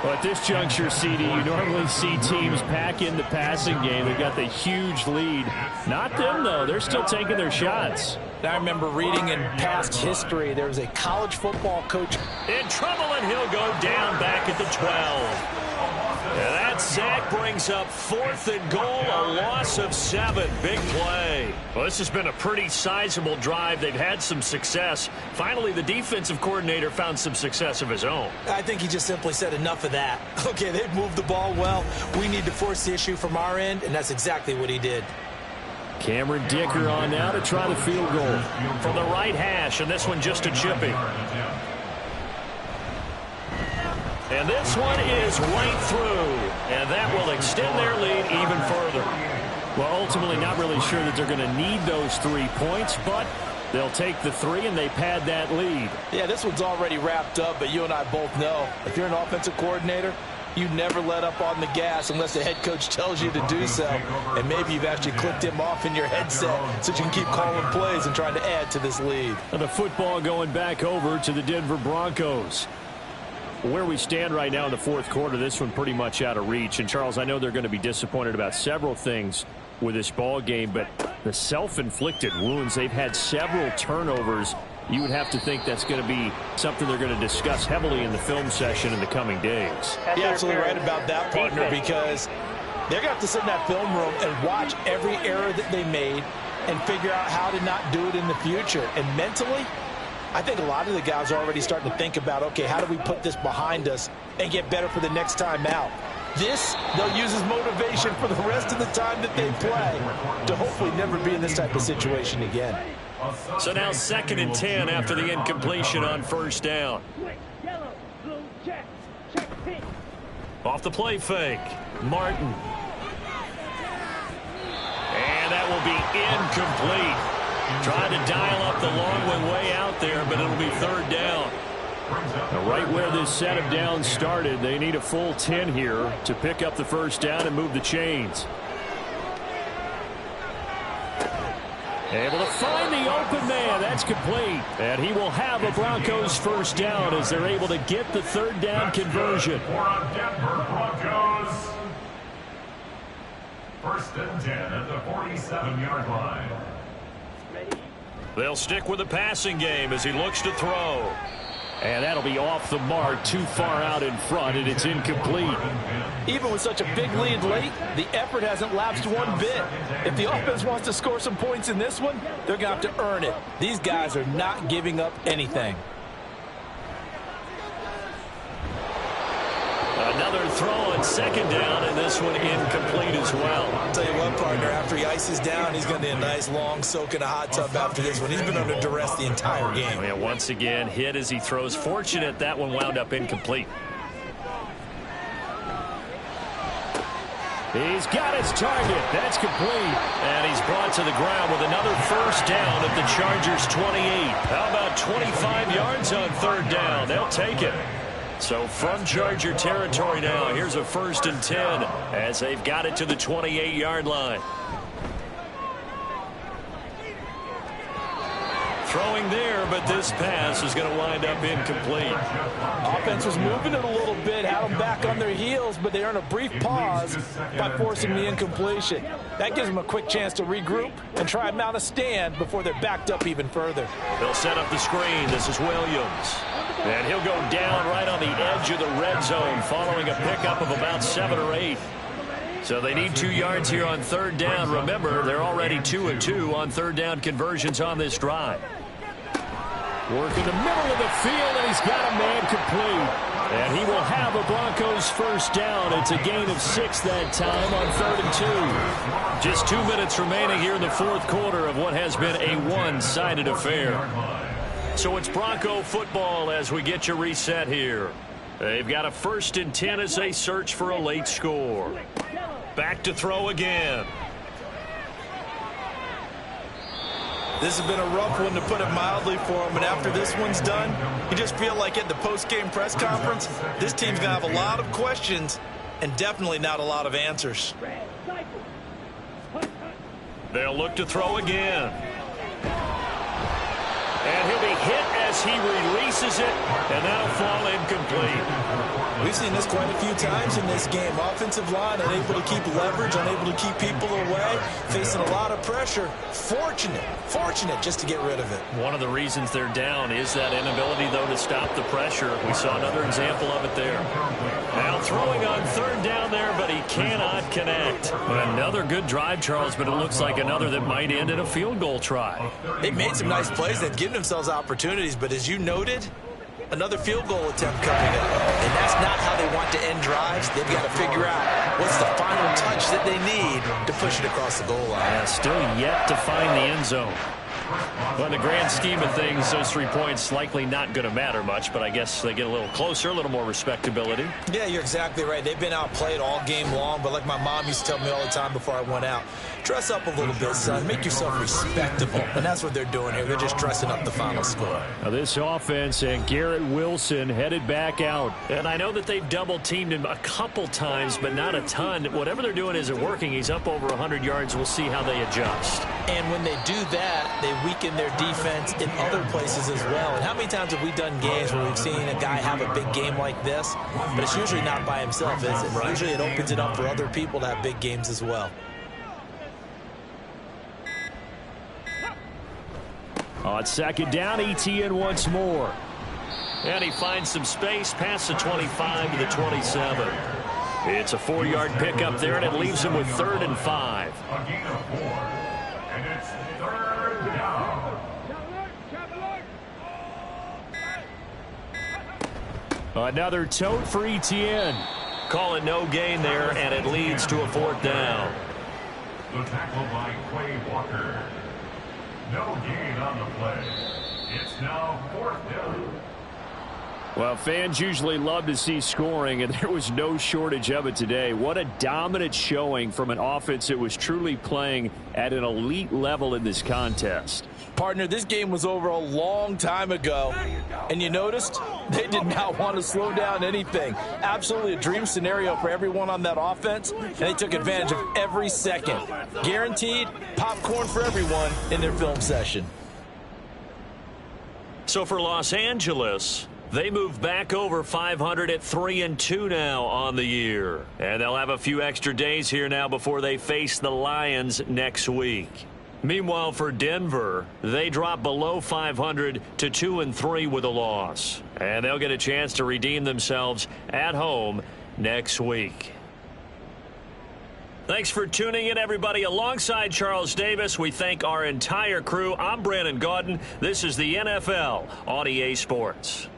Well, at this juncture, CD, you normally see teams pack in the passing game. They've got the huge lead. Not them, though. They're still taking their shots. I remember reading in past history, there was a college football coach in trouble, and he'll go down back at the 12. And that sack brings up 4th and goal, a loss of 7. Big play. Well, this has been a pretty sizable drive. They've had some success. Finally, the defensive coordinator found some success of his own. I think he just simply said enough of that. Okay, they've moved the ball well. We need to force the issue from our end, and that's exactly what he did. Cameron Dicker on now to try the field goal. From the right hash, and this one just a chippy. And this one is right through. And that will extend their lead even further. Well, ultimately not really sure that they're going to need those 3 points, but they'll take the 3 and they pad that lead. Yeah, this one's already wrapped up, but you and I both know if you're an offensive coordinator, you never let up on the gas unless the head coach tells you to do so. And maybe you've actually clicked him off in your headset so you can keep calling plays and trying to add to this lead. And the football going back over to the Denver Broncos. Where we stand right now in the 4th quarter, this one pretty much out of reach. And, Charles, I know they're going to be disappointed about several things with this ball game, but the self-inflicted wounds, they've had several turnovers. You would have to think that's going to be something they're going to discuss heavily in the film session in the coming days. You're absolutely right about that, partner, because they're going to have to sit in that film room and watch every error that they made and figure out how to not do it in the future. And mentally, I think a lot of the guys are already starting to think about, okay, how do we put this behind us and get better for the next time out? This, they'll use as motivation for the rest of the time that they play to hopefully never be in this type of situation again. So now 2nd and 10 after the incompletion on 1st down. Off the play fake, Martin. And that will be incomplete. Trying to dial up the long one way out there, but it'll be 3rd down. Now right where this set of downs started, they need a full 10 here to pick up the 1st down and move the chains. Able to find the open man. That's complete. And he will have a Broncos 1st down as they're able to get the 3rd down conversion. For Denver Broncos. 1st and 10 at the 47-yard line. They'll stick with the passing game as he looks to throw. And that'll be off the mark, too far out in front, and it's incomplete. Even with such a big lead late, the effort hasn't lapsed one bit. If the offense wants to score some points in this one, they're going to have to earn it. These guys are not giving up anything. Another throw on 2nd down, and this one incomplete as well. I'll tell you what, partner, after he ices down, he's going to need a nice long soak in a hot tub after this one. He's been under duress the entire game. Yeah, once again, hit as he throws. Fortunate that one wound up incomplete. He's got his target. That's complete. And he's brought to the ground with another 1st down at the Chargers' 28. How about 25 yards on 3rd down? They'll take it. So from Charger territory now, here's a 1st and 10 as they've got it to the 28-yard line. Throwing there, but this pass is going to wind up incomplete. Offense was moving it a little bit, had them back on their heels, but they earn a brief pause by forcing the incompletion. That gives them a quick chance to regroup and try and mount a stand before they're backed up even further. They'll set up the screen. This is Williams. And he'll go down right on the edge of the red zone following a pickup of about 7 or 8. So they need 2 yards here on 3rd down. Remember, they're already 2 and 2 on 3rd down conversions on this drive. Working the middle of the field, and he's got a man complete. And he will have a Broncos 1st down. It's a gain of 6 that time on 3rd and 2. Just 2 minutes remaining here in the 4th quarter of what has been a one-sided affair. So it's Bronco football as we get you reset here. They've got a 1st and 10 as they search for a late score. Back to throw again. This has been a rough one, to put it mildly, for him. And after this one's done, you just feel like at the post-game press conference, this team's going to have a lot of questions and definitely not a lot of answers. They'll look to throw again. And he'll be hit as he releases it, and that'll fall incomplete. We've seen this quite a few times in this game. Offensive line unable to keep leverage, unable to keep people away, facing a lot of pressure. Fortunate just to get rid of it. One of the reasons they're down is that inability, though, to stop the pressure. We saw another example of it there. Now throwing on 3rd down there, but he cannot connect. Another good drive, Charles, but it looks like another that might end in a field goal try. They've made some nice plays. They've given themselves opportunities, but as you noted, another field goal attempt coming up. And that's not how they want to end drives. They've got to figure out what's the final touch that they need to push it across the goal line. Yeah, still yet to find the end zone. Well, in the grand scheme of things, those 3 points likely not going to matter much, but I guess they get a little closer, a little more respectability. Yeah, you're exactly right. They've been outplayed all game long, but like my mom used to tell me all the time before I went out, dress up a little bit, son. Make yourself respectable. And that's what they're doing here. They're just dressing up the final score. Now this offense and Garrett Wilson headed back out. And I know that they've double-teamed him a couple times, but not a ton. Whatever they're doing isn't working. He's up over 100 yards. We'll see how they adjust. And when they do that, they weaken their defense in other places as well. And how many times have we done games where we've seen a guy have a big game like this? But it's usually not by himself, is it? Usually it opens it up for other people to have big games as well. On 2nd down, ETN once more. And he finds some space past the 25 to the 27. It's a 4-yard pickup there, and it leaves him with 3rd and 5. And it's third down. Another tote for Etienne. Call it no gain there, and it leads to a fourth down. The tackle by Quay Walker. No gain on the play. It's now fourth down. Well, fans usually love to see scoring, and there was no shortage of it today. What a dominant showing from an offense that was truly playing at an elite level in this contest. Partner, this game was over a long time ago, and you noticed they did not want to slow down anything. Absolutely a dream scenario for everyone on that offense, and they took advantage of every second. Guaranteed popcorn for everyone in their film session. So for Los Angeles, they move back over 500 at 3-2 now on the year. And they'll have a few extra days here now before they face the Lions next week. Meanwhile, for Denver, they drop below 500 to 2-3 with a loss. And they'll get a chance to redeem themselves at home next week. Thanks for tuning in, everybody. Alongside Charles Davis, we thank our entire crew. I'm Brandon Gaudin. This is the NFL on EA Sports.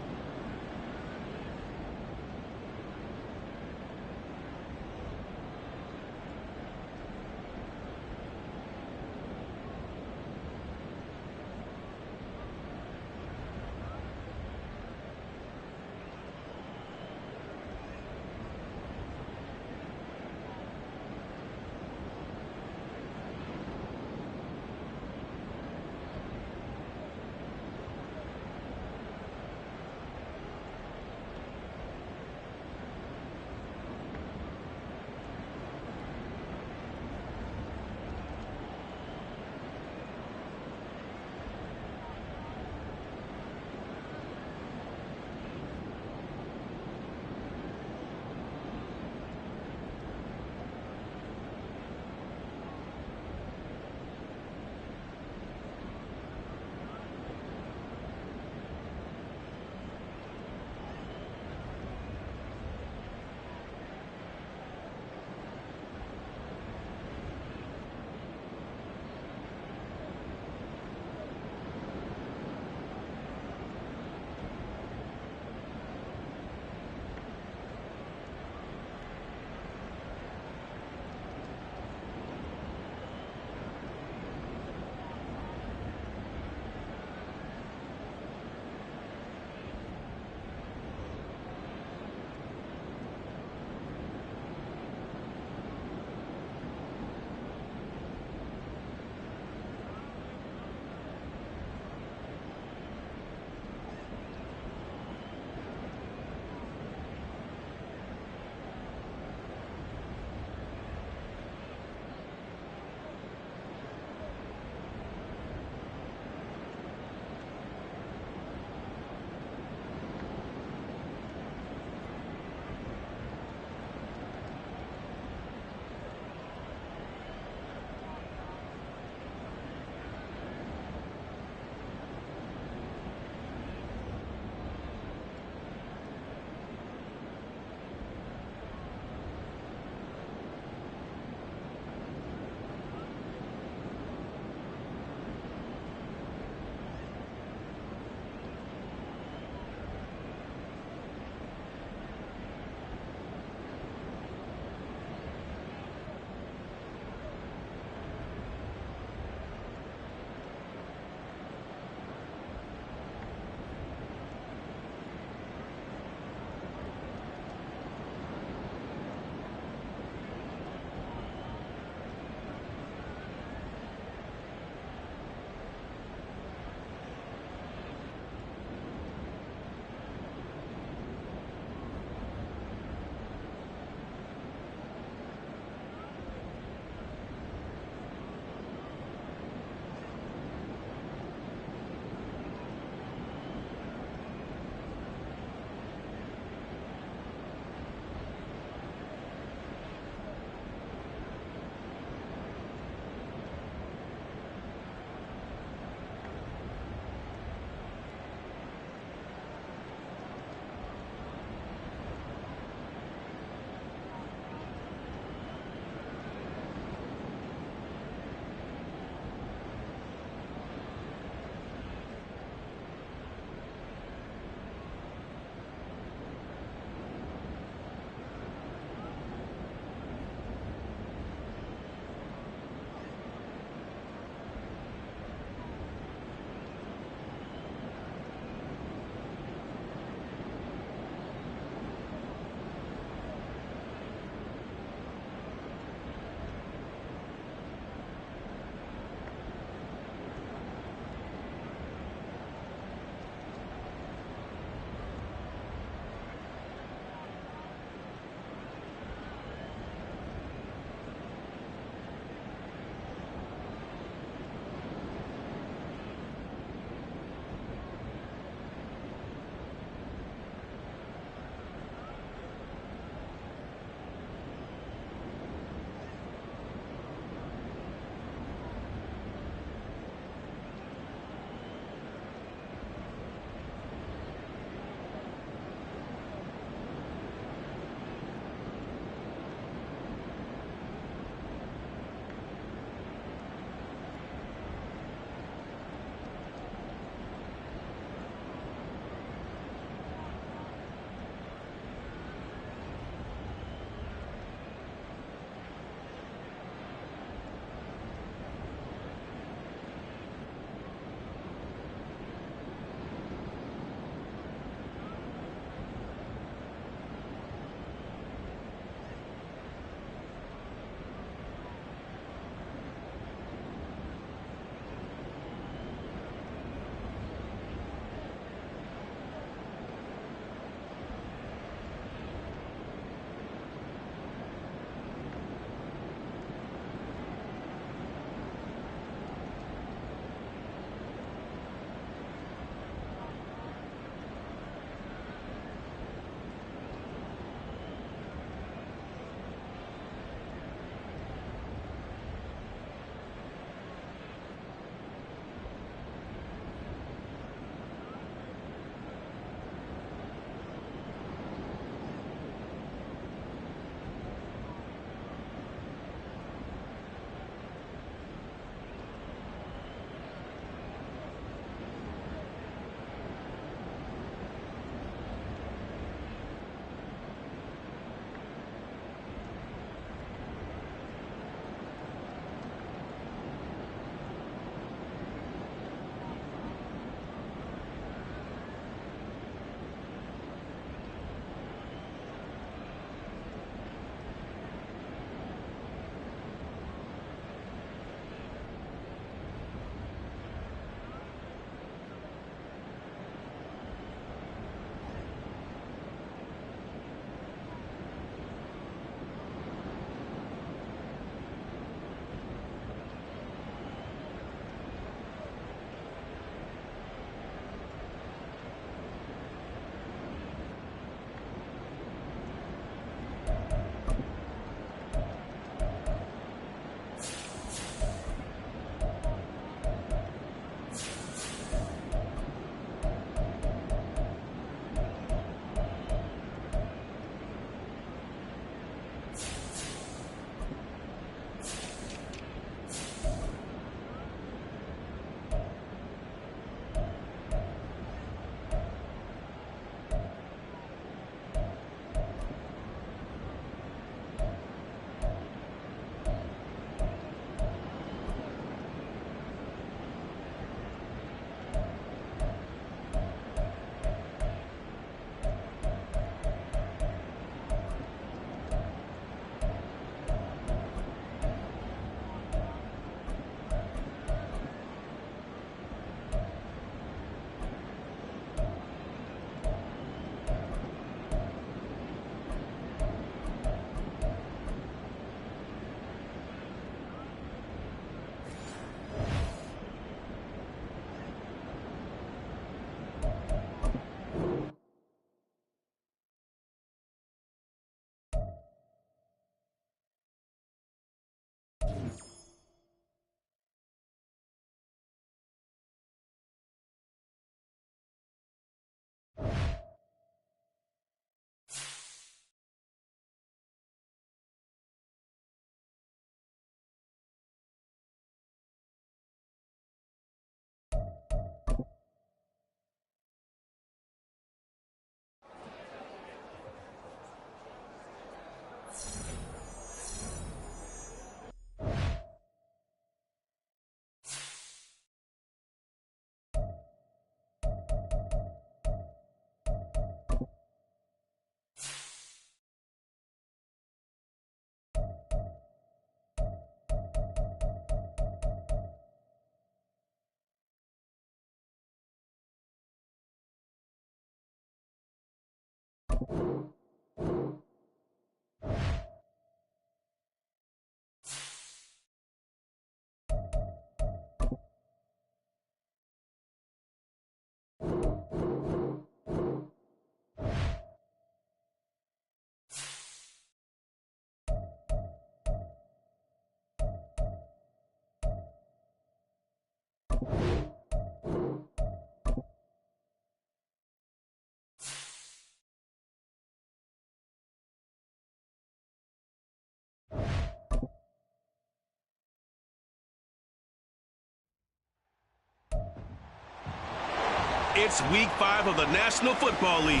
It's week 5 of the National Football League,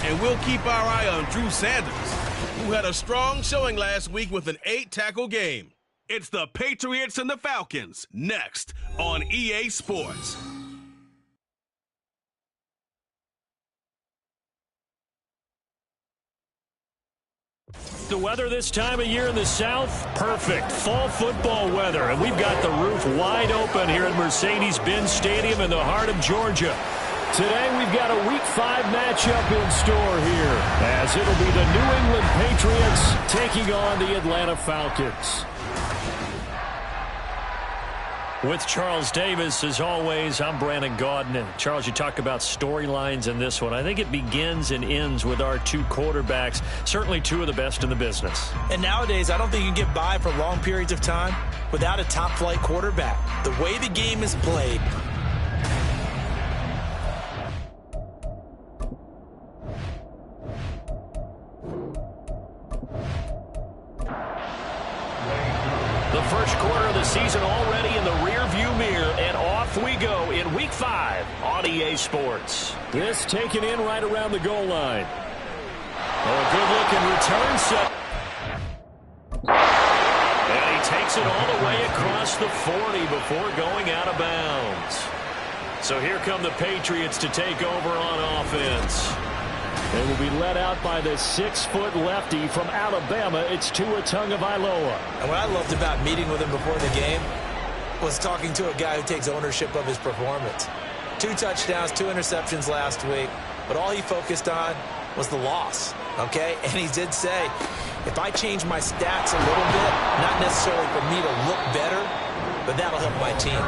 and we'll keep our eye on Drew Sanders, who had a strong showing last week with an 8-tackle game. It's the Patriots and the Falcons, next on EA Sports. The weather this time of year in the South, perfect. Fall football weather, and we've got the roof wide open here at Mercedes-Benz Stadium in the heart of Georgia. Today we've got a Week 5 matchup in store here, as it'll be the New England Patriots taking on the Atlanta Falcons. With Charles Davis, as always, I'm Brandon Gaudin. And Charles, you talk about storylines in this one. I think it begins and ends with our two quarterbacks, certainly two of the best in the business. And nowadays, I don't think you can get by for long periods of time without a top-flight quarterback. The way the game is played, the first quarter of the season already in the rear-view mirror, and off we go in Week 5 on EA Sports. This taken in right around the goal line. Oh, a good-looking return set. And he takes it all the way across the 40 before going out of bounds. So here come the Patriots to take over on offense. They will be led out by the 6-foot lefty from Alabama. It's Tua Tagovailoa. and what I loved about meeting with him before the game was talking to a guy who takes ownership of his performance. 2 touchdowns, 2 interceptions last week, but all he focused on was the loss, okay? And he did say, if I change my stats a little bit, not necessarily for me to look better, but that'll help my team.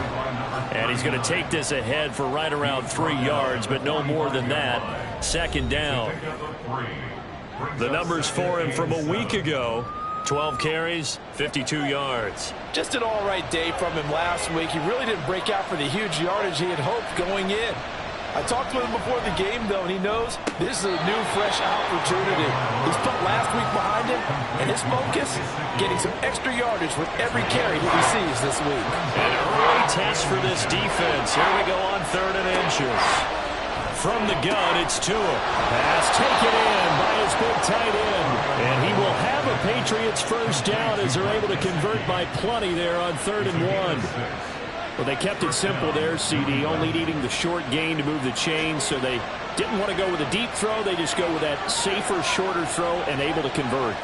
And he's going to take this ahead for right around 3 yards, but no more than that. Second down. The numbers for him from a week ago, 12 carries, 52 yards. Just an all-right day from him last week. He really didn't break out for the huge yardage he had hoped going in. I talked with him before the game, though, and he knows this is a new, fresh opportunity. He's put last week behind him, and his focus, getting some extra yardage with every carry he receives this week. An early test for this defense. Here we go on 3rd and inches. From the gun, it's Tua. Pass taken in by his big tight end. And he will have a Patriots first down as they're able to convert by plenty there on 3rd and 1. Well, they kept it simple there, CD, only needing the short gain to move the chains, so they didn't want to go with a deep throw. They just go with that safer, shorter throw and able to convert.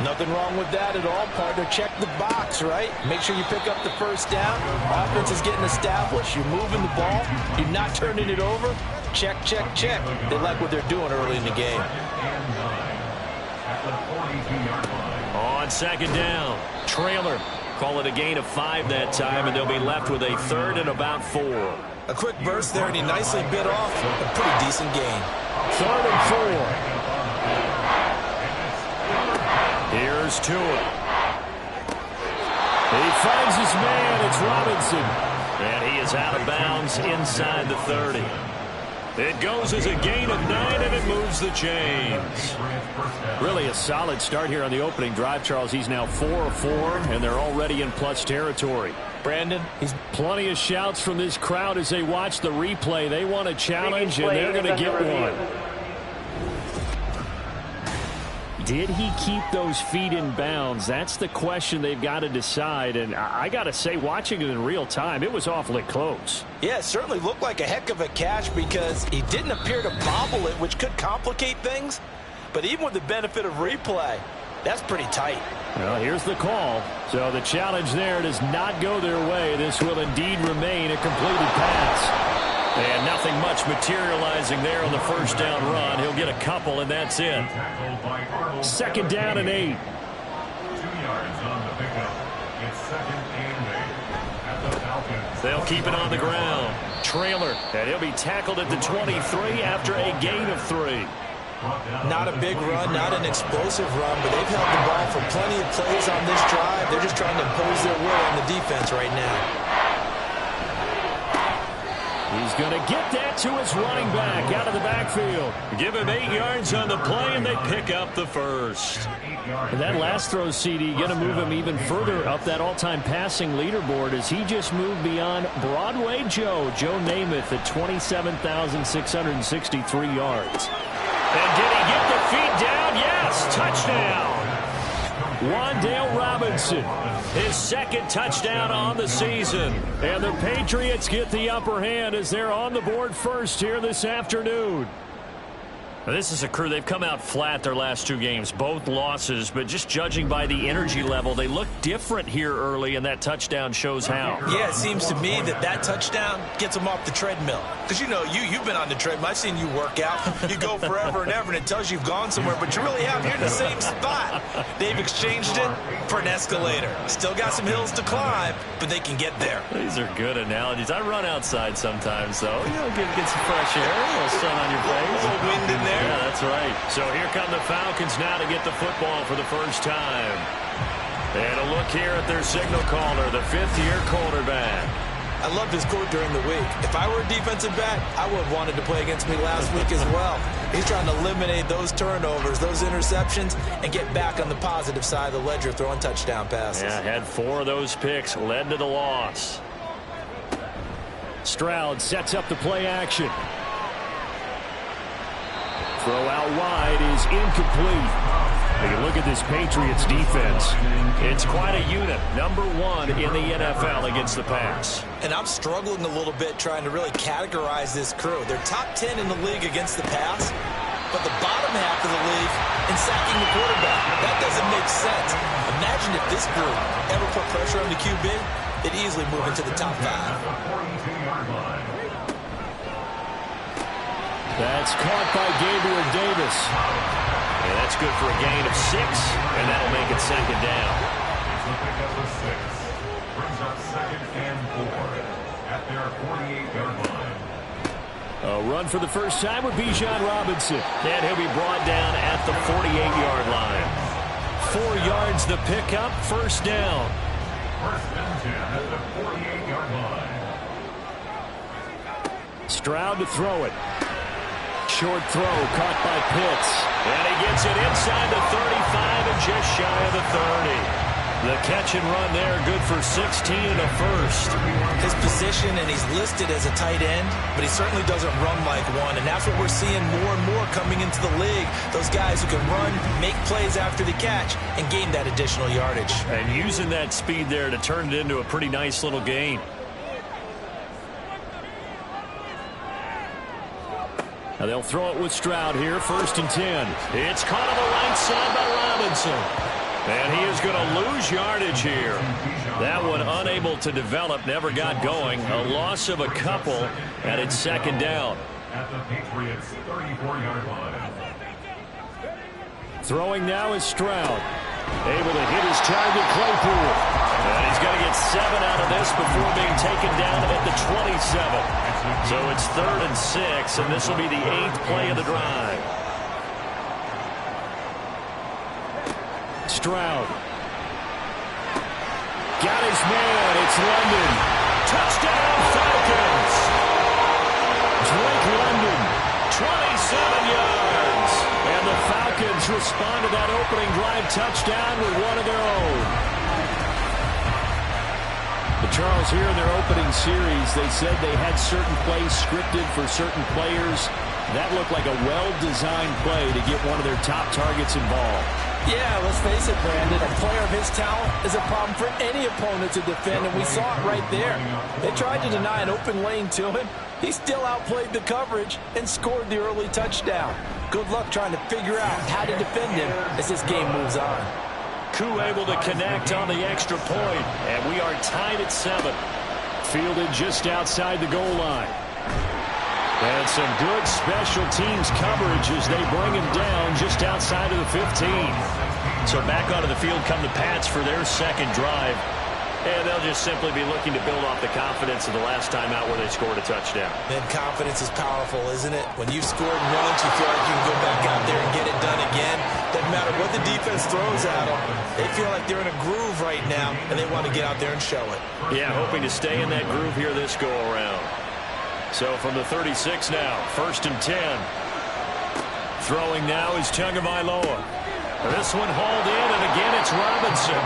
Nothing wrong with that at all, partner. Check the box, right? Make sure you pick up the first down. Offense is getting established. You're moving the ball. You're not turning it over. Check, check, check. They like what they're doing early in the game. On 2nd down, trailer. Call it a gain of 5 that time, and they'll be left with a 3rd and about 4. A quick burst there, and he nicely bit off a pretty decent gain. 3rd and 4. Here's Tua. He finds his man. It's Robinson. And he is out of bounds inside the 30. It goes as a gain of 9, and it moves the chains. Really a solid start here on the opening drive, Charles. He's now 4 of 4, and they're already in plus territory. Brandon, He's plenty of shouts from this crowd as they watch the replay. They want a challenge, and they're going to get one. Did he keep those feet in bounds? That's the question they've got to decide. And I got to say, watching it in real time, it was awfully close. Yeah, it certainly looked like a heck of a catch because he didn't appear to bobble it, which could complicate things. But even with the benefit of replay, that's pretty tight. Well, here's the call. So the challenge there does not go their way. This will indeed remain a completed pass. And nothing much materializing there on the first down run. He'll get a couple, and that's it. 2nd down and 8. 2 yards on the pickup. It's 2nd and 8 at the Falcons. They'll keep it on the ground. Trailer, and he'll be tackled at the 23 after a gain of 3. Not a big run, not an explosive run, but they've held the ball for plenty of plays on this drive. They're just trying to impose their will on the defense right now. He's going to get that to his running back out of the backfield. Give him 8 yards on the play, and they pick up the first. And that last throw, CD, going to move him even further up that all-time passing leaderboard as he just moved beyond Broadway Joe Namath at 27,663 yards. And did he get the feet down? Yes, touchdown. Wan'Dale Robinson, his 2nd touchdown on the season. And the Patriots get the upper hand as they're on the board first here this afternoon. Now, this is a crew, they've come out flat their last 2 games, both losses, but just judging by the energy level, they look different here early, and that touchdown shows how. Yeah, it seems to me that touchdown gets them off the treadmill. Because, you know, you've been on the treadmill. I've seen you work out. You go forever and ever, and it tells you you've gone somewhere, but you really have. You're in the same spot. They've exchanged it for an escalator. Still got some hills to climb, but they can get there. These are good analogies. I run outside sometimes, though. You know, get some fresh air, a little sun on your face. A little wind in there. Yeah, that's right. So here come the Falcons now to get the football for the first time. And a look here at their signal caller, the 5th-year quarterback. I loved his quote during the week. If I were a defensive back, I would have wanted to play against me last week as well. He's trying to eliminate those turnovers, those interceptions, and get back on the positive side of the ledger, throwing touchdown passes. Yeah, had 4 of those picks, led to the loss. Stroud sets up the play action. Throw out wide is incomplete. Take a look at this Patriots defense. It's quite a unit. Number 1 in the NFL against the pass. And I'm struggling a little bit trying to really categorize this crew. They're top 10 in the league against the pass, but the bottom half of the league in sacking the quarterback. That doesn't make sense. Imagine if this group ever put pressure on the QB, they'd easily move into the top 5. That's caught by Gabriel Davis. Yeah, that's good for a gain of 6, and that'll make it 2nd down. It's a pickup of 6. Brings up 2nd and 4 at their 48-yard line. A run for the first time with Bijan Robinson. And he'll be brought down at the 48-yard line. 4 yards the pickup, first down. 1st and 10 at the 48-yard line. Stroud to throw it. Short throw caught by Pitts. And he gets it inside the 35 and just shy of the 30. The catch and run there, good for 16 and a first. His position, and he's listed as a tight end, but he certainly doesn't run like one, and that's what we're seeing more and more coming into the league. Those guys who can run, make plays after the catch, and gain that additional yardage. And using that speed there to turn it into a pretty nice little gain. Now they'll throw it with Stroud here, 1st and 10. It's caught on the right side by Robinson. And he is going to lose yardage here. That one unable to develop, never got going. A loss of a couple, and it's 2nd down. At the Patriots' 34-yard line. Throwing now is Stroud. Able to hit his target, Claypool. And he's going to get 7 out of this before being taken down at the 27. So it's 3rd and 6, and this will be the 8th play of the drive. Stroud. Got his man. It's London. Touchdown, Falcons. Drake London, 27 yards. And the Falcons respond to that opening drive touchdown with one of their own. But Charles, here in their opening series, they said they had certain plays scripted for certain players. That looked like a well-designed play to get one of their top targets involved. Yeah, let's face it, Brandon. A player of his talent is a problem for any opponent to defend, and we saw it right there. They tried to deny an open lane to him. He still outplayed the coverage and scored the early touchdown. Good luck trying to figure out how to defend him as this game moves on. Koo able to connect on the extra point, and we are tied at 7. Fielded just outside the goal line. And some good special teams coverage as they bring him down just outside of the 15. So back onto the field come the Pats for their second drive. And they'll just simply be looking to build off the confidence of the last time out where they scored a touchdown. Man, confidence is powerful, isn't it? When you've scored once, you feel like you can go back out there and get it done again. Doesn't matter what the defense throws at them. They feel like they're in a groove right now, and they want to get out there and show it. Yeah, hoping to stay in that groove here this go-around. So from the 36 now, 1st and 10. Throwing now is Tagovailoa. This one hauled in, and again it's Robinson.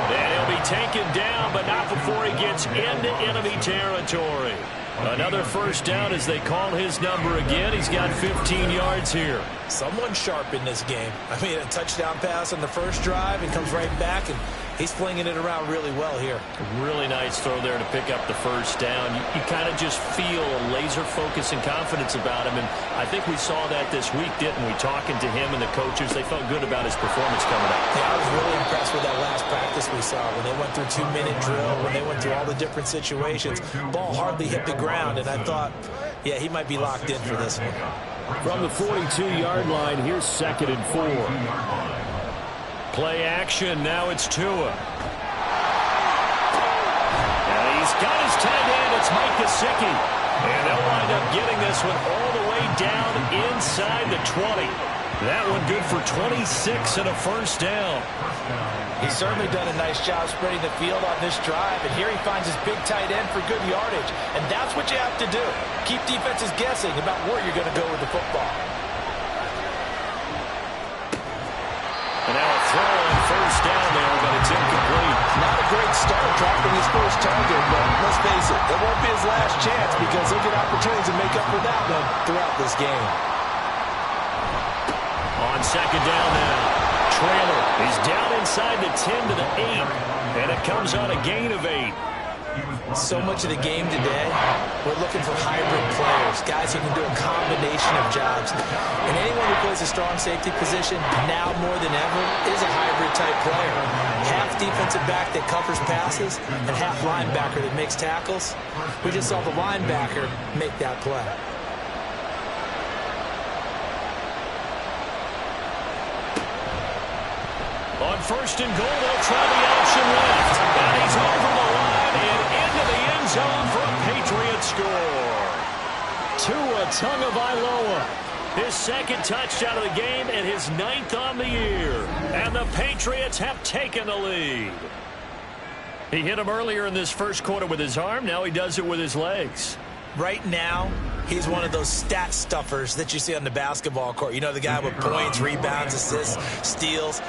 And he'll be taken down, but not before he gets into enemy territory. Another first down as they call his number again. He's got 15 yards here. Someone sharp in this game. I mean, a touchdown pass on the first drive and comes right back, and he's flinging it around really well here. Really nice throw there to pick up the first down. You kind of just feel a laser focus and confidence about him, and I think we saw that this week, didn't we? Talking to him and the coaches, they felt good about his performance coming up. Yeah, I was really impressed with that last practice we saw when they went through 2-minute drill, when they went through all the different situations. Ball hardly hit the ground, and I thought, yeah, he might be locked in for this one. From the 42-yard line, here's 2nd and 4. Play action. Now it's Tua. And he's got his tight end. It's Mike Gesicki. And they'll wind up getting this one all the way down inside the 20. That one good for 26 and a first down. He's certainly done a nice job spreading the field on this drive, and here he finds his big tight end for good yardage. And that's what you have to do. Keep defenses guessing about where you're going to go with the football. And now a throw on first down there, but it's incomplete. Not a great start dropping his first target, but let's face it, it won't be his last chance because he'll get opportunities to make up for that one throughout this game. On second down now. Trailer. He's down inside the 10 to the 8, and it comes on a gain of 8. So much of the game today, we're looking for hybrid players, guys who can do a combination of jobs. And anyone who plays a strong safety position, now more than ever, is a hybrid-type player. Half defensive back that covers passes and half linebacker that makes tackles. We just saw the linebacker make that play. On 1st and goal, they'll try the option left. And he's over the line and into the end zone for a Patriot score. Tua Tagovailoa. His second touchdown of the game and his 9th on the year. And the Patriots have taken the lead. He hit him earlier in this first quarter with his arm. Now he does it with his legs. Right now, he's one of those stat stuffers that you see on the basketball court. You know, the guy with points, rebounds, assists, steals.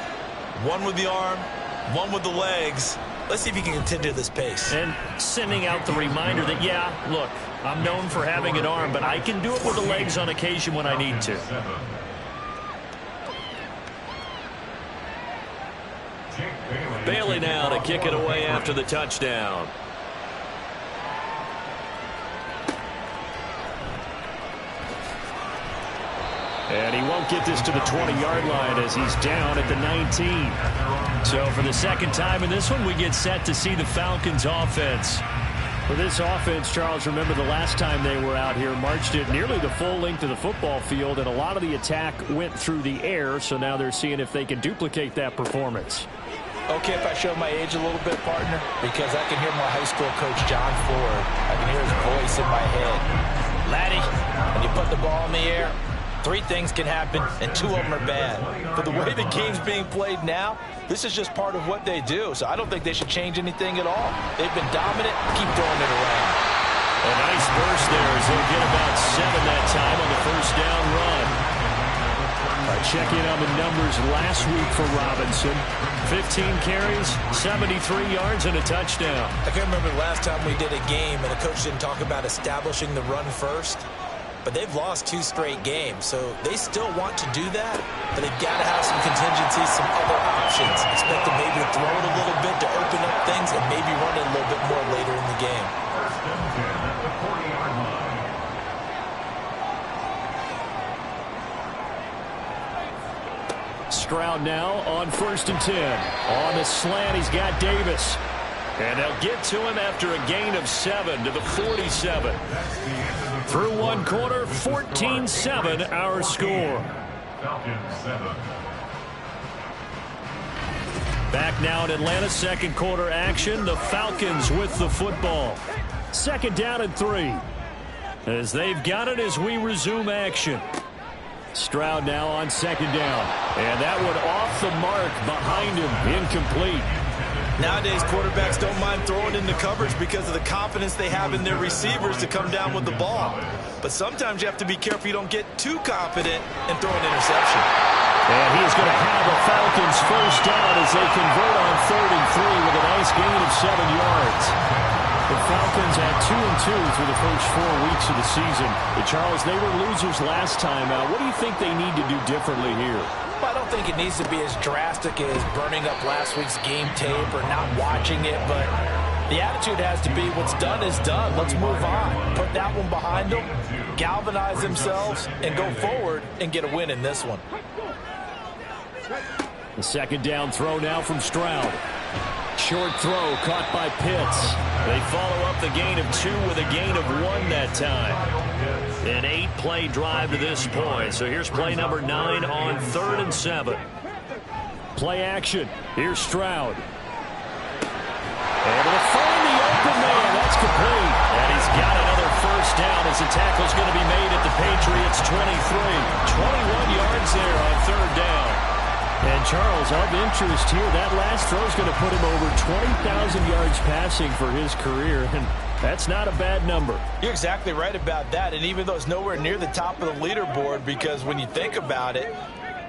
One with the arm, one with the legs. Let's see if he can continue this pace. And sending out the reminder that, yeah, look, I'm known for having an arm, but I can do it with the legs on occasion when I need to. Bailey now to kick it away after the touchdown. And he won't get this to the 20-yard line as he's down at the 19. So for the second time in this one, we get set to see the Falcons offense. For this offense, Charles, remember the last time they were out here, marched it nearly the full length of the football field, and a lot of the attack went through the air, so now they're seeing if they can duplicate that performance. Okay, if I show my age a little bit, partner, because I can hear my high school coach, John Ford. I can hear his voice in my head. Laddie, when you put the ball in the air, 3 things can happen, and 2 of them are bad. But the way the game's being played now, this is just part of what they do. So I don't think they should change anything at all. They've been dominant. Keep throwing it around. A nice burst there as they'll get about 7 that time on the first down run. Check in on the numbers last week for Robinson. 15 carries, 73 yards, and a touchdown. I can't remember the last time we did a game and a coach didn't talk about establishing the run first. But they've lost 2 straight games, so they still want to do that, but they've got to have some contingencies, some other options. Expect them maybe to throw it a little bit to open up things and maybe run it a little bit more later in the game. Stroud now on 1st and 10. On the slant, he's got Davis. And they'll get to him after a gain of 7 to the 47. Through one quarter, 14-7 our score. Falcons 7. Back now in Atlanta, second quarter action. The Falcons with the football. Second down and 3. As they've got it as we resume action. Stroud now on second down. And that one off the mark behind him. Incomplete. Nowadays, quarterbacks don't mind throwing into coverage because of the confidence they have in their receivers to come down with the ball. But sometimes you have to be careful you don't get too confident and throw an interception. And he is going to have a Falcons first down as they convert on 3rd and 3 with a nice gain of 7 yards. The Falcons had 2-2 through the first 4 weeks of the season. But Charles, they were losers last time out. What do you think they need to do differently here? Well, I don't think it needs to be as drastic as burning up last week's game tape or not watching it, but the attitude has to be what's done is done. Let's move on. Put that one behind them, galvanize themselves, and go forward and get a win in this one. The second down throw now from Stroud. Short throw caught by Pitts. They follow up the gain of 2 with a gain of 1 that time. An 8-play drive to this point. So here's play number 9 on 3rd and 7. Play action. Here's Stroud. Able to find the open man. That's complete. And he's got another first down as the tackle's going to be made at the Patriots 23. 21 yards there on 3rd down. And Charles, of interest here, that last throw is going to put him over 20,000 yards passing for his career, and that's not a bad number. You're exactly right about that, and even though it's nowhere near the top of the leaderboard, because when you think about it,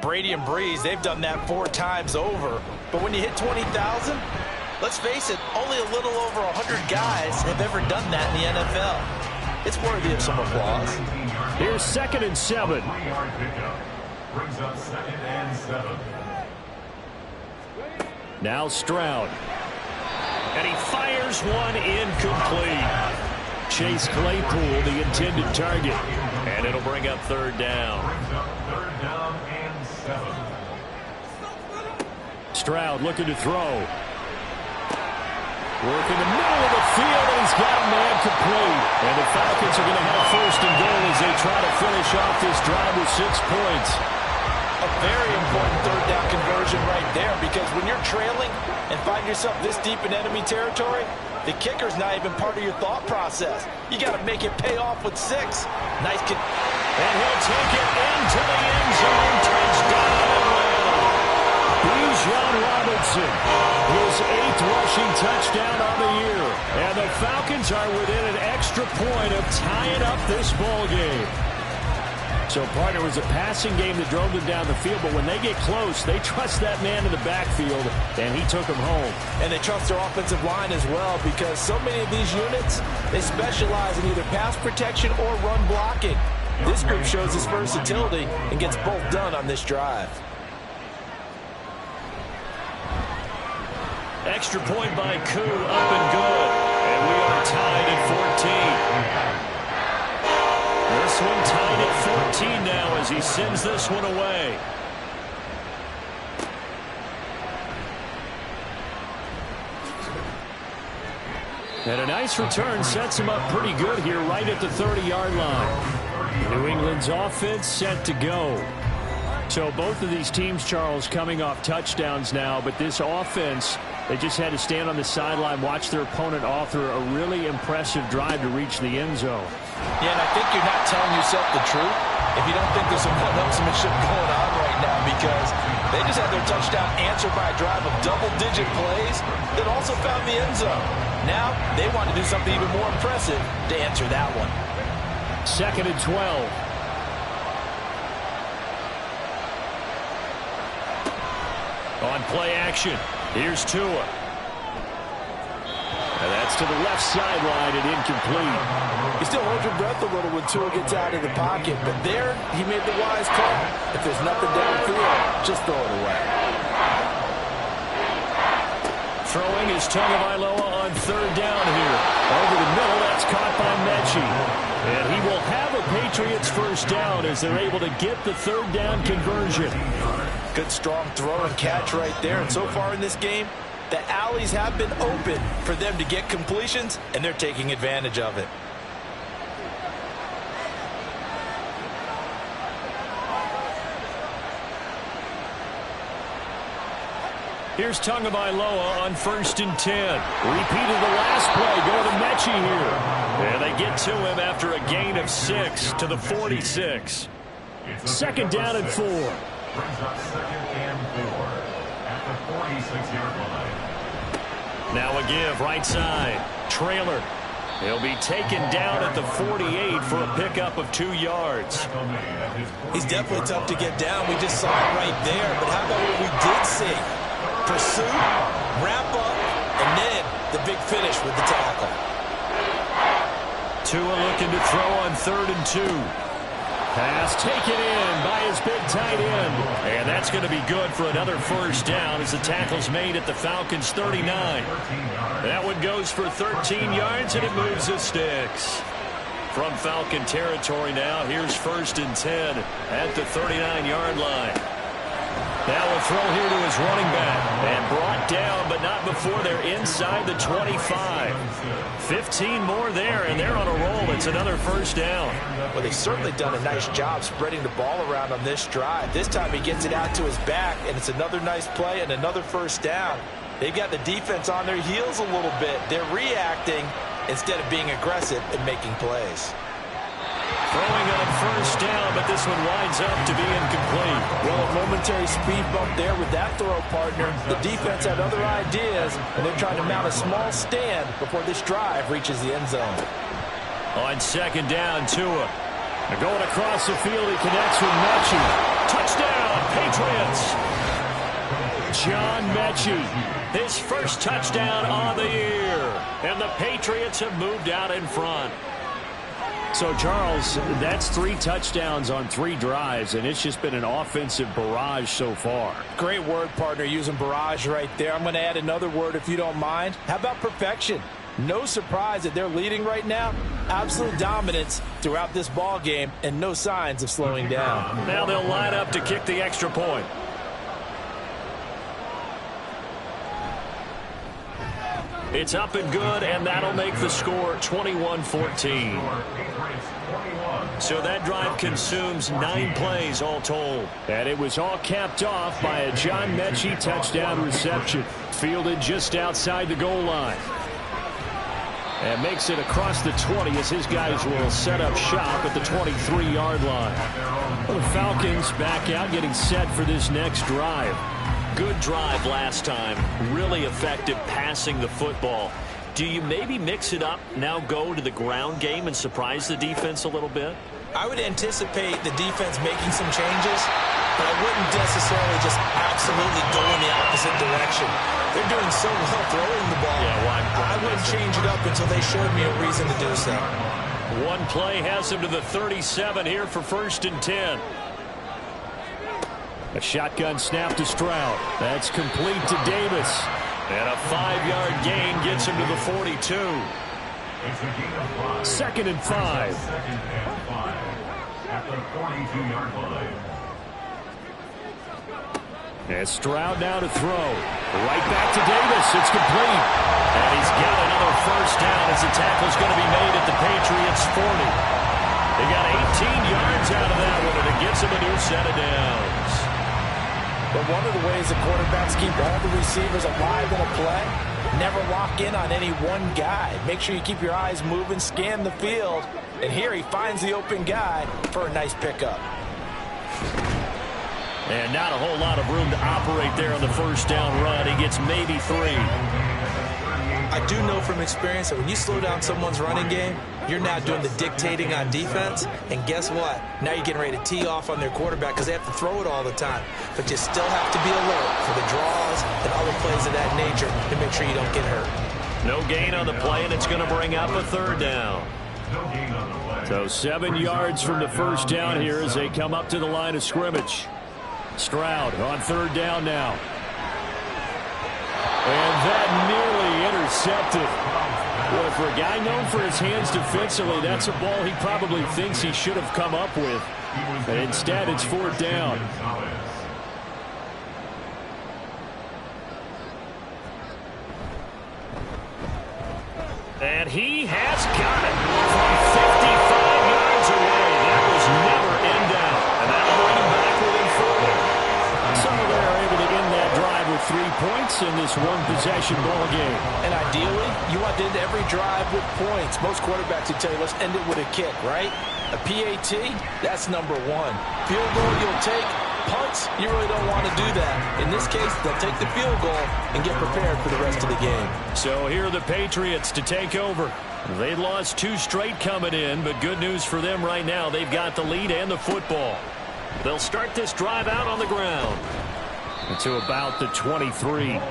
Brady and Breeze, they've done that 4 times over. But when you hit 20,000, let's face it, only a little over 100 guys have ever done that in the NFL. It's worthy of some applause. Here's 2nd and 7. 3-yard pickup brings up 2nd and 7. Now Stroud. And he fires one incomplete. Chase Claypool, the intended target. And it'll bring up 3rd down. Brings up 3rd down and 7. Stroud looking to throw. Work in the middle of the field, and he's got a man complete. And the Falcons are going to have 1st and goal as they try to finish off this drive with 6 points. A very important 3rd down conversion right there, because when you're trailing and find yourself this deep in enemy territory, the kicker's not even part of your thought process. You got to make it pay off with 6. Nice kick. And he'll take it into the end zone. Touchdown. Bijan Robinson, his 8th rushing touchdown on the year. And the Falcons are within an extra point of tying up this ball game. So, partner, it was a passing game that drove them down the field, but when they get close, they trust that man in the backfield, and he took them home. And they trust their offensive line as well, because so many of these units, they specialize in either pass protection or run blocking. This group shows its versatility and gets both done on this drive. Extra point by Koo, up and good. And we are tied at 14. This one tied at 14 now as he sends this one away. And a nice return sets him up pretty good here right at the 30-yard line. New England's offense set to go. So both of these teams, Charles, coming off touchdowns now, but this offense, they just had to stand on the sideline, watch their opponent author a really impressive drive to reach the end zone. Yeah, and I think you're not telling yourself the truth if you don't think there's some one-upsmanship going on right now, because they just had their touchdown answered by a drive of double-digit plays that also found the end zone. Now they want to do something even more impressive to answer that one. 2nd and 12. On play action, here's Tua. And that's to the left sideline and incomplete. You still hold your breath a little when Tua gets out of the pocket, but there he made the wise call. If there's nothing downfield, just throw it away. Throwing is Tagovailoa on 3rd down here. Over the middle, that's caught by Mechie. And he will have a Patriots first down as they're able to get the 3rd down conversion. Good strong throw and catch right there. And so far in this game, The alleys have been open for them to get completions, and they're taking advantage of it. Here's Tagovailoa on 1st and 10. Repeated the last play, going to Mechie here. And they get to him after a gain of 6 to the 46. 2nd down and 4. Brings up 2nd and 4 at the 46-yard line. Now a give, right side. Trailer. He'll be taken down at the 48 for a pickup of 2 yards. He's definitely tough to get down. We just saw it right there. But how about what we did see? Pursuit, wrap up, and then the big finish with the tackle. Tua looking to throw on 3rd and 2. Pass taken in by his big tight end. And that's going to be good for another 1st down as the tackle's made at the Falcons' 39. That one goes for 13 yards, and it moves the sticks. From Falcon territory now, here's 1st and 10 at the 39-yard line. Now a throw here to his running back. And brought down, but not before they're inside the 25. 15 more there, and they're on a roll. It's another 1st down. Well, they've certainly done a nice job spreading the ball around on this drive. This time he gets it out to his back, and it's another nice play and another 1st down. They've got the defense on their heels a little bit. They're reacting instead of being aggressive and making plays. Throwing on 1st down, but this one winds up to be incomplete. Well, a momentary speed bump there with that throw, partner. The defense had other ideas, and they're trying to mount a small stand before this drive reaches the end zone. On 2nd down, Tua. Going across the field, he connects with Mechie. Touchdown, Patriots! John Mechie, his 1st touchdown on the year. And the Patriots have moved out in front. So, Charles, that's 3 touchdowns on 3 drives, and it's just been an offensive barrage so far. Great word, partner, using barrage right there. I'm going to add another word if you don't mind. How about perfection? No surprise that they're leading right now. Absolute dominance throughout this ball game, and no signs of slowing down. Now they'll line up to kick the extra point. It's up and good, and that'll make the score 21-14. So that drive consumes 9 plays all told. And it was all capped off by a John Mechie touchdown reception. Fielded just outside the goal line. And makes it across the 20 as his guys will set up shop at the 23-yard line. The Falcons back out getting set for this next drive. Good drive last time. Really effective passing the football. Do you maybe mix it up, now go to the ground game and surprise the defense a little bit? I would anticipate the defense making some changes, but I wouldn't necessarily just absolutely go in the opposite direction. They're doing so well throwing the ball. I wouldn't change it up until they showed me a reason to do so. One play has him to the 37 here for 1st and 10. A shotgun snap to Stroud. That's complete to Davis. And a 5-yard gain gets him to the 42. 2nd and 5. At the 42-yard line. And Stroud now to throw. Right back to Davis. It's complete. And he's got another 1st down as the tackle's going to be made at the Patriots 40. They got 18 yards out of that one, and it gets him a new set of downs. But one of the ways the quarterbacks keep all the receivers alive in a play, never lock in on any one guy. Make sure you keep your eyes moving, scan the field. And here he finds the open guy for a nice pickup. And not a whole lot of room to operate there on the 1st down run. He gets maybe 3. I do know from experience that when you slow down someone's running game, you're now doing the dictating on defense. And guess what? Now you're getting ready to tee off on their quarterback because they have to throw it all the time. But you still have to be alert for the draws and other plays of that nature to make sure you don't get hurt. No gain on the play, and it's going to bring up a 3rd down. So 7 yards from the 1st down here as they come up to the line of scrimmage. Stroud on 3rd down now. And that nearly intercepted. Well, for a guy known for his hands defensively, that's a ball he probably thinks he should have come up with. And instead, it's 4th down. And he has got it from 55 yards away. That was never in doubt. And that'll bring him back within 40. So they're able to end that drive with 3 points in this one-possession ball game. And ideally, you want to end every drive with points. Most quarterbacks would tell you, let's end it with a kick, right? A PAT, that's number one. Field goal you'll take. Punts, you really don't want to do that. In this case, they'll take the field goal and get prepared for the rest of the game. So here are the Patriots to take over. They lost 2 straight coming in, but good news for them right now. They've got the lead and the football. They'll start this drive out on the ground to about the 23.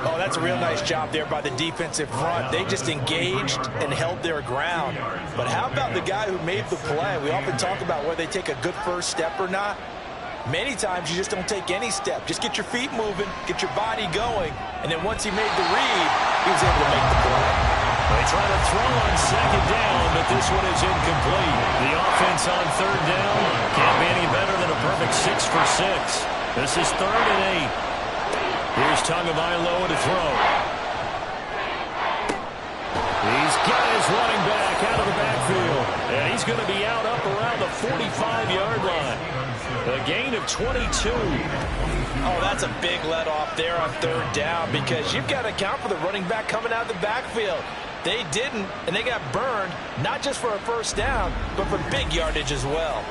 Oh, that's a real nice job there by the defensive front. They just engaged and held their ground. But how about the guy who made the play? We often talk about whether they take a good first step or not. Many times you just don't take any step. Just get your feet moving, get your body going, and then once he made the read, he was able to make the play. They try to throw on second down, but this one is incomplete. The offense on third down can't be any better than a perfect 6 for 6. This is 3rd and 8. Here's Tagovailoa to throw. He's got his running back out of the backfield, and he's going to be out up around the 45-yard line. A gain of 22. Oh, that's a big let off there on third down because you've got to account for the running back coming out of the backfield. They didn't, and they got burned, not just for a first down, but for big yardage as well.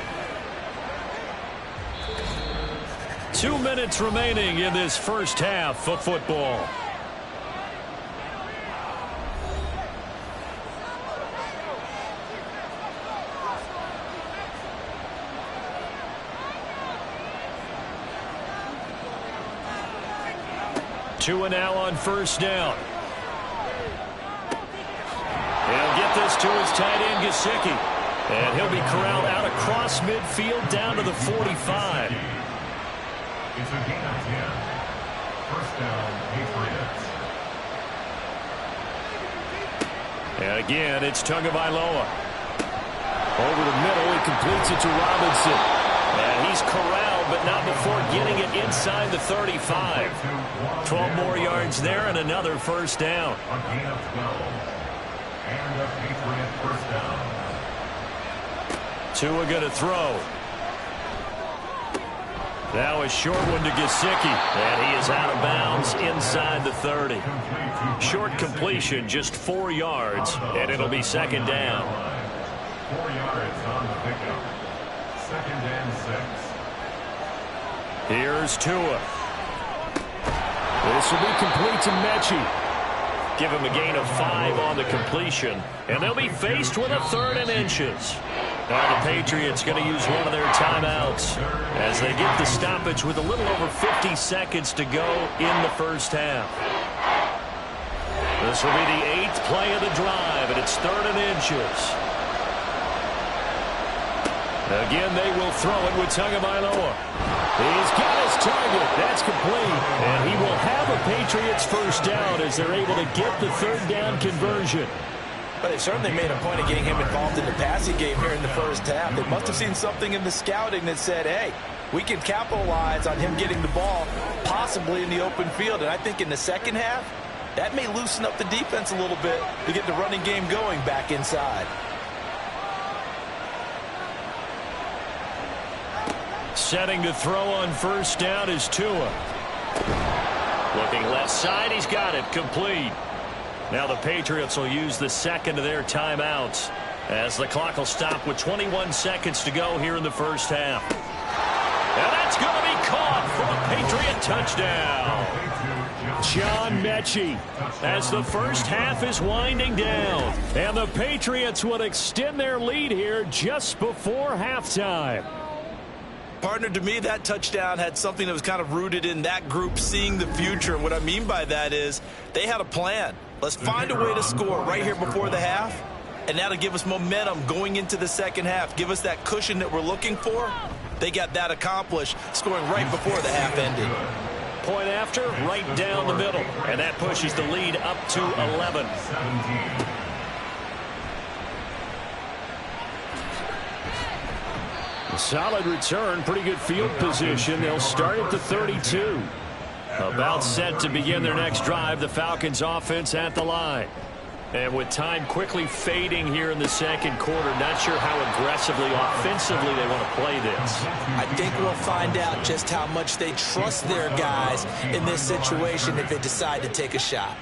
2 minutes remaining in this first half of football. Two and now on first down. He'll get this to his tight end, Gesicki. And he'll be corralled out across midfield down to the 45. It's a gain of 10. First down, Patriots. And again, it's Tagovailoa. Over the middle, he completes it to Robinson. And he's corralled, but not before getting it inside the 35. 12 more yards there and another first down. A gain of 12. And a Patriot first down. Tua going to throw. Now a short one to Gesicki. And he is out of bounds inside the 30. Short completion, just 4 yards, and it'll be second down. 4 yards on the pickup. Second and 6. Here's Tua. This will be complete to Mechie. Give him a gain of 5 on the completion, and they'll be faced with a 3rd and inches. Now the Patriots going to use one of their timeouts as they get the stoppage with a little over 50 seconds to go in the first half. This will be the 8th play of the drive, and it's 3rd and inches. Again, they will throw it with Tagovailoa. He's got his target. That's complete. And he will have a Patriots first down as they're able to get the 3rd down conversion. But they certainly made a point of getting him involved in the passing game here in the first half. They must have seen something in the scouting that said, hey, we can capitalize on him getting the ball possibly in the open field. And I think in the second half, that may loosen up the defense a little bit to get the running game going back inside. Setting to throw on first down is Tua. Looking left side, he's got it, complete. Now the Patriots will use the second of their timeouts as the clock will stop with 21 seconds to go here in the first half. And that's going to be caught for a Patriot touchdown. John Mechie as the first half is winding down. And the Patriots would extend their lead here just before halftime. Partner, to me, that touchdown had something that was kind of rooted in that group seeing the future. What I mean by that is they had a plan. Let's find a way to score right here before the half, and that'll give us momentum going into the second half. Give us that cushion that we're looking for. They got that accomplished, scoring right before the half ended. Point after, right down the middle, and that pushes the lead up to 11. 17. Solid return, pretty good field position. They'll start at the 32. About set to begin their next drive, the Falcons offense at the line. And with time quickly fading here in the second quarter, not sure how aggressively, offensively they want to play this. I think we'll find out just how much they trust their guys in this situation if they decide to take a shot.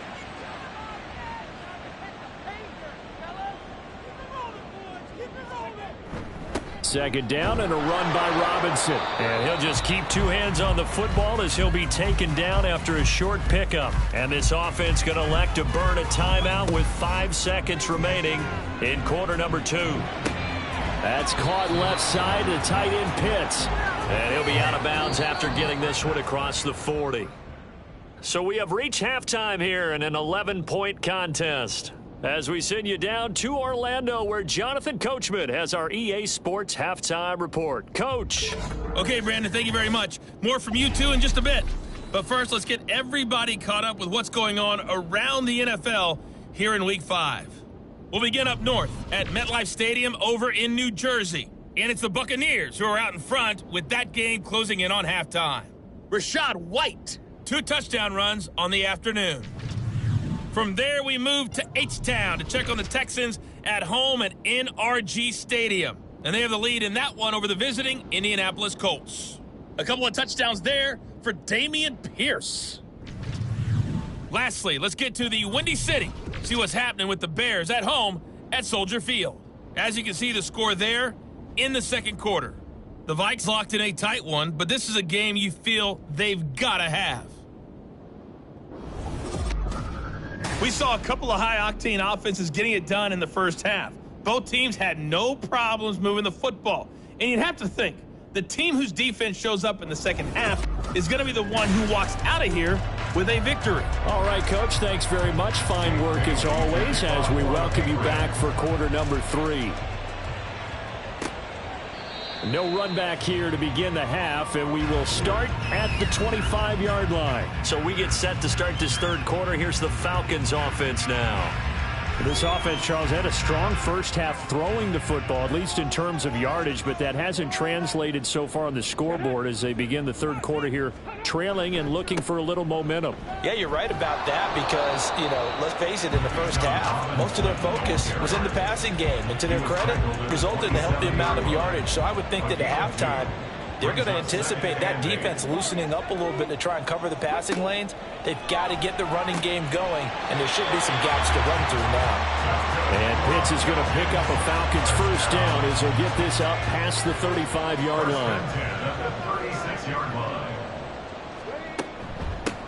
Second down and a run by Robinson. And he'll just keep two hands on the football as he'll be taken down after a short pickup. And this offense going to elect to burn a timeout with 5 seconds remaining in quarter number 2. That's caught left side to tight end Pitts. And he'll be out of bounds after getting this one across the 40. So we have reached halftime here in an 11-point contest. As we send you down to Orlando, where Jonathan Coachman has our EA Sports Halftime Report. Coach. Okay, Brandon, thank you very much. More from you two in just a bit. But first, let's get everybody caught up with what's going on around the NFL here in Week 5. We'll begin up north at MetLife Stadium over in New Jersey. And it's the Buccaneers who are out in front with that game closing in on halftime. Rashad White, 2 touchdown runs on the afternoon. From there, we move to H-Town to check on the Texans at home at NRG Stadium. And they have the lead in that one over the visiting Indianapolis Colts. A couple of touchdowns there for Damian Pierce. Lastly, let's get to the Windy City. See what's happening with the Bears at home at Soldier Field. As you can see, the score there in the second quarter. The Vikes locked in a tight one, but this is a game you feel they've got to have. We saw a couple of high-octane offenses getting it done in the first half. Both teams had no problems moving the football. And you'd have to think, the team whose defense shows up in the second half is going to be the one who walks out of here with a victory. All right, Coach, thanks very much. Fine work as always as we welcome you back for quarter number 3. No run back here to begin the half, and we will start at the 25-yard line. So we get set to start this third quarter. Here's the Falcons offense now. This offense, Charles, had a strong first half throwing the football, at least in terms of yardage, but that hasn't translated so far on the scoreboard as they begin the third quarter here, trailing and looking for a little momentum. Yeah, you're right about that because, let's face it, in the first half, most of their focus was in the passing game. And to their credit, resulted in a healthy amount of yardage. So I would think that at halftime, they're going to anticipate that defense loosening up a little bit to try and cover the passing lanes. They've got to get the running game going, and there should be some gaps to run through now. And Pitts is going to pick up a Falcons first down as he'll get this up past the 35-yard line.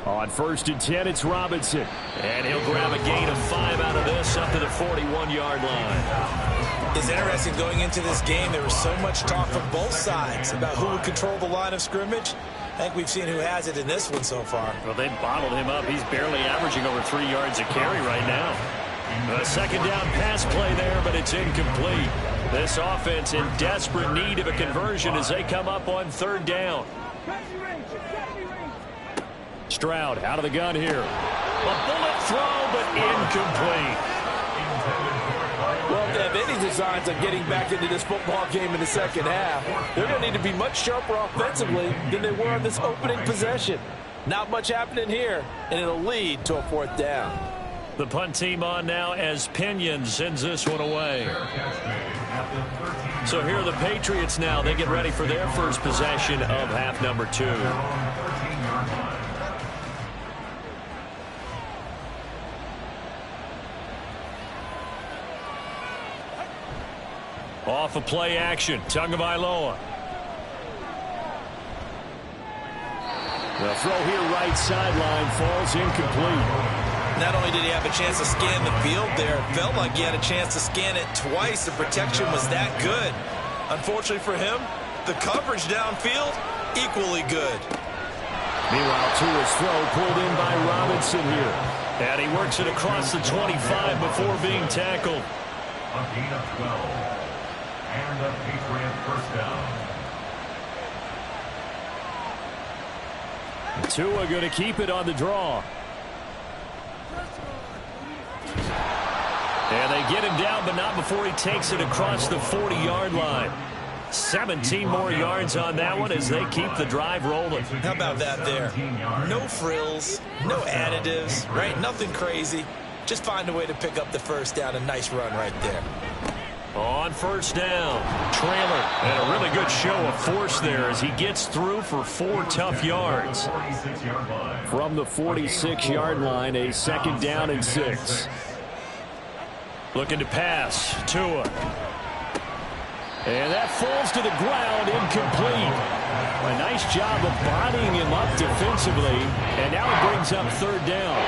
On 1st and 10, it's Robinson. And he'll grab a gain of 5 out of this up to the 41-yard line. It's interesting going into this game. There was so much talk from both sides about who would control the line of scrimmage. I think we've seen who has it in this one so far. Well, they bottled him up. He's barely averaging over 3 yards a carry right now. A second down pass play there, but it's incomplete. This offense in desperate need of a conversion as they come up on 3rd down. Stroud out of the gun here. A bullet throw, but incomplete. Well, if they have any designs of getting back into this football game in the second half, they're going to need to be much sharper offensively than they were on this opening possession. Not much happening here, and it'll lead to a 4th down. The punt team on now as Pinion sends this one away. So here are the Patriots now. They get ready for their first possession of half number 2. Off of play action, Tagovailoa. The throw here right sideline falls incomplete. Not only did he have a chance to scan the field there, it felt like he had a chance to scan it twice. The protection was that good. Unfortunately for him, the coverage downfield, equally good. Meanwhile, Tua's throw pulled in by Robinson here. And he works it across the 25 before being tackled. A gain of 12. And a Patriot first down. Tua going to keep it on the draw. And they get him down, but not before he takes it across the 40-yard line. 17 more yards on that one as they keep the drive rolling. How about that there? No frills, no additives, right? Nothing crazy. just find a way to pick up the first down. A nice run right there. On first down, trailer. And a really good show of force there as he gets through for 4 tough yards. From the 46-yard line, a second down and 6. Looking to pass, Tua. And that falls to the ground, incomplete. A nice job of bodying him up defensively. And now it brings up third down.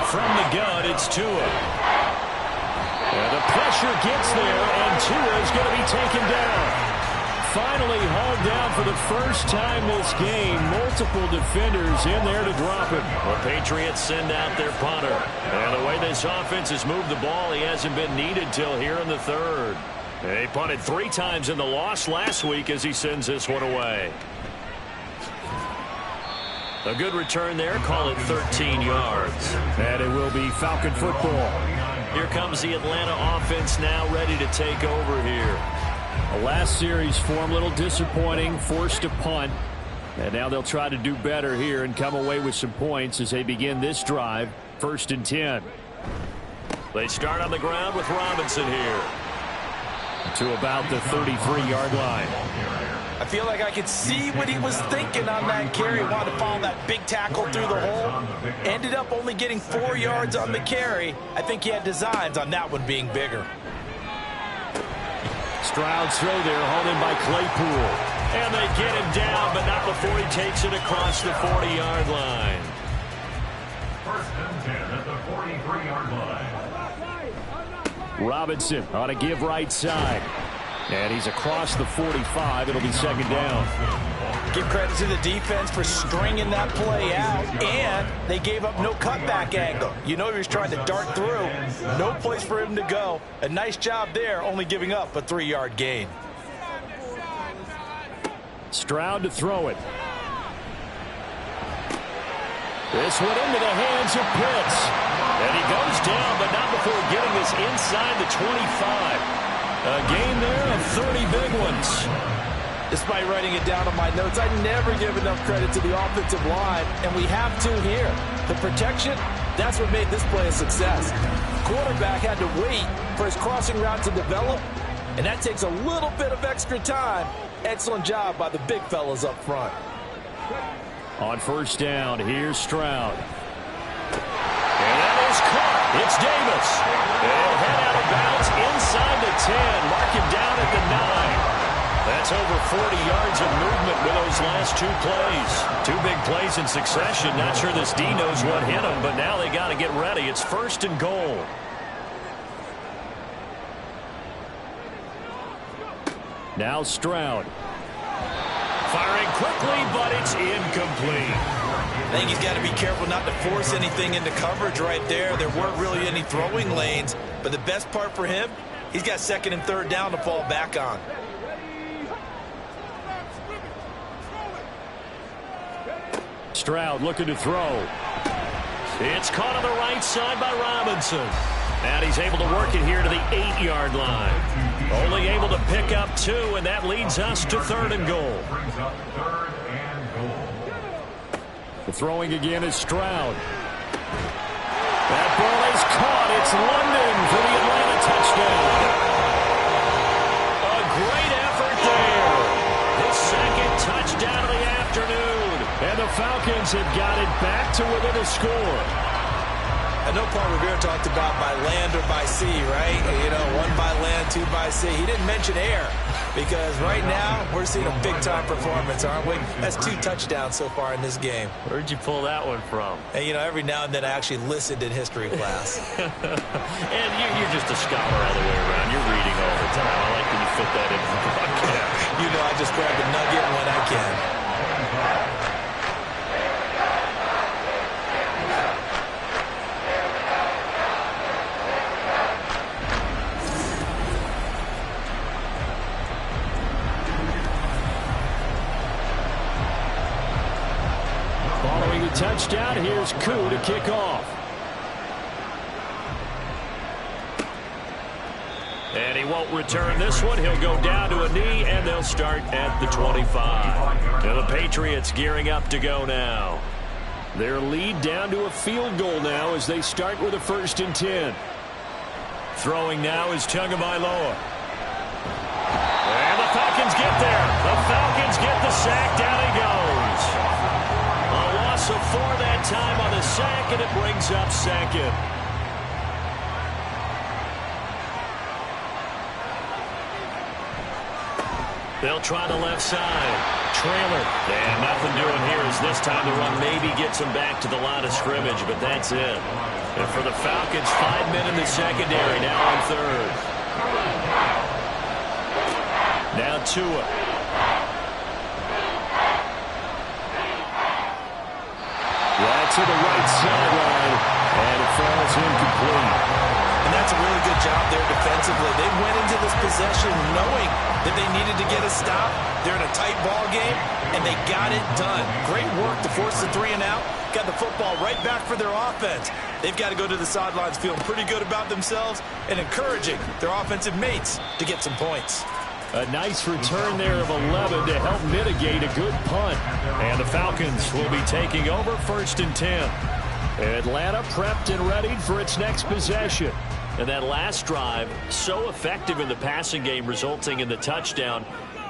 From the gun, it's Tua. And the pressure gets there, and Tua is going to be taken down. Finally hauled down for the first time this game. Multiple defenders in there to drop him. The Patriots send out their punter. And the way this offense has moved the ball, he hasn't been needed till here in the third. He punted 3 times in the loss last week as he sends this one away. A good return there. Call it 13 yards. And it will be Falcon football. Here comes the Atlanta offense now ready to take over here. The last series for him, a little disappointing, forced to punt. And now they'll try to do better here and come away with some points as they begin this drive. 1st and 10. They start on the ground with Robinson here. To about the 33-yard line. I feel like I could see what he was thinking on that carry. Wanted to follow that big tackle through the hole. Ended up only getting 4 yards on the carry. I think he had designs on that one being bigger. Stroud's throw there, hauled in by Claypool. And they get him down, but not before he takes it across the 40-yard line. 1st and 10 at the 43-yard line. Robinson on a give right side. And he's across the 45. It'll be 2nd down. Give credit to the defense for stringing that play out, and they gave up no cutback angle. You know he was trying to dart through. No place for him to go. A nice job there, only giving up a 3-yard gain. Stroud to throw it. This one into the hands of Pitts. And he goes down, but not before getting this inside the 25. A gain there of 30 big ones. Despite writing it down on my notes, I never give enough credit to the offensive line, and we have to here. The protection, that's what made this play a success. Quarterback had to wait for his crossing route to develop, and that takes a little bit of extra time. Excellent job by the big fellas up front. On 1st down, here's Stroud. And that is caught. It's Davis. They'll head out of bounds inside the 10. Mark him down at the 9. That's over 40 yards of movement with those last 2 plays. 2 big plays in succession. Not sure this D knows what hit him, but now they got to get ready. It's 1st and goal. Now Stroud. Firing quickly, but it's incomplete. I think he's got to be careful not to force anything into coverage right there. There weren't really any throwing lanes, but the best part for him, he's got 2nd and 3rd down to fall back on. Stroud looking to throw. It's caught on the right side by Robinson. And he's able to work it here to the 8-yard line. Only able to pick up 2, and that leads us to 3rd and goal. The throwing again is Stroud. That ball is caught. It's London for the Atlanta touchdown. A great effort there. His 2nd touchdown of the afternoon. And the Falcons have got it back to within a score. I know Paul Revere talked about by land or by sea, right? You know, 1 by land, 2 by sea. He didn't mention air because right now we're seeing a big-time performance, aren't we? That's 2 touchdowns so far in this game. Where'd you pull that one from? And, you know, every now and then I actually listened in history class. And you're just a scholar all the way around. You're reading all the time. I like that you fit that into the podcast. You know, I just grab a nugget when I can. Following the touchdown, here's Koo to kick off. And he won't return this one. He'll go down to a knee, and they'll start at the 25. And the Patriots gearing up to go now. Their lead down to a field goal now as they start with a 1st and 10. Throwing now is Tagovailoa. And the Falcons get there. The Falcons get the sack. Down he goes. A loss of 4 that time on the sack, and it brings up 2nd. They'll try the left side. Trailer. And nothing doing here as this time the run maybe gets them back to the line of scrimmage, but that's it. And for the Falcons, 5 men in the secondary, now on 3rd. Now Tua. Right to the right sideline, and it falls incomplete. And that's a really good job there defensively. They went into this possession knowing that they needed to get a stop. They're in a tight ball game, and they got it done. Great work to force the 3 and out. Got the football right back for their offense. They've got to go to the sidelines feeling pretty good about themselves and encouraging their offensive mates to get some points. A nice return there of 11 to help mitigate a good punt. And the Falcons will be taking over 1st and 10. Atlanta prepped and ready for its next possession. And that last drive, so effective in the passing game, resulting in the touchdown.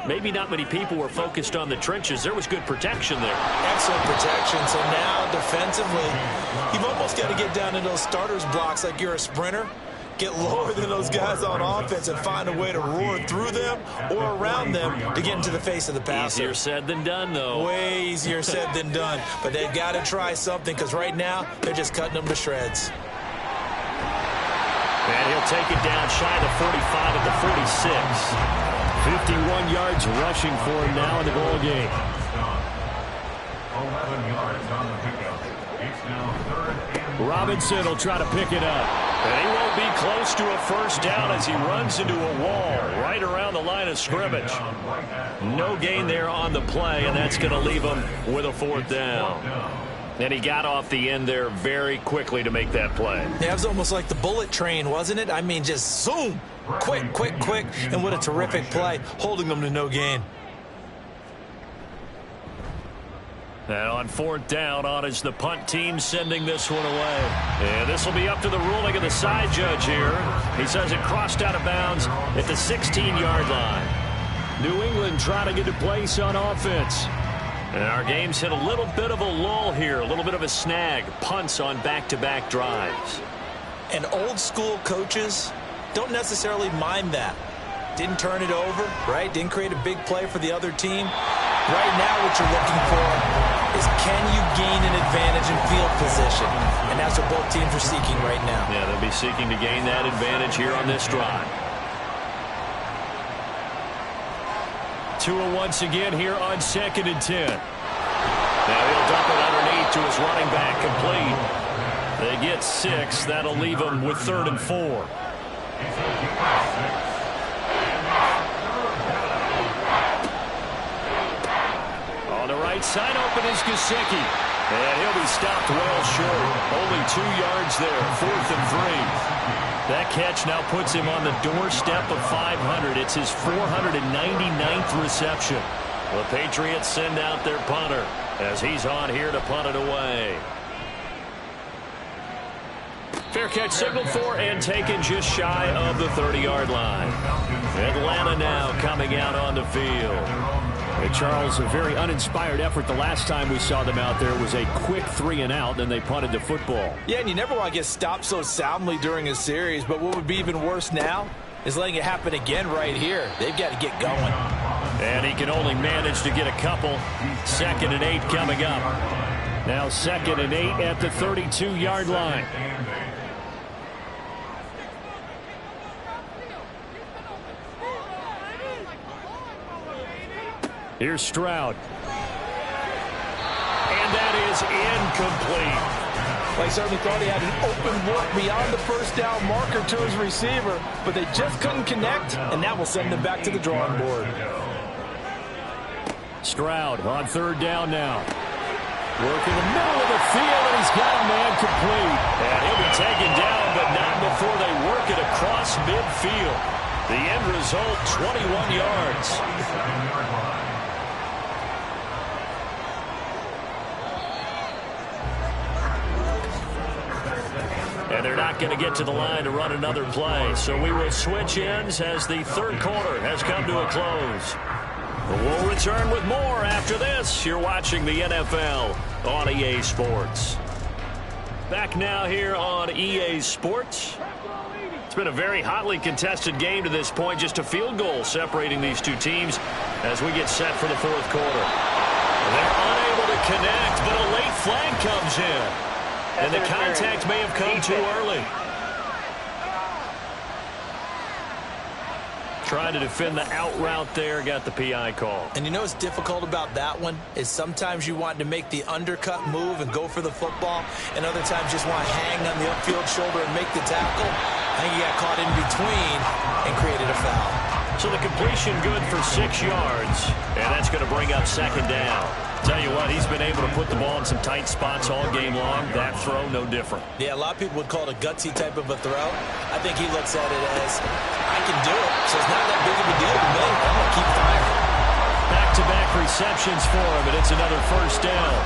Maybe not many people were focused on the trenches. There was good protection there. Excellent protection. So now, defensively, you've almost got to get down into those starters blocks like you're a sprinter. Get lower than those guys on offense and find a way to roar through them or around them to get into the face of the passer. Easier said than done, though. Way easier said than done. But they've got to try something because right now, they're just cutting them to shreds. And he'll take it down shy of the 45 at the 46. 51 yards rushing for him now in the ball game. 11 yards on the pickup. It's now 3rd and Robinson will try to pick it up. And he won't be close to a 1st down as he runs into a wall right around the line of scrimmage. No gain there on the play, and that's going to leave him with a 4th down. And he got off the end there very quickly to make that play. Yeah, it was almost like the bullet train, wasn't it? I mean, just zoom. Quick, quick, quick. And what a terrific play, holding them to no gain. And on 4th down, on is the punt team sending this one away. And this will be up to the ruling of the side judge here. He says it crossed out of bounds at the 16-yard line. New England trying to get a place on offense. And our game's hit a little bit of a lull here, a little bit of a snag. Punts on back-to-back drives. And old-school coaches don't necessarily mind that. Didn't turn it over, right? Didn't create a big play for the other team. Right now what you're looking for is can you gain an advantage in field position? And that's what both teams are seeking right now. Yeah, they'll be seeking to gain that advantage here on this drive. Tua once again here on 2nd and 10. Now he'll dump it underneath to his running back, complete. They get 6. That'll leave them with 3rd and 4. On the right side, open is Gesicki. And he'll be stopped well short. Only 2 yards there, 4th and 3. That catch now puts him on the doorstep of 500. It's his 499th reception. The Patriots send out their punter as he's on here to punt it away. Fair catch signaled for and taken just shy of the 30-yard line. Atlanta now coming out on the field. And Charles, a very uninspired effort the last time we saw them out there was a quick 3 and out, then they punted the football. Yeah, and you never want to get stopped so soundly during a series, but what would be even worse now is letting it happen again right here. They've got to get going. And he can only manage to get a couple. 2nd and 8 coming up. Now 2nd and 8 at the 32-yard line. Here's Stroud. And that is incomplete. Well, he certainly thought he had an open look beyond the 1st down marker to his receiver, but they just couldn't connect, and that will send them back to the drawing board. Stroud on 3rd down now. Working the middle of the field, and he's got a man complete. And he'll be taken down, but not before they work it across midfield. The end result, 21 yards. And they're not going to get to the line to run another play. So we will switch ends as the third quarter has come to a close. We'll return with more after this. You're watching the NFL on EA Sports. Back now here on EA Sports. It's been a very hotly contested game to this point. Just a field goal separating these two teams as we get set for the fourth quarter. They're unable to connect, but a late flag comes in. And the contact may have come too early. Trying to defend the out route there, got the PI call. And you know what's difficult about that one is sometimes you want to make the undercut move and go for the football, and other times just want to hang on the upfield shoulder and make the tackle. I think he got caught in between and created a foul. So the completion good for 6 yards, and that's going to bring up second down. Tell you what, he's been able to put the ball in some tight spots all game long. That throw, no different. Yeah, a lot of people would call it a gutsy type of a throw. I think he looks at it as, I can do it, so it's not that big of a deal to me. I'm going to keep firing. Back-to-back receptions for him, and it's another first down.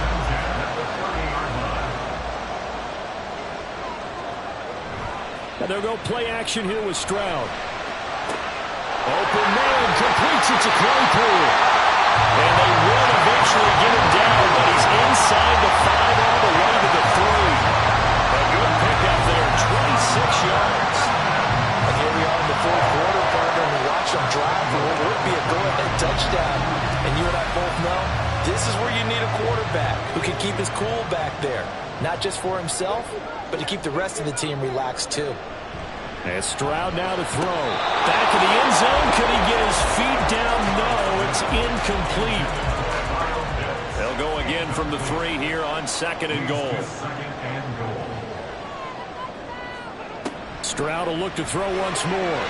And they'll go play action here with Stroud. Open man, completes it to Claypool. And they will eventually get him down, but he's inside the 5 all the way to the 3. A good pickup there, 26 yards. And here we are in the fourth quarter, partner, and we watch them drive for what would be a go-ahead touchdown. And you and I both know this is where you need a quarterback who can keep his cool back there. Not just for himself, but to keep the rest of the team relaxed too. And Stroud now to throw. Back in the end zone. Could he get his feet down? No, it's incomplete. They'll go again from the 3 here on 2nd and goal. Stroud will look to throw once more.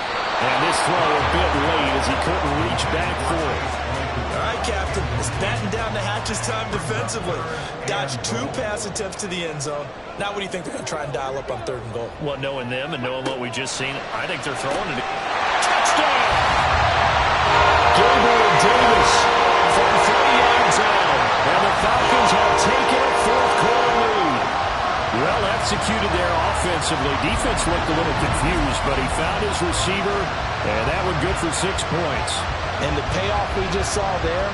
And this throw a bit late as he couldn't reach back for it. All right, Captain. It's batten down the hatches time defensively. Dodged 2 pass attempts to the end zone. Now what do you think they're going to try and dial up on 3rd and goal? Well, knowing them and knowing what we just seen, I think they're throwing it. Touchdown! Gabriel Davis from 3 yards out. And the Falcons have taken a fourth quarter lead. Well executed there offensively. Defense looked a little confused, but he found his receiver, and that one good for 6 points. And the payoff we just saw there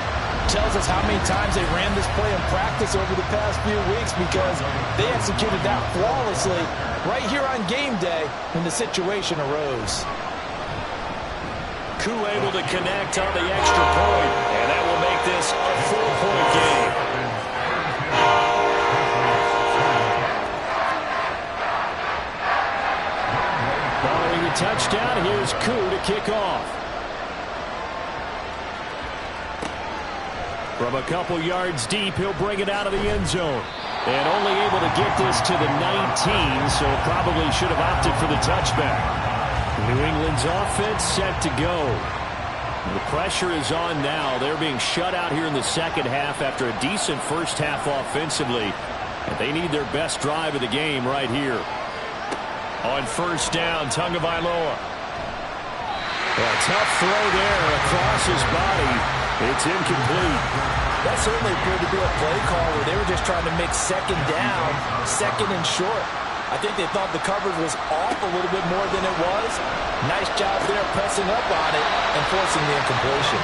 tells us how many times they ran this play in practice over the past few weeks, because they executed that flawlessly right here on game day when the situation arose. Koo able to connect on the extra point, and that will make this a 4-point game. Following the touchdown, here's Koo to kick off. From a couple yards deep, he'll bring it out of the end zone. And only able to get this to the 19, so probably should have opted for the touchback. New England's offense set to go. The pressure is on now. They're being shut out here in the second half after a decent first half offensively. And they need their best drive of the game right here. On first down, Tagovailoa. A tough throw there across his body. It's incomplete. That certainly appeared to be a play call where they were just trying to make 2nd down, 2nd and short. I think they thought the coverage was off a little bit more than it was. Nice job there pressing up on it and forcing the incompletion.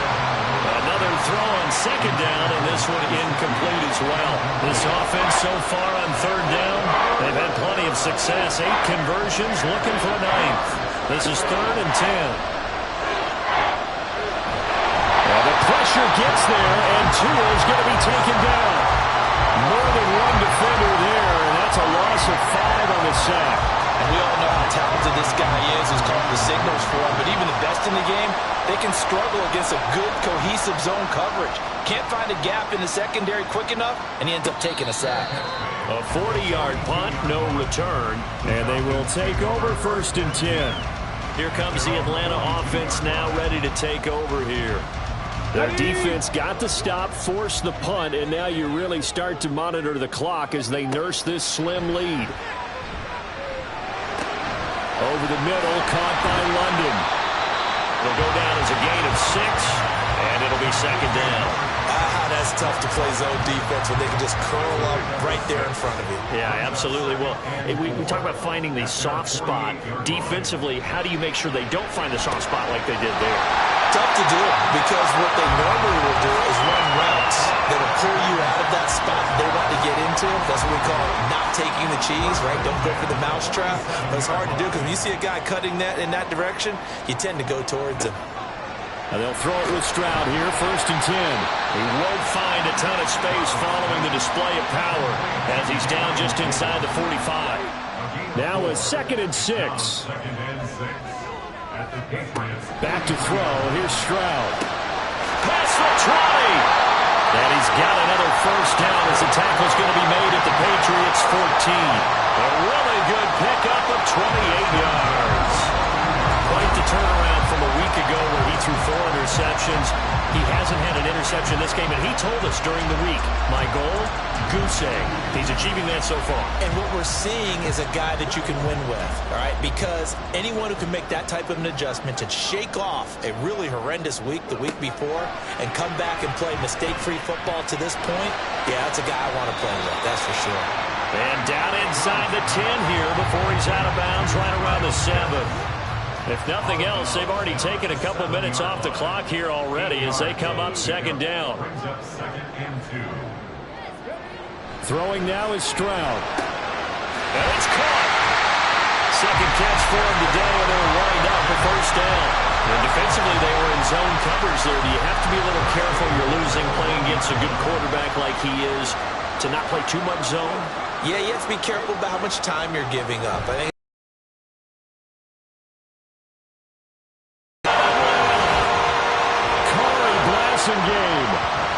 Another throw on 2nd down, and this one incomplete as well. This offense so far on 3rd down, they've had plenty of success. 8 conversions, looking for a 9th. This is 3rd and 10. Pressure gets there, and Tua is going to be taken down. More than one defender there, and that's a loss of 5 on the sack. And we all know how talented this guy is who's calling the signals for him, but even the best in the game, they can struggle against a good, cohesive zone coverage. Can't find a gap in the secondary quick enough, and he ends up taking a sack. A 40-yard punt, no return. And they will take over 1st and 10. Here comes the Atlanta offense now ready to take over here. That defense got the stop, forced the punt, and now you really start to monitor the clock as they nurse this slim lead. Over the middle, caught by London. It'll go down as a gain of 6, and it'll be second down. That's tough to play zone defense when they can just curl up right there in front of you. Yeah, absolutely. Well, we talk about finding the soft spot. Defensively, how do you make sure they don't find the soft spot like they did there? Tough to do because what they normally will do is run routes that'll pull you out of that spot they want to get into. That's what we call not taking the cheese, right? Don't go for the mousetrap. But it's hard to do because when you see a guy cutting that in that direction, you tend to go towards him. And they'll throw it with Stroud here, 1st and 10. He won't find a ton of space following the display of power as he's down just inside the 45. Now a 2nd and 6. Back to throw. Here's Stroud. Pass for 20. And he's got another 1st down as the tackle's going to be made at the Patriots' 14. A really good pickup of 28 yards. Quite the turnaround from a week ago where he threw 4 interceptions. He hasn't had an interception this game, and he told us during the week, my goal, goose egg. He's achieving that so far. And what we're seeing is a guy that you can win with, all right? Because anyone who can make that type of an adjustment to shake off a really horrendous week the week before and come back and play mistake-free football to this point, yeah, that's a guy I want to play with, that's for sure. And down inside the 10 here before he's out of bounds right around the 7. If nothing else, they've already taken a couple minutes off the clock here already as they come up 2nd down. Throwing now is Stroud. And it's caught. 2nd catch for him today, and they'll wind up a 1st down. And defensively, they were in zone coverage there. Do you have to be a little careful you're losing playing against a good quarterback like he is to not play too much zone? Yeah, you have to be careful about how much time you're giving up. I think game.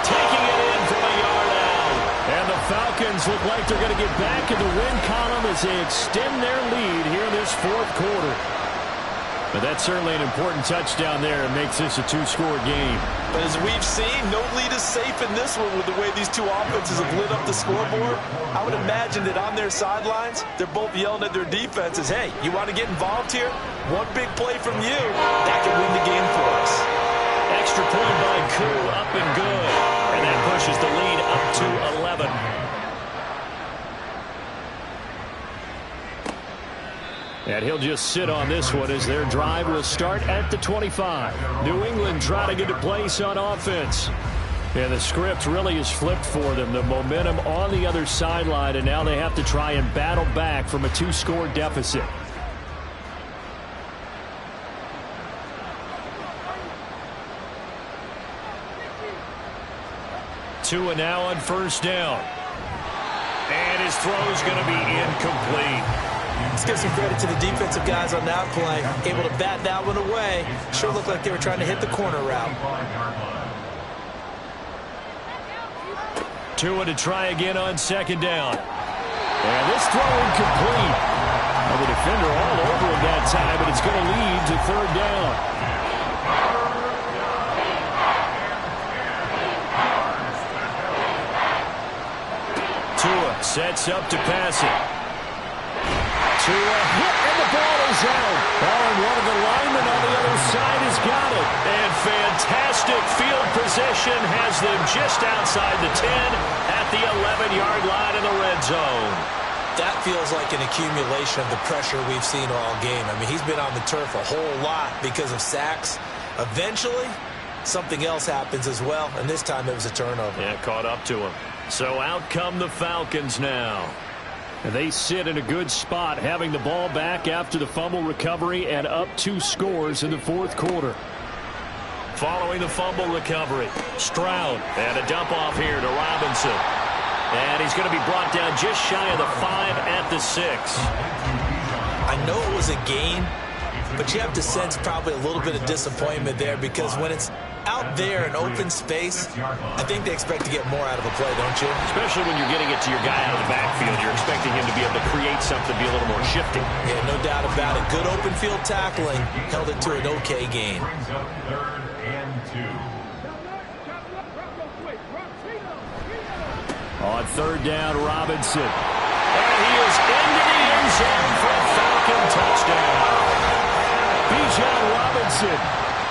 Taking it in from a yard out. And the Falcons look like they're going to get back in the win column as they extend their lead here in this 4th quarter. But that's certainly an important touchdown there and makes this a 2-score game. But as we've seen, no lead is safe in this one with the way these two offenses have lit up the scoreboard. I would imagine that on their sidelines, they're both yelling at their defenses, hey, you want to get involved here? One big play from you, that can win the game for us. Extra point by Koo, up and good. And that pushes the lead up to 11. And he'll just sit on this one as their drive will start at the 25. New England trying to get to place on offense. And the script really is flipped for them. The momentum on the other sideline, and now they have to try and battle back from a 2-score deficit. Tua now on 1st down. And his throw's going to be incomplete. Let's give some credit to the defensive guys on that play. Able to bat that one away. Sure looked like they were trying to hit the corner route. Tua to try again on 2nd down. And this throw incomplete. Well, the defender all over him that time, but it's going to lead to 3rd down. Tua sets up to pass it. Tua hit, and the ball is out. Oh, and one of the linemen on the other side has got it. And fantastic field position has them just outside the 10 at the 11-yard line in the red zone. That feels like an accumulation of the pressure we've seen all game. I mean, he's been on the turf a whole lot because of sacks. Eventually, something else happens as well, and this time it was a turnover. Yeah, caught up to him. So out come the Falcons now. And they sit in a good spot, having the ball back after the fumble recovery and up 2 scores in the 4th quarter. Following the fumble recovery, Stroud and a dump off here to Robinson. And he's going to be brought down just shy of the 5 at the 6. I know it was a gain, but you have to sense probably a little bit of disappointment there because when it's out there in open space, I think they expect to get more out of a play, don't you? Especially when you're getting it to your guy out of the backfield. You're expecting him to be able to create something, be a little more shifty. Yeah, no doubt about it. Good open field tackling held it to an okay gain. On 3rd down, Robinson. And he is into the end zone for a Falcon touchdown. Bijan Robinson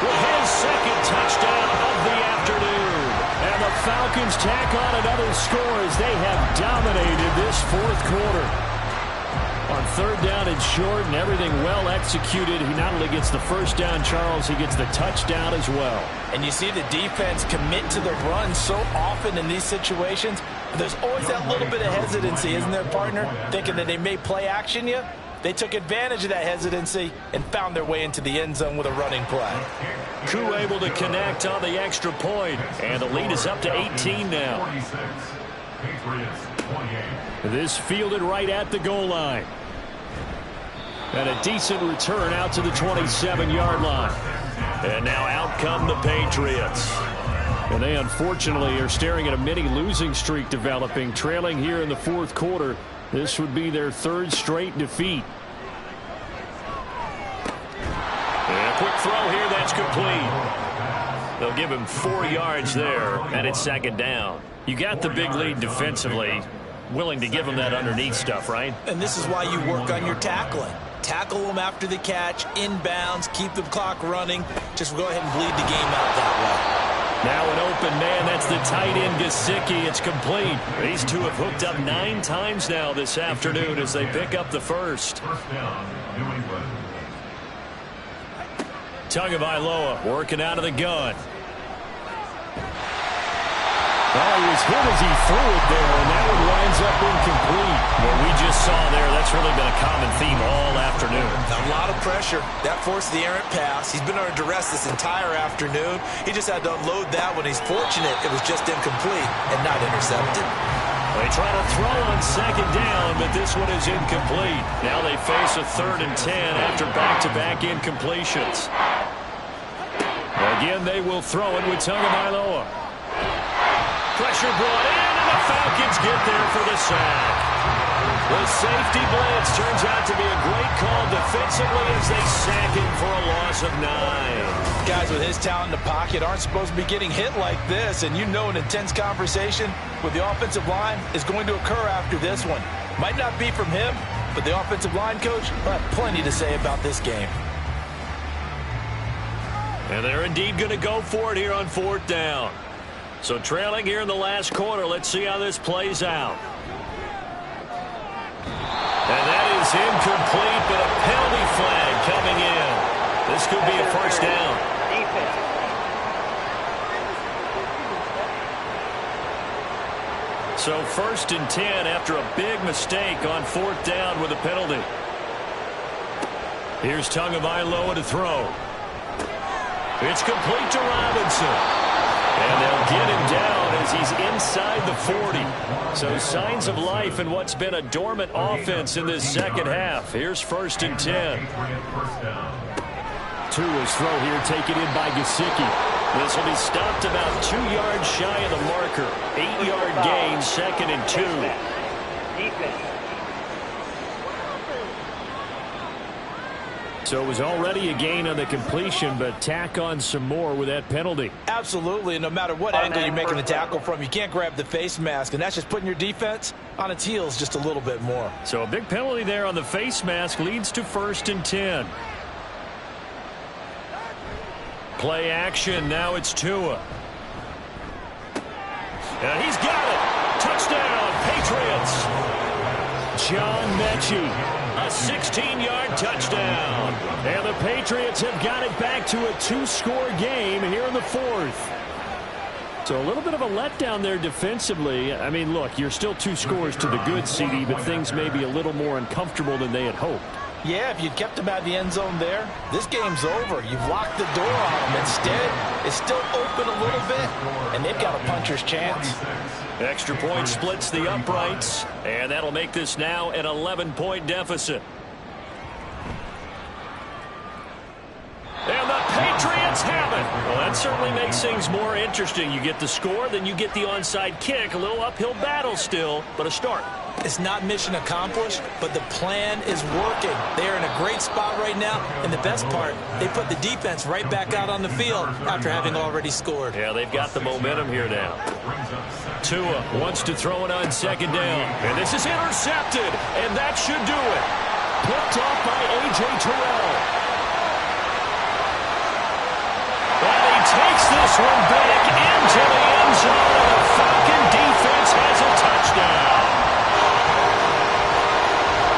with his second touchdown of the afternoon. And the Falcons tack on another score as they have dominated this fourth quarter. On third down and short and everything well executed, he not only gets the first down, Charles, he gets the touchdown as well. And you see the defense commit to the run so often in these situations. There's always that little bit of hesitancy, isn't there, partner? Thinking that they may play action you. They took advantage of that hesitancy and found their way into the end zone with a running play. Koo able to connect on the extra point, and the lead is up to 18 now. This fielded right at the goal line. And a decent return out to the 27-yard line. And now out come the Patriots. And they unfortunately are staring at a mini losing streak developing, trailing here in the fourth quarter. This would be their third straight defeat. And a quick throw here, that's complete. They'll give him 4 yards there, and it's second down. You got the big lead defensively, willing to give him that underneath stuff, right? And this is why you work on your tackling. Tackle them after the catch, inbounds, keep the clock running. Just go ahead and bleed the game out that way. Now an open man, that's the tight end, Gesicki. It's complete. These two have hooked up 9 times now this afternoon as they pick up the first. Tagovailoa working out of the gun. Oh, he was hit as he threw it there, and that one winds up incomplete. What we just saw there, that's really been a common theme all afternoon. A lot of pressure. That forced the errant pass. He's been under duress this entire afternoon. He just had to unload that one. He's fortunate it was just incomplete and not intercepted. They try to throw on second down, but this one is incomplete. Now they face a 3rd and 10 after back-to-back incompletions. Again, they will throw it with Tagovailoa. Pressure brought in, and the Falcons get there for the sack. The safety blitz turns out to be a great call defensively as they sack him for a loss of 9. Guys with his talent in the pocket aren't supposed to be getting hit like this, and you know an intense conversation with the offensive line is going to occur after this one. Might not be from him, but the offensive line coach will have plenty to say about this game. And they're indeed going to go for it here on 4th down. So trailing here in the last quarter, let's see how this plays out. And that is incomplete, but a penalty flag coming in. This could be a first down. So 1st and 10 after a big mistake on 4th down with a penalty. Here's Tagovailoa to throw. It's complete to Robinson. And they'll get him down as he's inside the 40. So signs of life in what's been a dormant offense in this second half. Here's 1st and 10. Tua's throw here taken in by Gesicki. This will be stopped about 2 yards shy of the marker. 8-yard gain, 2nd and 2. Defense. So it was already a gain on the completion, but tack on some more with that penalty. Absolutely. No matter what angle you're making the tackle from, you can't grab the face mask, and that's just putting your defense on its heels just a little bit more. So a big penalty there on the face mask leads to 1st and 10. Play action. Now it's Tua. And he's got it. Touchdown, Patriots. John Mechie. A 16-yard touchdown. And the Patriots have got it back to a 2-score game here in the 4th. So a little bit of a letdown there defensively. I mean, look, you're still 2 scores to the good, CD, but things may be a little more uncomfortable than they had hoped. Yeah, if you'd kept them out of the end zone there, this game's over. You've locked the door on them. Instead, it's still open a little bit, and they've got a puncher's chance. Extra point splits the uprights, and that'll make this now an 11-point deficit. And the Patriots have it. Well, that certainly makes things more interesting. You get the score, then you get the onside kick. A little uphill battle still, but a start. It's not mission accomplished, but the plan is working. They're in a great spot right now, and the best part, they put the defense right back out on the field after having already scored. Yeah, they've got the momentum here now. Tua wants to throw it on 2nd down, and this is intercepted, and that should do it. Picked off by A.J. Terrell. this one back into the end zone, and the Falcon defense has a touchdown.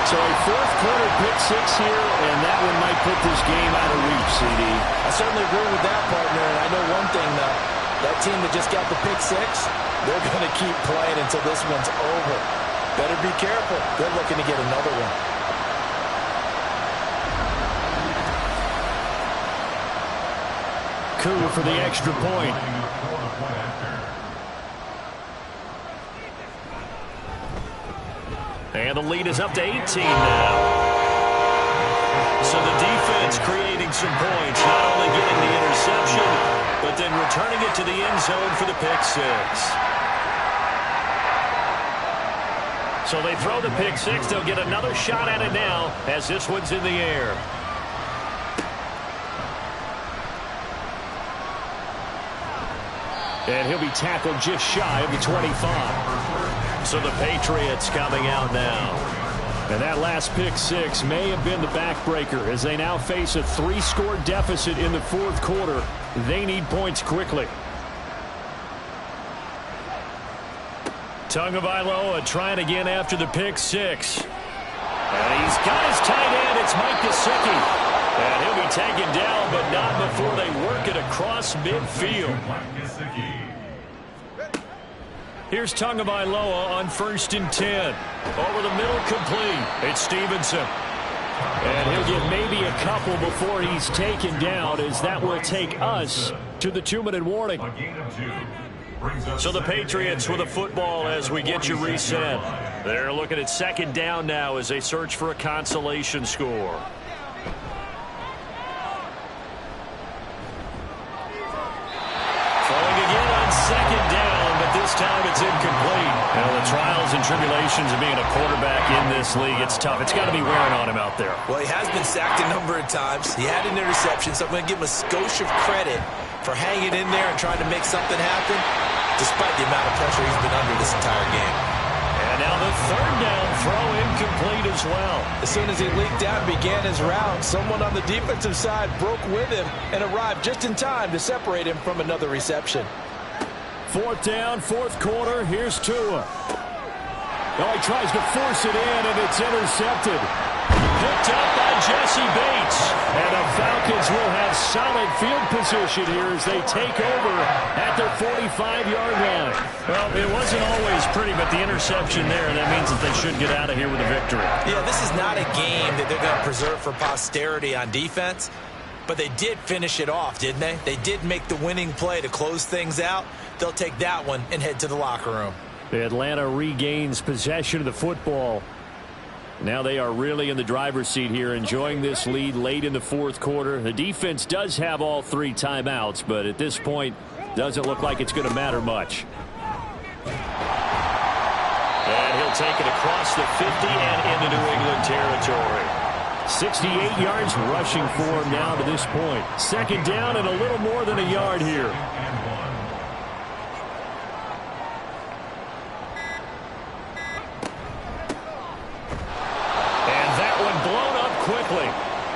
So a fourth quarter pick six here, and that one might put this game out of reach, CD. I certainly agree with that, partner, and I know one thing, though. That team that just got the pick six, they're going to keep playing until this one's over. Better be careful. They're looking to get another one. Koo for the extra point. And the lead is up to 18 now. So the defense creating some points, not only getting the interception, but then returning it to the end zone for the pick six. So they throw the pick six. They'll get another shot at it now as this one's in the air. And he'll be tackled just shy of the 25. So the Patriots coming out now. And that last pick six may have been the backbreaker as they now face a 3-score deficit in the fourth quarter. They need points quickly. Tagovailoa trying again after the pick six. And he's got his tight end. It's Mike Gesicki. And he'll be taken down, but not before they work it across midfield. Here's Tagovailoa on 1st and 10. Over the middle, complete. It's Stevenson. And he'll get maybe a couple before he's taken down, as that will take us to the 2-minute warning. So the Patriots with a football as we get you reset. They're looking at 2nd down now as they search for a consolation score. Throwing again on 2nd down, but this time it's incomplete. Now the trials and tribulations of being a quarterback in this league, it's tough. It's got to be wearing on him out there. Well, he has been sacked a number of times. He had an interception, so I'm going to give him a skosh of credit for hanging in there and trying to make something happen, despite the amount of pressure he's been under this entire game. And now the 3rd down throw incomplete as well. As soon as he leaked out and began his route, someone on the defensive side broke with him and arrived just in time to separate him from another reception. 4th down, 4th quarter. Here's Tua. Oh, he tries to force it in, and it's intercepted. Picked up by Jesse Bates. And the Falcons will have solid field position here as they take over at their 45-yard line. Well, it wasn't always pretty, but the interception there, that means that they should get out of here with a victory. Yeah, this is not a game that they're going to preserve for posterity on defense, but they did finish it off, didn't they? They did make the winning play to close things out. They'll take that one and head to the locker room. Atlanta regains possession of the football. Now they are really in the driver's seat here, enjoying this lead late in the fourth quarter. The defense does have all 3 timeouts, but at this point, doesn't look like it's going to matter much. And he'll take it across the 50 and into New England territory. 68 yards rushing for him now to this point. 2nd down and a little more than a yard here.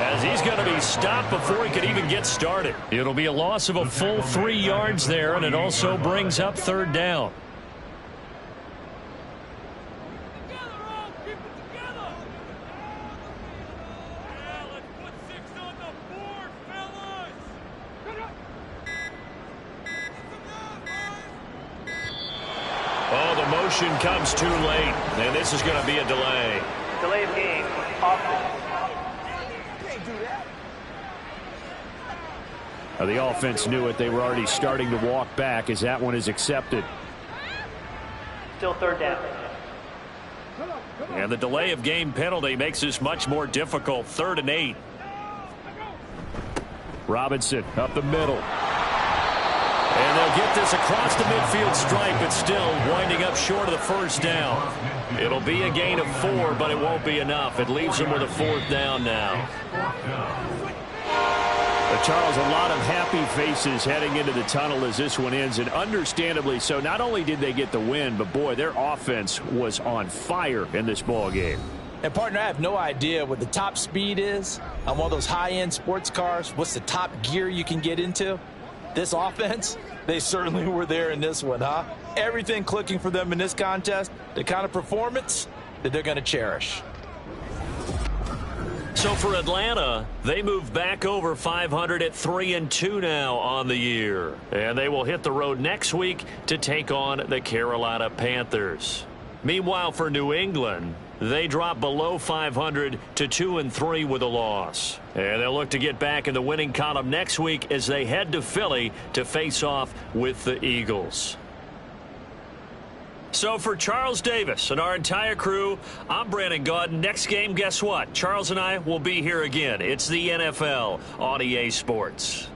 As he's going to be stopped before he could even get started. It'll be a loss of a full 3 yards there, and it also brings up 3rd down. Oh, the motion comes too late, and this is going to be a delay. Delay of game. Offense. The offense knew it. They were already starting to walk back as that one is accepted. Still 3rd down. And the delay of game penalty makes this much more difficult. 3rd and 8. Robinson up the middle. And they'll get this across the midfield stripe, but still winding up short of the 1st down. It'll be a gain of 4, but it won't be enough. It leaves them with a 4th down now. But Charles, a lot of happy faces heading into the tunnel as this one ends, and understandably so. Not only did they get the win, but boy, their offense was on fire in this ball game. And partner, I have no idea what the top speed is on one of those high-end sports cars. What's the top gear you can get into? This offense, They certainly were there in this one, huh? Everything clicking for them in this contest, the kind of performance that they're going to cherish. So for Atlanta, they move back over 500 at 3-2 now on the year. And they will hit the road next week to take on the Carolina Panthers. Meanwhile, for New England, they drop below 500 to 2-3 with a loss. And they'll look to get back in the winning column next week as they head to Philly to face off with the Eagles. So for Charles Davis and our entire crew, I'm Brandon Gaudin. Next game, guess what? Charles and I will be here again. It's the NFL on EA Sports.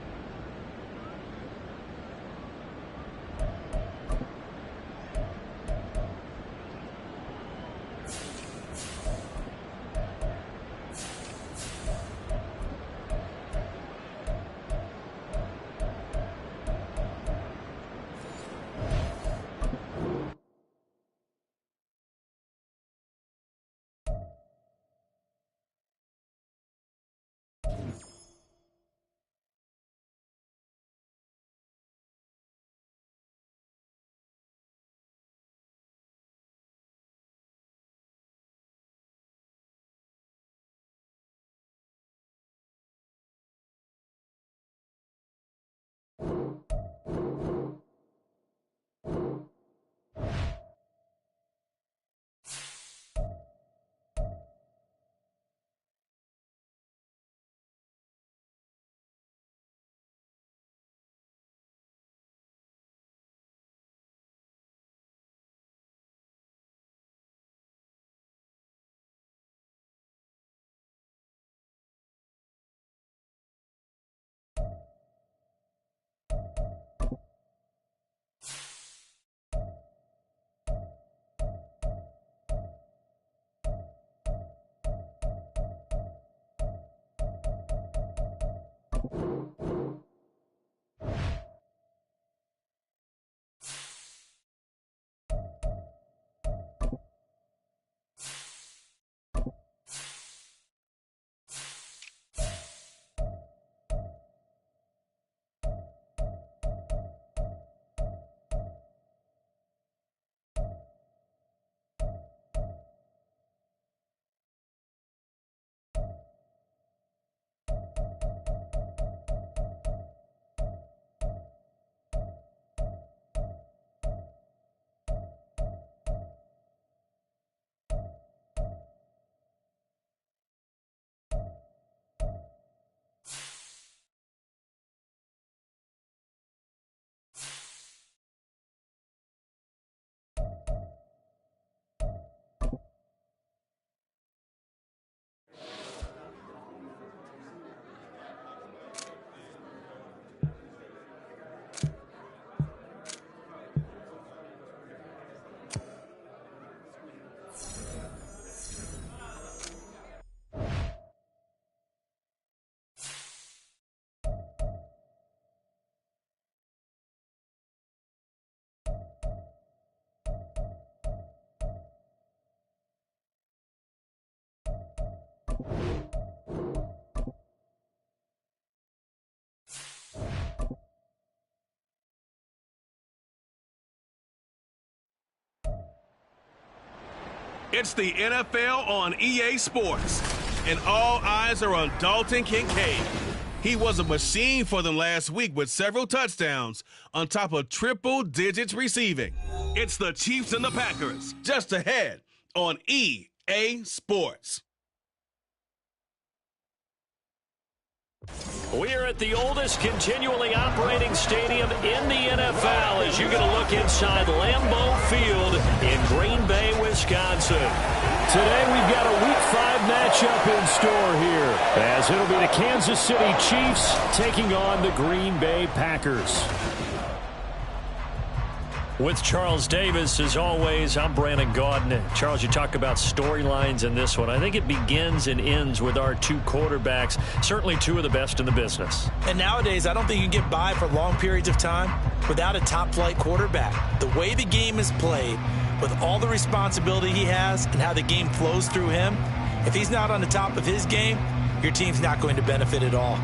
It's the NFL on EA Sports, and all eyes are on Dalton Kincaid. He was a machine for them last week with several touchdowns on top of triple digits receiving. It's the Chiefs and the Packers, just ahead on EA Sports. We are at the oldest continually operating stadium in the NFL as you get a look inside Lambeau Field in Green Bay, Wisconsin. Today we've got a Week 5 matchup in store here, as it'll be the Kansas City Chiefs taking on the Green Bay Packers. With Charles Davis, as always, I'm Brandon Gaudin. Charles, you talk about storylines in this one. I think it begins and ends with our two quarterbacks, certainly two of the best in the business. And nowadays, I don't think you can get by for long periods of time without a top-flight quarterback. The way the game is played, with all the responsibility he has and how the game flows through him, if he's not on the top of his game, your team's not going to benefit at all.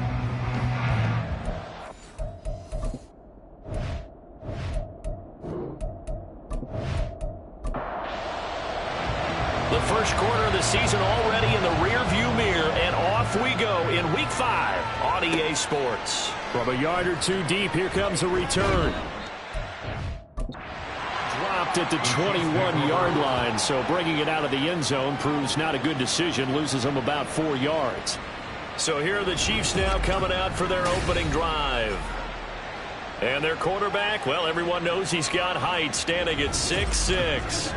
the season already in the rearview mirror, and off we go in Week 5 on EA Sports. From a yard or two deep, here comes a return. Dropped at the 21-yard line, so bringing it out of the end zone proves not a good decision, loses them about 4 yards. So here are the Chiefs now coming out for their opening drive. And their quarterback, well, everyone knows he's got height, standing at 6'6".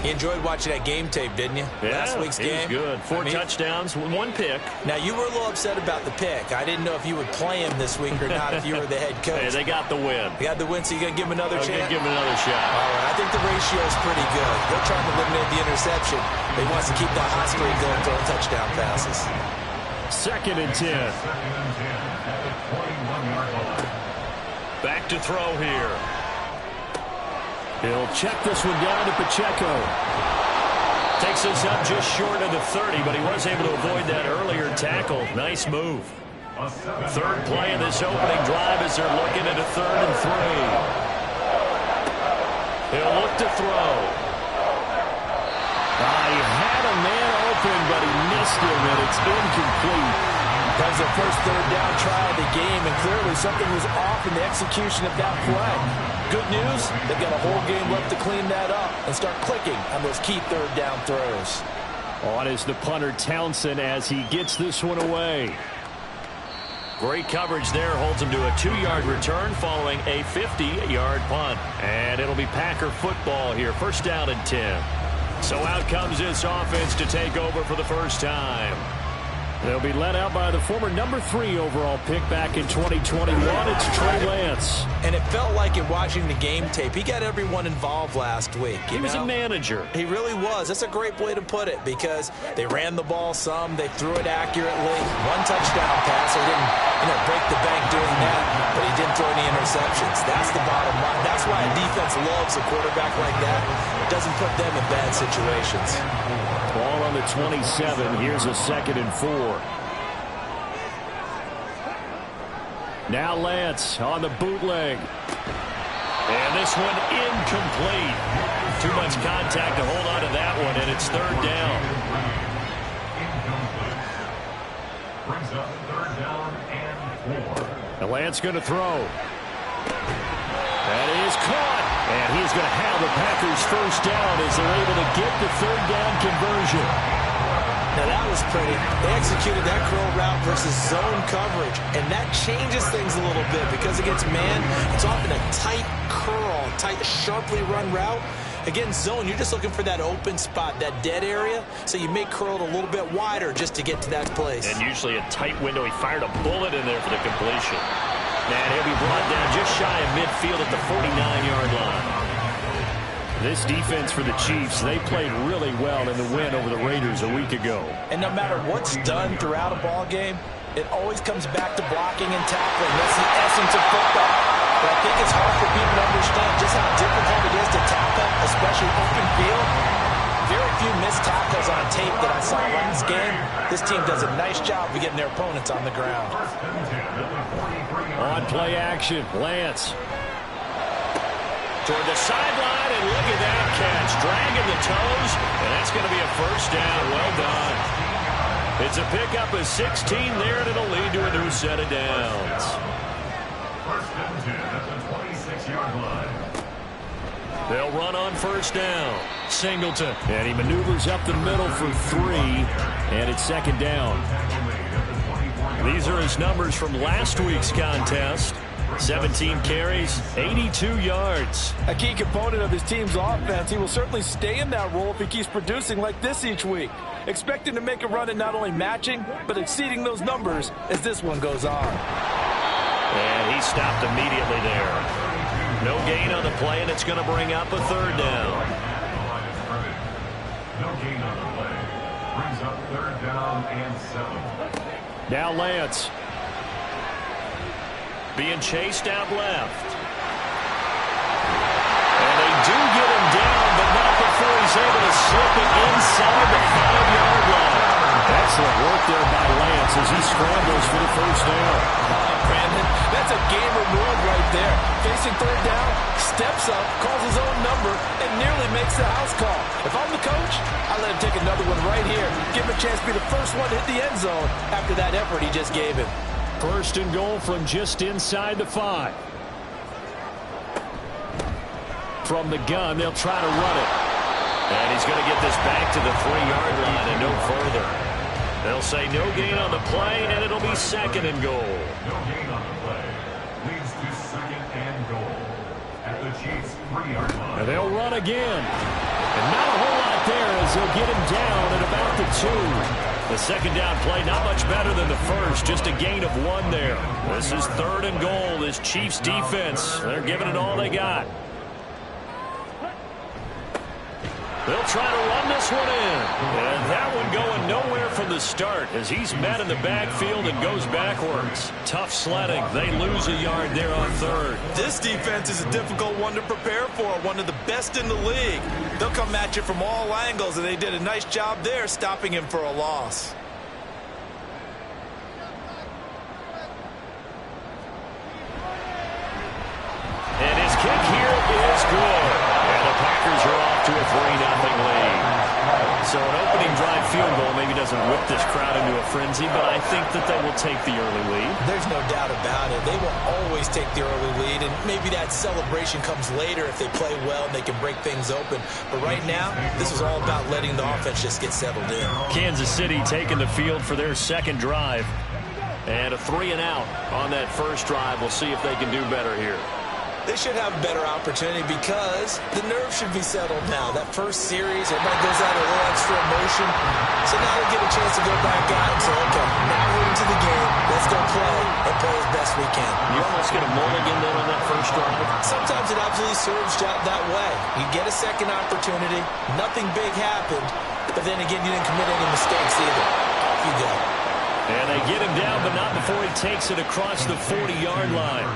You enjoyed watching that game tape, didn't you? Yeah, Last week's game. It was good. 4 touchdowns, 1 pick. Now, you were a little upset about the pick. I didn't know if you would play him this week or not if you were the head coach. Hey, they got the win. They got the win, so you're going to give him another chance? I'm going to give him another shot. All right, I think the ratio is pretty good. They're trying to eliminate the interception. He wants to keep that hot streak going, throwing touchdown passes. 2nd and 10. Back to throw here. He'll check this one down to Pacheco. Takes us up just short of the 30, but he was able to avoid that earlier tackle. Nice move. 3rd play of this opening drive as they're looking at a 3rd and 3. He'll look to throw. He had a man open, but he missed him, and it's incomplete. That was their first 3rd down try of the game, and clearly something was off in the execution of that play. Good news, they've got a whole game left to clean that up and start clicking on those key 3rd down throws. On is the punter Townsend as he gets this one away. Great coverage there, holds him to a 2-yard return following a 50-yard punt. And it'll be Packer football here, 1st down and 10. So out comes this offense to take over for the first time. They'll be led out by the former number 3 overall pick back in 2021. It's Trey Lance. And it felt like in watching the game tape, he got everyone involved last week. He was a manager. He really was. That's a great way to put it because they ran the ball some, they threw it accurately. 1 touchdown pass. He didn't, break the bank doing that, but he didn't throw any interceptions. That's the bottom line. That's why a defense loves a quarterback like that. It doesn't put them in bad situations. Ball on the 27. Here's a 2nd and 4. Now Lance on the bootleg. And this one incomplete. Too much contact to hold on to that one, and it's 3rd down. Brings up 3rd down and 4. And Lance going to throw. That is caught. And he's going to have the Packers 1st down as they're able to get the 3rd down conversion. Now that was pretty. They executed that curl route versus zone coverage, and that changes things a little bit because against man, it's often a tight curl, tight, sharply run route. Against zone, you're just looking for that open spot, that dead area, so you may curl it a little bit wider just to get to that place. And usually a tight window. He fired a bullet in there for the completion. And he'll be brought down just shy of midfield at the 49-yard line. This defense for the Chiefs, they played really well in the win over the Raiders a week ago. And no matter what's done throughout a ball game, it always comes back to blocking and tackling. That's the essence of football. But I think it's hard for people to understand just how difficult it is to tackle, especially open field. Very few missed tackles on tape that I saw last game. This team does a nice job of getting their opponents on the ground. On play action, Lance. Toward the sideline, and look at that catch. Dragging the toes, and that's going to be a 1st down. Well done. It's a pickup of 16 there, and it'll lead to a new set of downs. 1st and 10 at the 26-yard line. They'll run on 1st down. Singleton. And he maneuvers up the middle for 3, and it's 2nd down. These are his numbers from last week's contest. 17 carries, 82 yards. A key component of his team's offense. He will certainly stay in that role if he keeps producing like this each week. Expect him to make a run at not only matching, but exceeding those numbers as this one goes on. And he stopped immediately there. No gain on the play, and it's going to bring up a 3rd down. No gain on the play. Brings up 3rd down and 7. Now Lance. Being chased out left. And they do get him down, but not before he's able to slip it inside the 5-yard line. Excellent work there by Lance as he scrambles for the 1st down. Brandon. That's a gamer move right there. Facing third down, steps up, calls his own number, and nearly makes the house call. If I'm the coach, I let him take another one right here. Give him a chance to be the first one to hit the end zone after that effort he just gave him. First and goal from just inside the 5. From the gun, they'll try to run it. And he's going to get this back to the 3-yard line and no further. They'll say no gain on the play, and it'll be second and goal. No gain on the play. Leads to second and goal at the Chiefs' 3-yard line. And they'll run again. And not a whole lot there as they'll get him down at about the 2. The second down play not much better than the first, just a gain of 1 there. This is third and goal. This Chiefs defense, they're giving it all they got. They'll try to run this one in. And that one going nowhere from the start as he's met in the backfield and goes backwards. Tough sledding. They lose a yard there on third. This defense is a difficult one to prepare for, one of the best in the league. They'll come at you from all angles, and they did a nice job there stopping him for a loss. And his kick here is good. And the Packers are off to a 3-0 lead. So an opening drive field goal maybe doesn't whip this crowd into a frenzy, but I think that they will take the early lead. There's no doubt about it. They will always take the early lead, and maybe that celebration comes later if they play well and they can break things open. But right now, this is all about letting the offense just get settled in. Kansas City taking the field for their second drive. And a 3-and-out on that first drive. We'll see if they can do better here. They should have a better opportunity because the nerves should be settled now. That first series, everybody goes out a little extra emotion. So now they get a chance to go back out and say, okay, now we're into the game. Let's go play and play as best we can. You almost get a mulligan then on that first drive. Sometimes it absolutely serves that way. You get a second opportunity. Nothing big happened. But then again, you didn't commit any mistakes either. Off you go. And they get him down, but not before he takes it across the 40-yard line.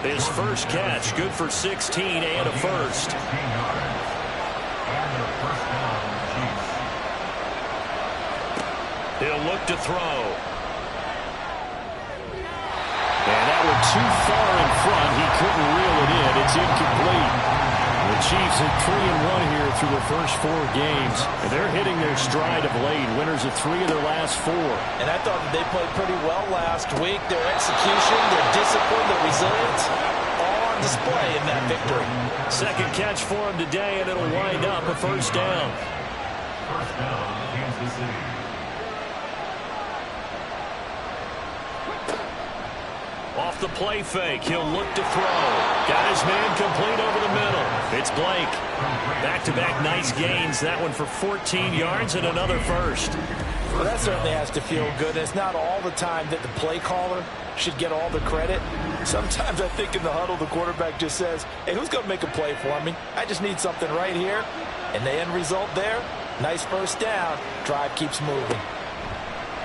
His first catch, good for 16 and a first. He'll look to throw. And that one too far in front. He couldn't reel it in. It's incomplete. The Chiefs at 3-1 here through the first 4 games. And they're hitting their stride of late. Winners of 3 of their last 4. And I thought that they played pretty well last week. Their execution, their discipline, their resilience, all on display in that victory. Second catch for him today, and it'll wind up a first down. First down, Kansas City. Off the play fake, he'll look to throw. Got his man complete over the middle. It's Blake. Back-to-back nice gains. That one for 14 yards and another first. Well, that certainly has to feel good. It's not all the time that the play caller should get all the credit. Sometimes I think in the huddle, the quarterback just says, hey, who's going to make a play for me? I just need something right here. And the end result there, nice first down. Drive keeps moving.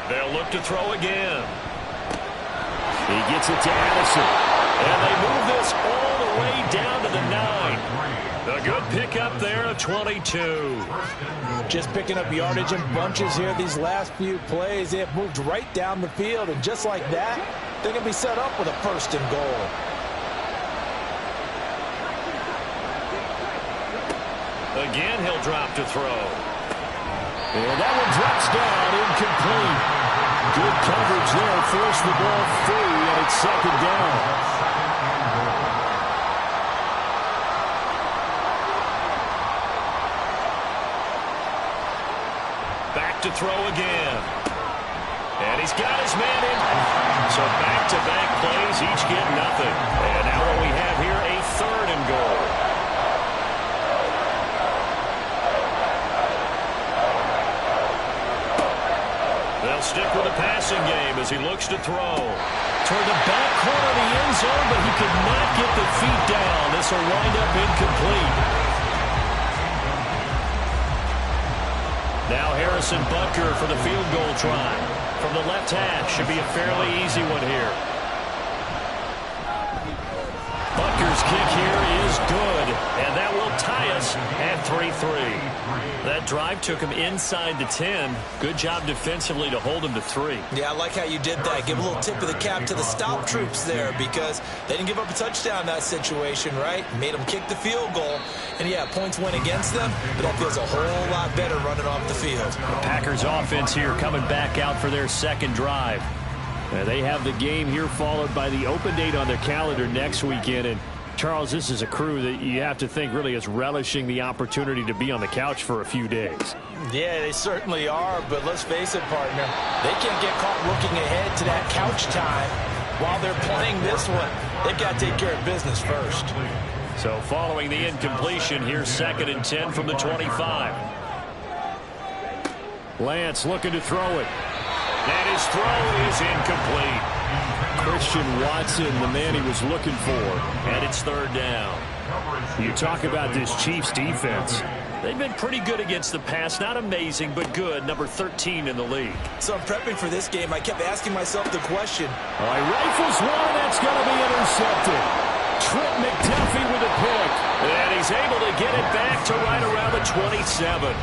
They'll look to throw again. He gets it to Addison. And they move this all the way down to the 9. A good pickup there of 22. Just picking up yardage in bunches here these last few plays. They have moved right down the field, and just like that, they're going to be set up with a first and goal. Again, he'll drop to throw. And that one drops down, incomplete. Good coverage there, forced the ball free, and it's second down. Back to throw again. And he's got his man in. So back-to-back plays, each get nothing. And now what we have here, a third and goal. They'll stick with the passing game as he looks to throw. Toward the back corner of the end zone, but he could not get the feet down. This will wind up incomplete. Now Harrison Butker for the field goal try. From the left hash, should be a fairly easy one here. Butker's kick here is good, And that will tie us at 3-3. That drive took him inside the 10. Good job defensively to hold him to 3. Yeah, I like how you did that. Give a little tip of the cap to the stop troops there because they didn't give up a touchdown in that situation, right? Made them kick the field goal. And, yeah, points went against them, but that feels a whole lot better running off the field. The Packers offense here coming back out for their second drive. They have the game here followed by the open date on their calendar next weekend. And Charles, this is a crew that you have to think really is relishing the opportunity to be on the couch for a few days. Yeah, they certainly are, but let's face it, partner. They can't get caught looking ahead to that couch time while they're playing this one. They've got to take care of business first. So following the incompletion, here's 2nd and 10 from the 25. Lance looking to throw it. And his throw is incomplete. Christian Watson, the man he was looking for, and it's 3rd down. You talk about this Chiefs defense. They've been pretty good against the pass. Not amazing, but good. Number 13 in the league. So I'm prepping for this game. I kept asking myself the question. All right, rifles one. That's going to be intercepted. Trent McDuffie with a pick. And he's able to get it back to right around the 27.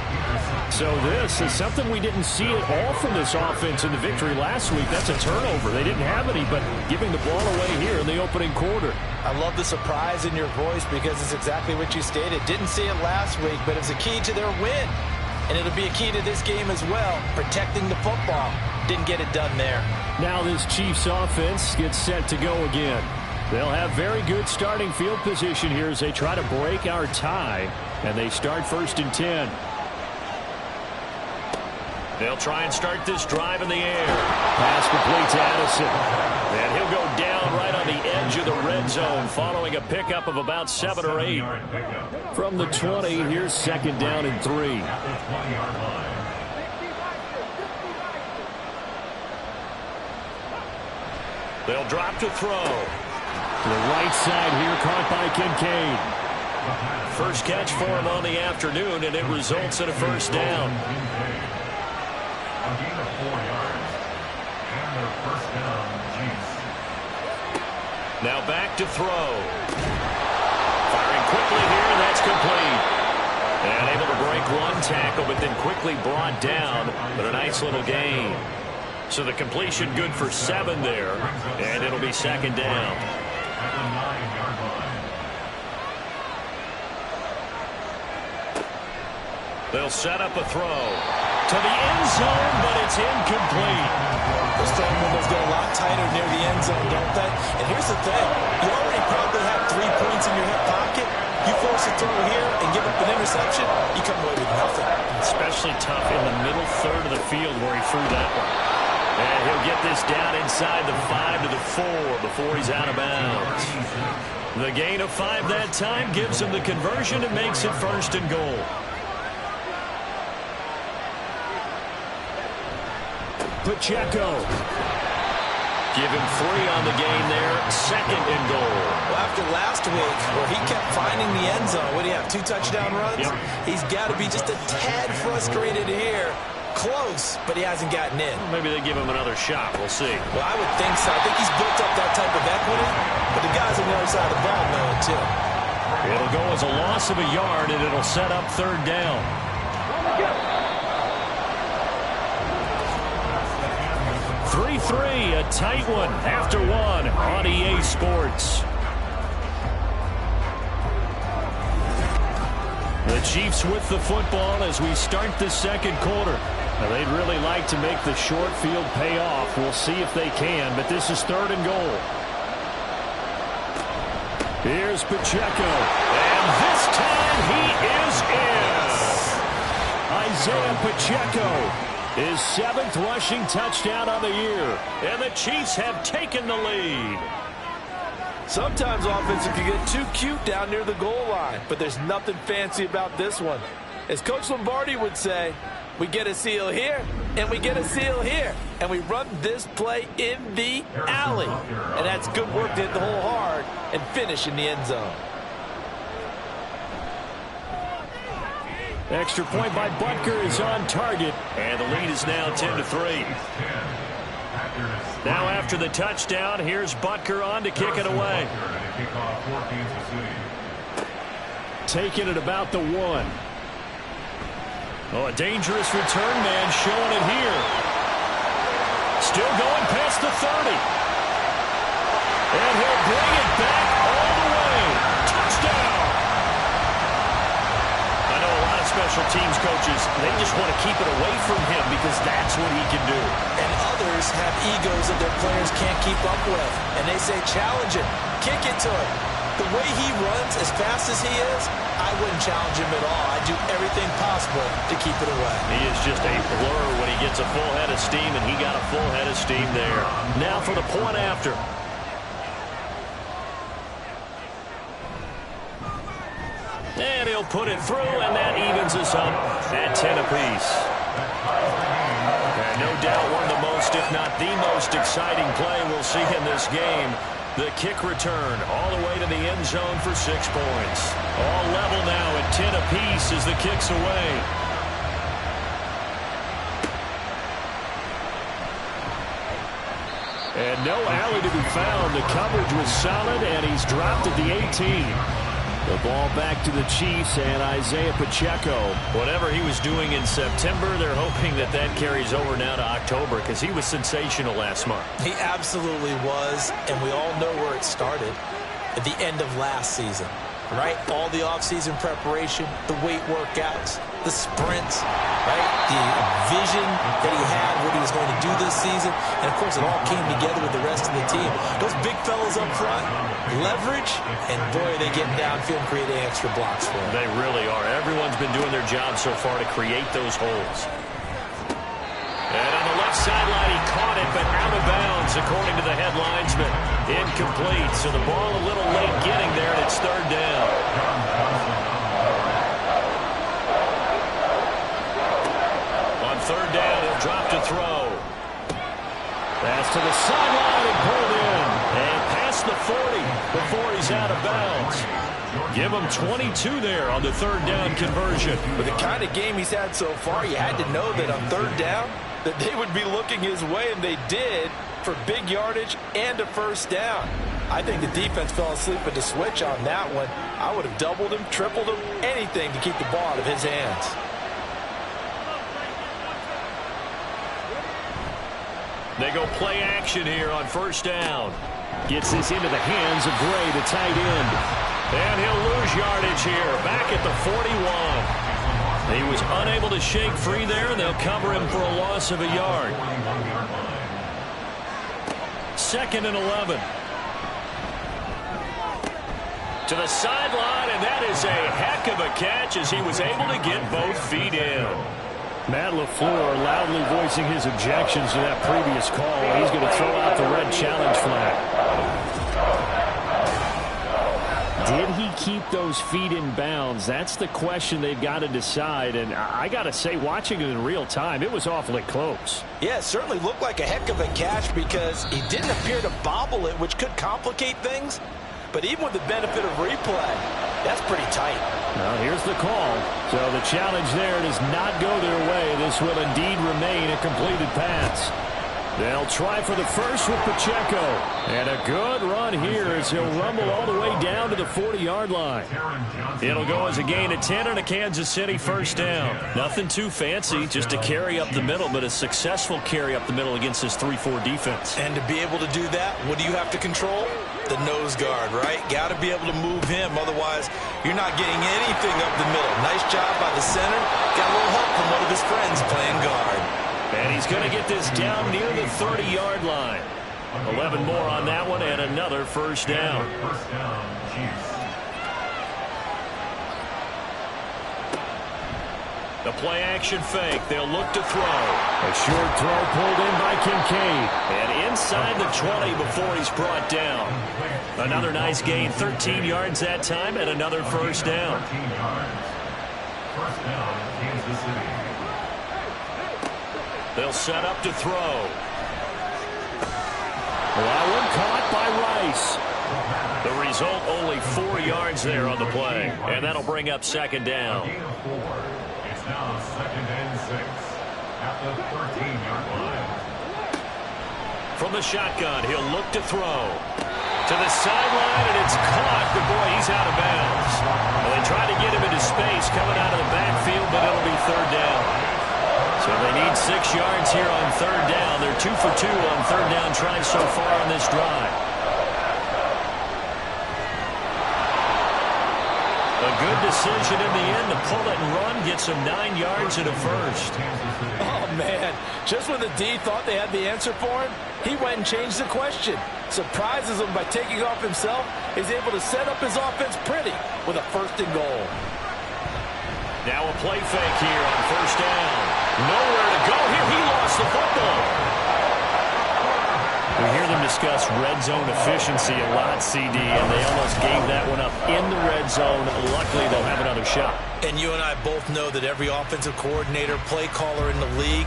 So this is something we didn't see at all from this offense in the victory last week. That's a turnover. They didn't have any, but giving the ball away here in the opening quarter. I love the surprise in your voice because it's exactly what you stated. Didn't see it last week, but it's a key to their win. And it'll be a key to this game as well, protecting the football. Didn't get it done there. Now this Chiefs offense gets set to go again. They'll have very good starting field position here as they try to break our tie, and they start 1st and 10. They'll try and start this drive in the air. Pass complete to Addison. And he'll go down right on the edge of the red zone following a pickup of about 7 or 8. From the 20, here's 2nd down and 3. They'll drop to throw. To the right side here, caught by Kincaid. First catch for him on the afternoon, and it results in a 1st down. A gain of 4 yards. And their 1st down, Chiefs. Now back to throw. Firing quickly here, and that's complete. And able to break one tackle, but then quickly brought down. But a nice little gain. So the completion good for 7 there. And it'll be 2nd down. At the 9-yard line. They'll set up a throw. To the end zone, but it's incomplete. Those throwing windows get a lot tighter near the end zone, don't they? And here's the thing. You already probably have 3 points in your hip pocket. You force a throw here and give up an interception, you come away with nothing. Especially tough in the middle third of the field where he threw that one. And he'll get this down inside the 5 to the 4 before he's out of bounds. The gain of 5 that time gives him the conversion and makes it 1st and goal. Pacheco. Give him 3 on the game there. 2nd and goal. Well, after last week where he kept finding the end zone, what do you have, 2 touchdown runs? Yep. He's got to be just a tad frustrated here. Close, but he hasn't gotten in. Maybe they give him another shot. We'll see. Well, I would think so. I think he's built up that type of equity, but the guys on the other side of the ball know it too. It'll go as a loss of a yard, and it'll set up 3rd down. 3-3, a tight one after 1 on EA Sports. The Chiefs with the football as we start the 2nd quarter. Now, they'd really like to make the short field pay off. We'll see if they can, but this is 3rd and goal. Here's Pacheco, and this time he is in. Isaiah Pacheco. His 7th rushing touchdown on the year. And the Chiefs have taken the lead. Sometimes offenses can get too cute down near the goal line, but there's nothing fancy about this one. As Coach Lombardi would say, we get a seal here, and we get a seal here, and we run this play in the alley. And that's good work to hit the hole hard and finish in the end zone. Extra point by Butker is on target, and the lead is now 10-3. Now after the touchdown, here's Butker on to kick it away. taken at about the 1. Oh, a dangerous return man showing it here. Still going past the 30. And he'll bring it back all the way. Touchdown. I know a lot of special teams coaches, they just want to keep it away from him because that's what he can do. And others have egos that their players can't keep up with. And they say, challenge it, kick it to him. The way he runs as fast as he is, I wouldn't challenge him at all. I'd do everything possible to keep it away. He is just a blur when he gets a full head of steam, and he got a full head of steam there. Now for the point after. And he'll put it through, and that evens us up at 10 apiece. And no doubt one of the most, if not the most exciting play we'll see in this game. The kick return all the way to the end zone for 6 points. All level now at 10 apiece as the kick's away. And no alley to be found. The coverage was solid, and he's dropped at the 18. The ball back to the Chiefs and Isaiah Pacheco. Whatever he was doing in September, they're hoping that that carries over now to October because he was sensational last month. He absolutely was, and we all know where it started at the end of last season, right? All the offseason preparation, the weight workouts, the sprints, right? The vision that he had, what he was going to do this season, and, of course, it all came together with the rest of the team. Those big fellas up front, leverage, and, boy, they get downfield and creating extra blocks for him. They really are. Everyone's been doing their job so far to create those holes. And on the left sideline, he caught it, but out of bounds, according to the head linesman. Incomplete, so the ball a little late getting there, and it's 3rd down. On 3rd down, he'll drop to throw. Pass to the sideline and pulled in. And past the 40 before he's out of bounds. Give him 22 there on the 3rd down conversion. With the kind of game he's had so far, you had to know that on 3rd down that they would be looking his way, and they did, for big yardage and a 1st down. I think the defense fell asleep at the switch on that one. I would have doubled him, tripled him, anything to keep the ball out of his hands. They go play action here on 1st down. Gets this into the hands of Gray, the tight end. And he'll lose yardage here, back at the 41. He was unable to shake free there, and they'll cover him for a loss of a yard. 2nd and 11. To the sideline, and that is a heck of a catch as he was able to get both feet in. Matt LaFleur loudly voicing his objections to that previous call. He's going to throw out the red challenge flag. Did he keep those feet in bounds? That's the question they've got to decide. And I got to say, watching it in real time, it was awfully close. Yeah, it certainly looked like a heck of a catch because he didn't appear to bobble it, which could complicate things. But even with the benefit of replay, that's pretty tight. Now, here's the call. So the challenge there does not go their way. This will indeed remain a completed pass. They'll try for the first with Pacheco. And a good run here as he'll rumble all the way down to the 40-yard line. It'll go as a gain of 10 and a Kansas City 1st down. Nothing too fancy, just a carry up the middle, but a successful carry up the middle against this 3-4 defense. And to be able to do that, what do you have to control? The nose guard, right? Got to be able to move him. Otherwise, you're not getting anything up the middle. Nice job by the center. Got a little help from one of his friends playing guard. And he's going to get this down near the 30-yard line. 11 more on that one and another 1st down. The play action fake. They'll look to throw. A short throw pulled in by Kincaid. And inside the 20 before he's brought down. Another nice gain. 13 yards that time and another 1st down. 1st down, Kansas City. They'll set up to throw. That one caught by Rice. The result, only 4 yards there on the play. And that'll bring up 2nd down. It's now 2nd and 6 at the 13-yard line. From the shotgun, he'll look to throw. To the sideline, and it's caught, but boy, he's out of bounds. Well, they try to get him into space coming out of the backfield, but it'll be third down. So they need 6 yards here on third down. They're 2 for 2 on third down tries so far on this drive. A good decision in the end to pull it and run, get some 9 yards and a first. Oh, man. Just when the D thought they had the answer for him, he went and changed the question. Surprises him by taking off himself. He's able to set up his offense pretty with a 1st and goal. Now a play fake here on first down. Nowhere to go here. He lost the football. We hear them discuss red zone efficiency a lot, CD, and they almost gave that one up in the red zone. Luckily, they'll have another shot. And you and I both know that every offensive coordinator, play caller in the league,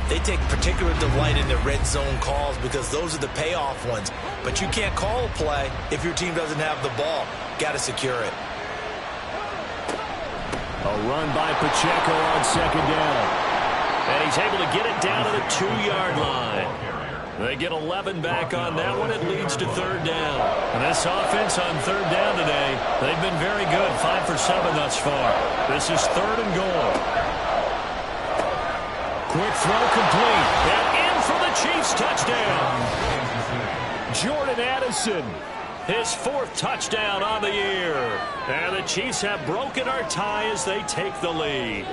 they take particular delight in the red zone calls because those are the payoff ones. But you can't call a play if your team doesn't have the ball. Got to secure it. A run by Pacheco on second down. And he's able to get it down to the 2-yard line. They get 11 back on that one. It leads to third down. And this offense on third down today, they've been very good. 5 for 7 thus far. This is third and goal. Quick throw complete. And in for the Chiefs touchdown. Jordan Addison. His 4th touchdown on the year. And the Chiefs have broken our tie as they take the lead.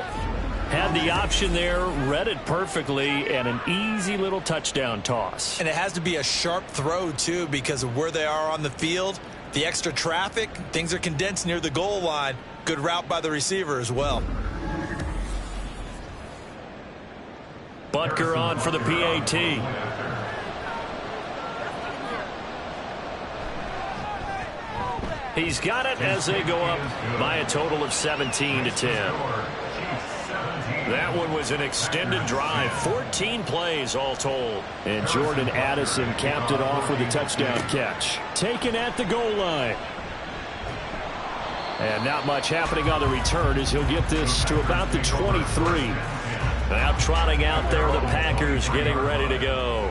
Had the option there, read it perfectly, and an easy little touchdown toss. And it has to be a sharp throw, too, because of where they are on the field. The extra traffic, things are condensed near the goal line. Good route by the receiver as well. Butker on for the PAT. He's got it as they go up by a total of 17-10. That one was an extended drive, 14 plays all told. And Jordan Addison capped it off with a touchdown catch. Taken at the goal line. And not much happening on the return as he'll get this to about the 23. Now trotting out there, the Packers getting ready to go.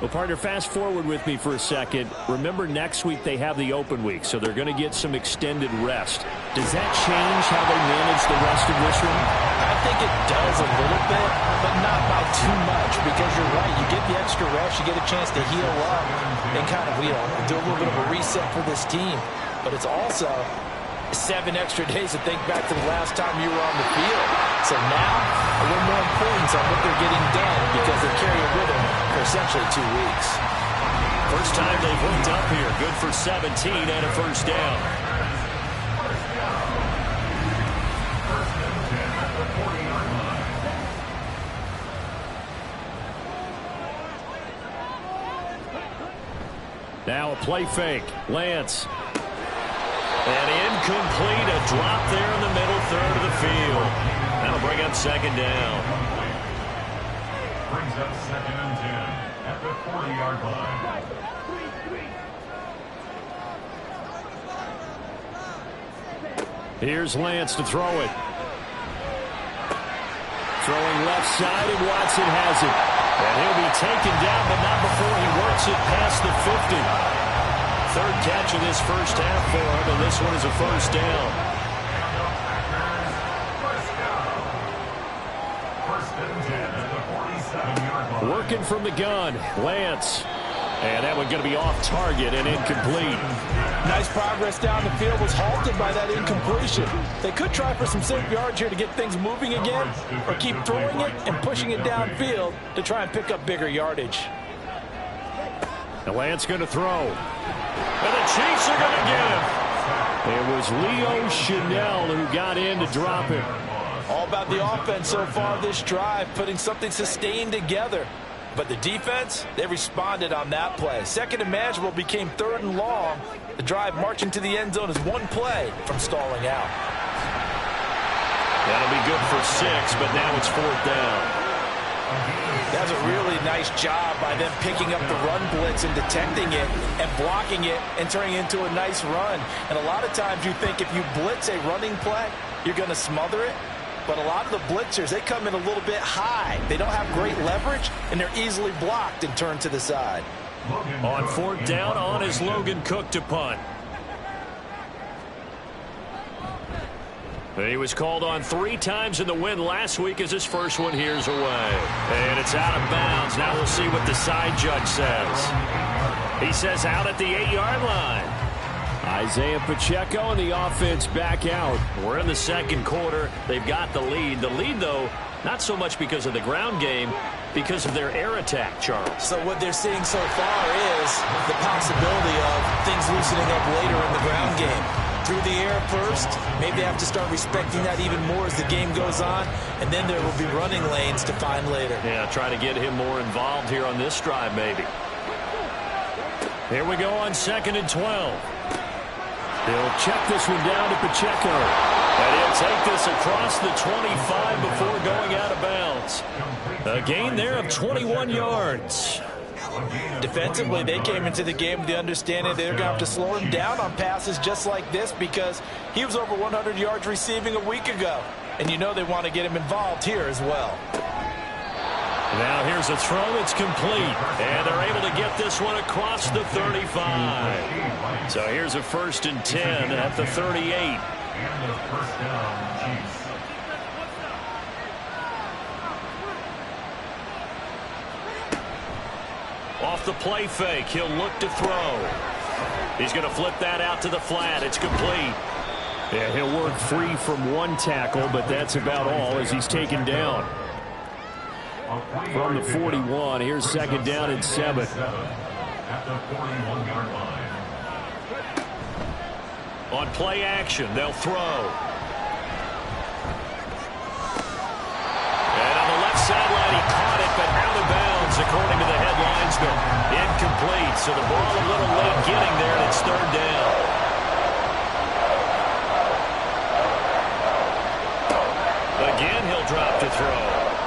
Well, partner, fast forward with me for a second. Remember, next week they have the open week, so they're going to get some extended rest. Does that change how they manage the rest of this one? I think it does a little bit, but not by too much, because you're right. You get the extra rest, you get a chance to heal up and kind of, do a little bit of a reset for this team. But it's also 7 extra days to think back to the last time you were on the field. So now, a little more importance on what they're getting done because they carry it with them for essentially 2 weeks. First time they've hooked up here. Good for 17 and a first down. Now a play fake. Lance. And incomplete, a drop there in the middle third of the field. That'll bring up second down. Brings up 2nd and 10 at the 40-yard line. Here's Lance to throw it. Throwing left side, and Watson has it. And he'll be taken down, but not before he works it past the 50. Third catch of this first half for him, and this one is a first down. Working from the gun, Lance. And that one going to be off target and incomplete. Nice progress down the field, was halted by that incompletion. They could try for some safe yards here to get things moving again, or keep throwing it and pushing it downfield to try and pick up bigger yardage. And Lance going to throw. And the Chiefs are going to get him. It was Leo Chanel who got in to drop him. All about the offense so far this drive, putting something sustained together. But the defense, they responded on that play. Second and manageable became 3rd and long. The drive marching to the end zone is 1 play from stalling out. That'll be good for 6, but now it's 4th down. That's a really nice job by them picking up the run blitz and detecting it and blocking it and turning it into a nice run. And a lot of times you think if you blitz a running play, you're going to smother it. But a lot of the blitzers, they come in a little bit high. They don't have great leverage, and they're easily blocked and turned to the side. On fourth down, on is Logan Cook to punt. He was called on 3 times in the win last week as his first one here's away. And it's out of bounds. Now we'll see what the side judge says. He says out at the 8-yard line. Isaiah Pacheco and the offense back out. We're in the second quarter. They've got the lead. The lead, though, not so much because of the ground game, because of their air attack, Charles. So what they're seeing so far is the possibility of things loosening up later in the ground game. Through the air first, maybe they have to start respecting that even more as the game goes on, and then there will be running lanes to find later. Yeah, try to get him more involved here on this drive, maybe. Here we go on 2nd and 12. They'll check this one down to Pacheco. And he'll take this across the 25 before going out of bounds. A gain there of 21 yards. Defensively, they came into the game with the understanding they're going to have to slow him down on passes just like this because he was over 100 yards receiving a week ago. And you know they want to get him involved here as well. Now here's a throw. It's complete. And they're able to get this one across the 35. So here's a 1st and 10 at the 38. And the first down, Chiefs. Off the play fake, he'll look to throw. He's going to flip that out to the flat. It's complete. Yeah, he'll work free from one tackle, but that's about all as he's taken down. From the 41, here's 2nd down and 7. At the 41-yard line. On play action, they'll throw. And on the left sideline, he caught it, but out of bounds, according to the head linesman. Incomplete, so the ball a little late getting there, and it's 3rd down. Again, he'll drop to throw.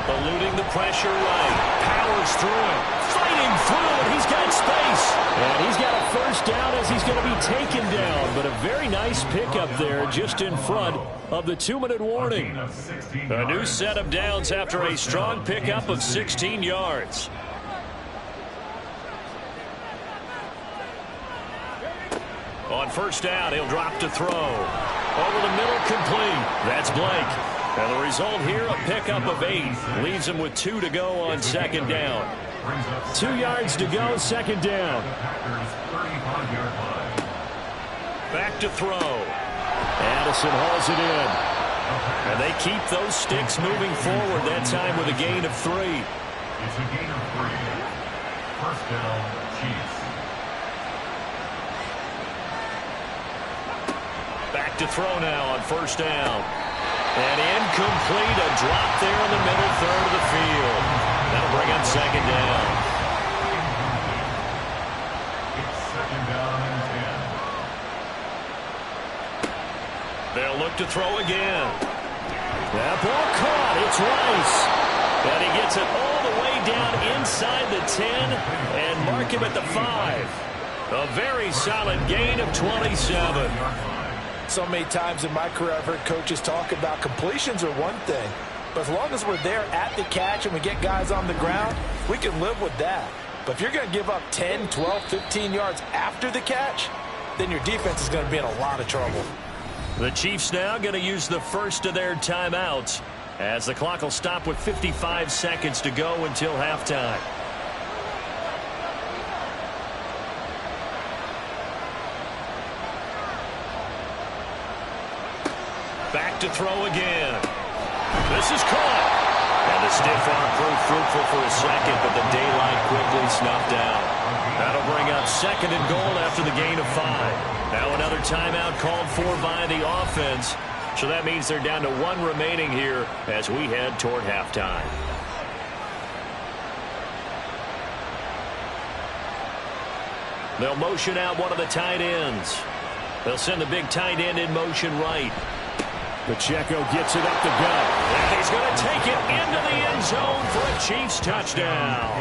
Eluding the pressure right. Powers through it. Fighting through it. He's got space. And he's got a 1st down as he's going to be taken down. But a very nice pickup there just in front of the 2-minute warning. A new set of downs after a strong pickup of 16 yards. On 1st down, he'll drop to throw. Over the middle, complete. That's Blake. And the result here, a pickup of 8. Leaves him with 2 to go on 2nd down. 2 yards to go, 2nd down. Back to throw. Addison hauls it in. And they keep those sticks moving forward, that time with a gain of 3. It's a gain of 3. 1st down, Chiefs. Back to throw now on 1st down. And incomplete, a drop there in the middle 3rd of the field. That'll bring up 2nd down. It's 2nd down and 10. They'll look to throw again. That ball caught. It's Rice. And he gets it all the way down inside the 10 and mark him at the 5. A very solid gain of 27. So many times in my career I've heard coaches talk about completions are one thing, but as long as we're there at the catch and we get guys on the ground, we can live with that. But if you're going to give up 10, 12, 15 yards after the catch, then your defense is going to be in a lot of trouble. The Chiefs now going to use the first of their timeouts as the clock will stop with 55 seconds to go until halftime. Back to throw again. This is caught. And the stiff arm proved fruitful for a second, but the daylight quickly snuffed out. That'll bring up 2nd and goal after the gain of 5. Now another timeout called for by the offense. So that means they're down to 1 remaining here as we head toward halftime. They'll motion out one of the tight ends. They'll send the big tight end in motion right. Pacheco gets it up the gut. And he's going to take it into the end zone for a Chiefs touchdown.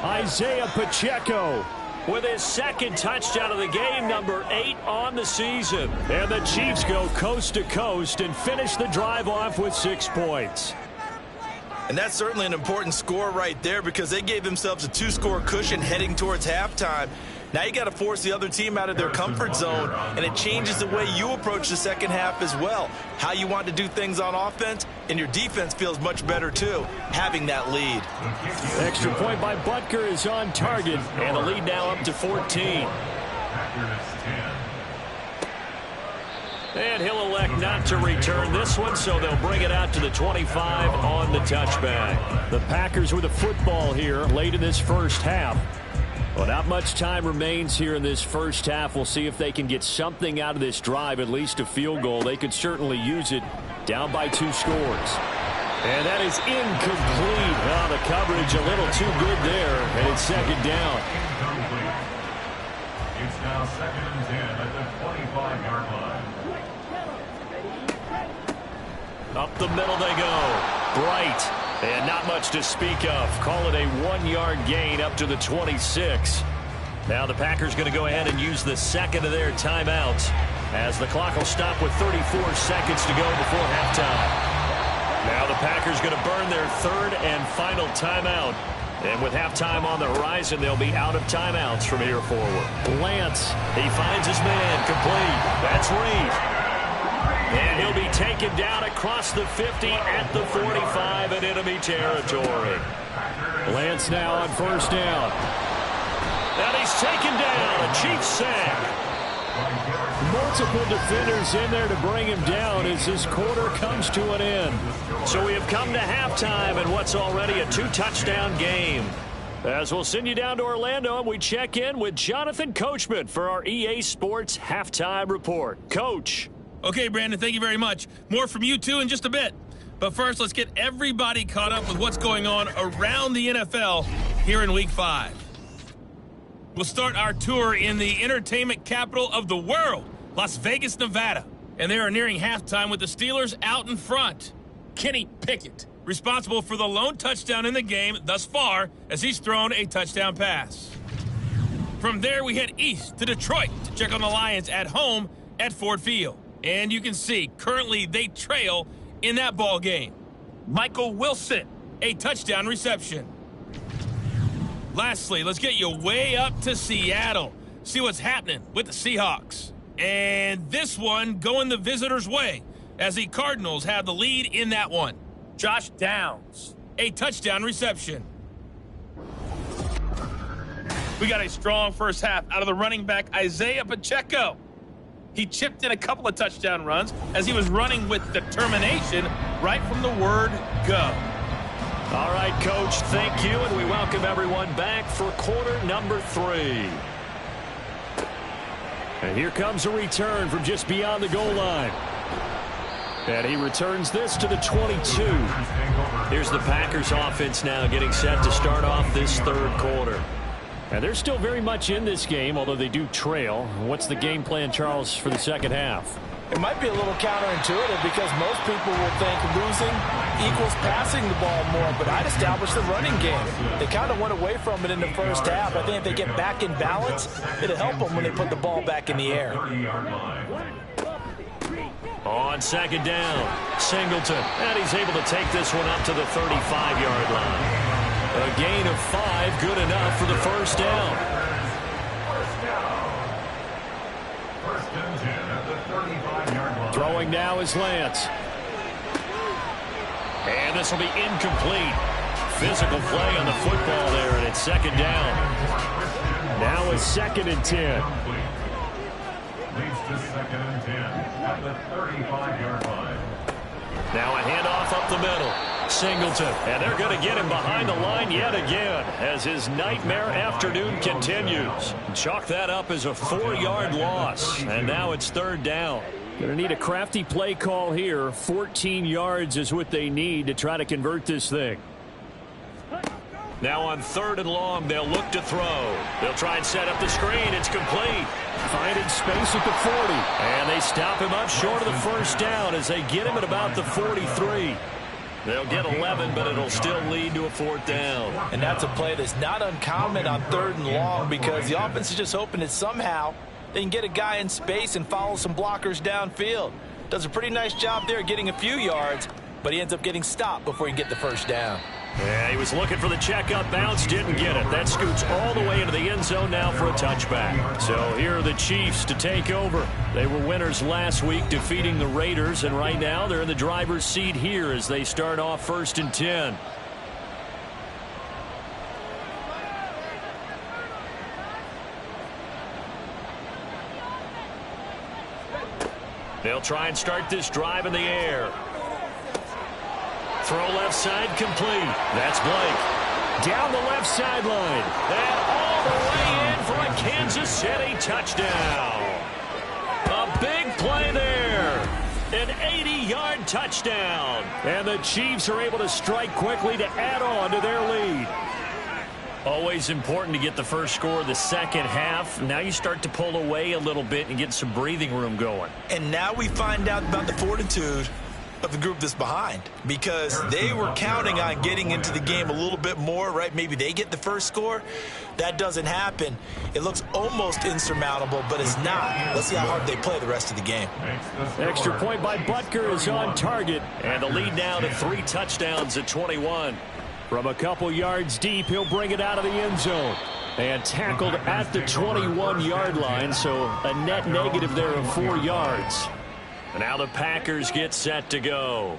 Isaiah Pacheco with his 2nd touchdown of the game, number 8 on the season. And the Chiefs go coast to coast and finish the drive off with 6 points. And that's certainly an important score right there because they gave themselves a 2-score cushion heading towards halftime. Now you got to force the other team out of their comfort zone, and it changes the way you approach the second half as well. How you want to do things on offense, and your defense feels much better too, having that lead. Extra point by Butker is on target, and the lead now up to 14. And he'll elect not to return this one, so they'll bring it out to the 25 on the touchback. The Packers with a football here late in this first half. Well, not much time remains here in this first half. We'll see if they can get something out of this drive, at least a field goal. They could certainly use it, down by 2 scores. And that is incomplete. Oh, the coverage a little too good there, and it's second down. It's now 2nd and 10 at the 25-yard line. Up the middle they go. Bright. And not much to speak of. Call it a 1-yard gain up to the 26. Now the Packers going to go ahead and use the second of their timeouts as the clock will stop with 34 seconds to go before halftime. Now the Packers going to burn their 3rd and final timeout. And with halftime on the horizon, they'll be out of timeouts from here forward. Lance, he finds his man, complete. That's Reed. And he'll be taken down across the 50 at the 45 in enemy territory. Lance now on first down. And he's taken down. A Chiefs sack. Multiple defenders in there to bring him down as this quarter comes to an end. So we have come to halftime in what's already a 2-touchdown game. As we'll send you down to Orlando, and we check in with Jonathan Coachman for our EA Sports Halftime Report. Coach. Okay, Brandon, thank you very much. More from you, too, in just a bit. But first, let's get everybody caught up with what's going on around the NFL here in Week 5. We'll start our tour in the entertainment capital of the world, Las Vegas, Nevada. And they are nearing halftime with the Steelers out in front. Kenny Pickett, responsible for the lone touchdown in the game thus far, as he's thrown a touchdown pass. From there, we head east to Detroit to check on the Lions at home at Ford Field. And you can see, currently they trail in that ball game. Michael Wilson, a touchdown reception. Lastly, let's get you way up to Seattle. See what's happening with the Seahawks. And this one going the visitors' way, as the Cardinals have the lead in that one. Josh Downs, a touchdown reception. We got a strong first half out of the running back, Isaiah Pacheco. He chipped in a couple of touchdown runs as he was running with determination right from the word go. All right, Coach, thank you, and we welcome everyone back for quarter number 3. And here comes a return from just beyond the goal line. And he returns this to the 22. Here's the Packers offense now getting set to start off this 3rd quarter. And they're still very much in this game, although they do trail. What's the game plan, Charles, for the second half? It might be a little counterintuitive because most people will think losing equals passing the ball more, but I'd establish the running game. They kind of went away from it in the first half. I think if they get back in balance, it'll help them when they put the ball back in the air. On second down, Singleton, and he's able to take this one up to the 35-yard line. A gain of 5, good enough for the first down. First and 10 at the 35-yard line. Throwing now is Lance. And this will be incomplete. Physical play on the football there, and it's second down. Now it's 2nd and 10. Leads to 2nd and 10 at the 35-yard line. Now a handoff up the middle. Singleton, and they're going to get him behind the line yet again as his nightmare afternoon continues. Chalk that up as a 4-yard loss, and now it's 3rd down. Going to need a crafty play call here. 14 yards is what they need to try to convert this thing. Now on 3rd and long, they'll look to throw. They'll try and set up the screen. It's complete. Finding space at the 40. And they stop him up short of the first down as they get him at about the 43. They'll get 11, but it'll still lead to a 4th down. And that's a play that's not uncommon on 3rd and long because the offense is just hoping that somehow they can get a guy in space and follow some blockers downfield. Does a pretty nice job there getting a few yards, but he ends up getting stopped before he can get the first down. Yeah, he was looking for the checkup bounce, didn't get it. That scoots all the way into the end zone now for a touchback. So here are the Chiefs to take over. They were winners last week, defeating the Raiders, and right now they're in the driver's seat here as they start off 1st and 10. They'll try and start this drive in the air. Throw left side complete. That's Blake. Down the left sideline. And all the way in for a Kansas City touchdown. A big play there. An 80-yard touchdown. And the Chiefs are able to strike quickly to add on to their lead. Always important to get the first score of the second half. Now you start to pull away a little bit and get some breathing room going. And now we find out about the fortitude of the group that's behind, because they were counting on getting into the game a little bit more, right? Maybe they get the first score. That doesn't happen. It looks almost insurmountable, but it's not. Let's see how hard they play the rest of the game. Extra point by Butker is on target, and the lead now to 3 touchdowns at 21. From a couple yards deep, he'll bring it out of the end zone. And tackled at the 21-yard line, so a net negative there of 4 yards. And now the Packers get set to go.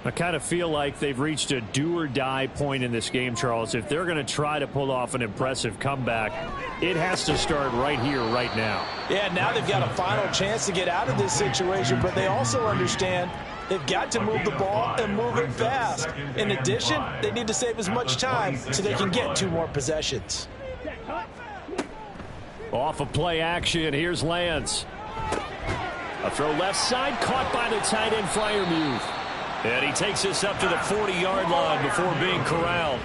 I kind of feel like they've reached a do-or-die point in this game, Charles. If they're going to try to pull off an impressive comeback, it has to start right here, right now. Yeah, now they've got a final chance to get out of this situation, but they also understand they've got to move the ball and move it fast. In addition, they need to save as much time so they can get 2 more possessions. Off of play action, here's Lance. A throw left side, caught by the tight end Freiermuth. And he takes this up to the 40-yard line before being corralled.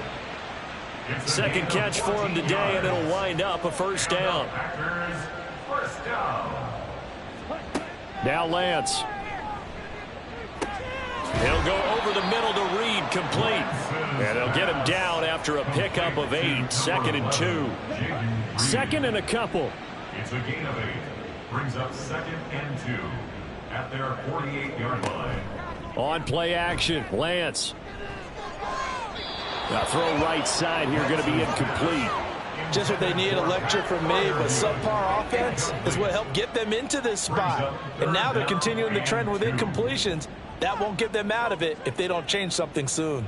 Second catch for him today, and it'll wind up a first down. Now Lance. He'll go over the middle to Reed, complete. And they'll get him down after a pickup of 8, 2nd and 2. 2nd and a couple. It's a gain of 8. Brings up 2nd and 2 at their 48-yard line. On play action, Lance. Now throw right side here, going to be incomplete. Just what they need, a lecture from me, but subpar offense is what helped get them into this spot. And now they're continuing the trend with incompletions. That won't get them out of it if they don't change something soon.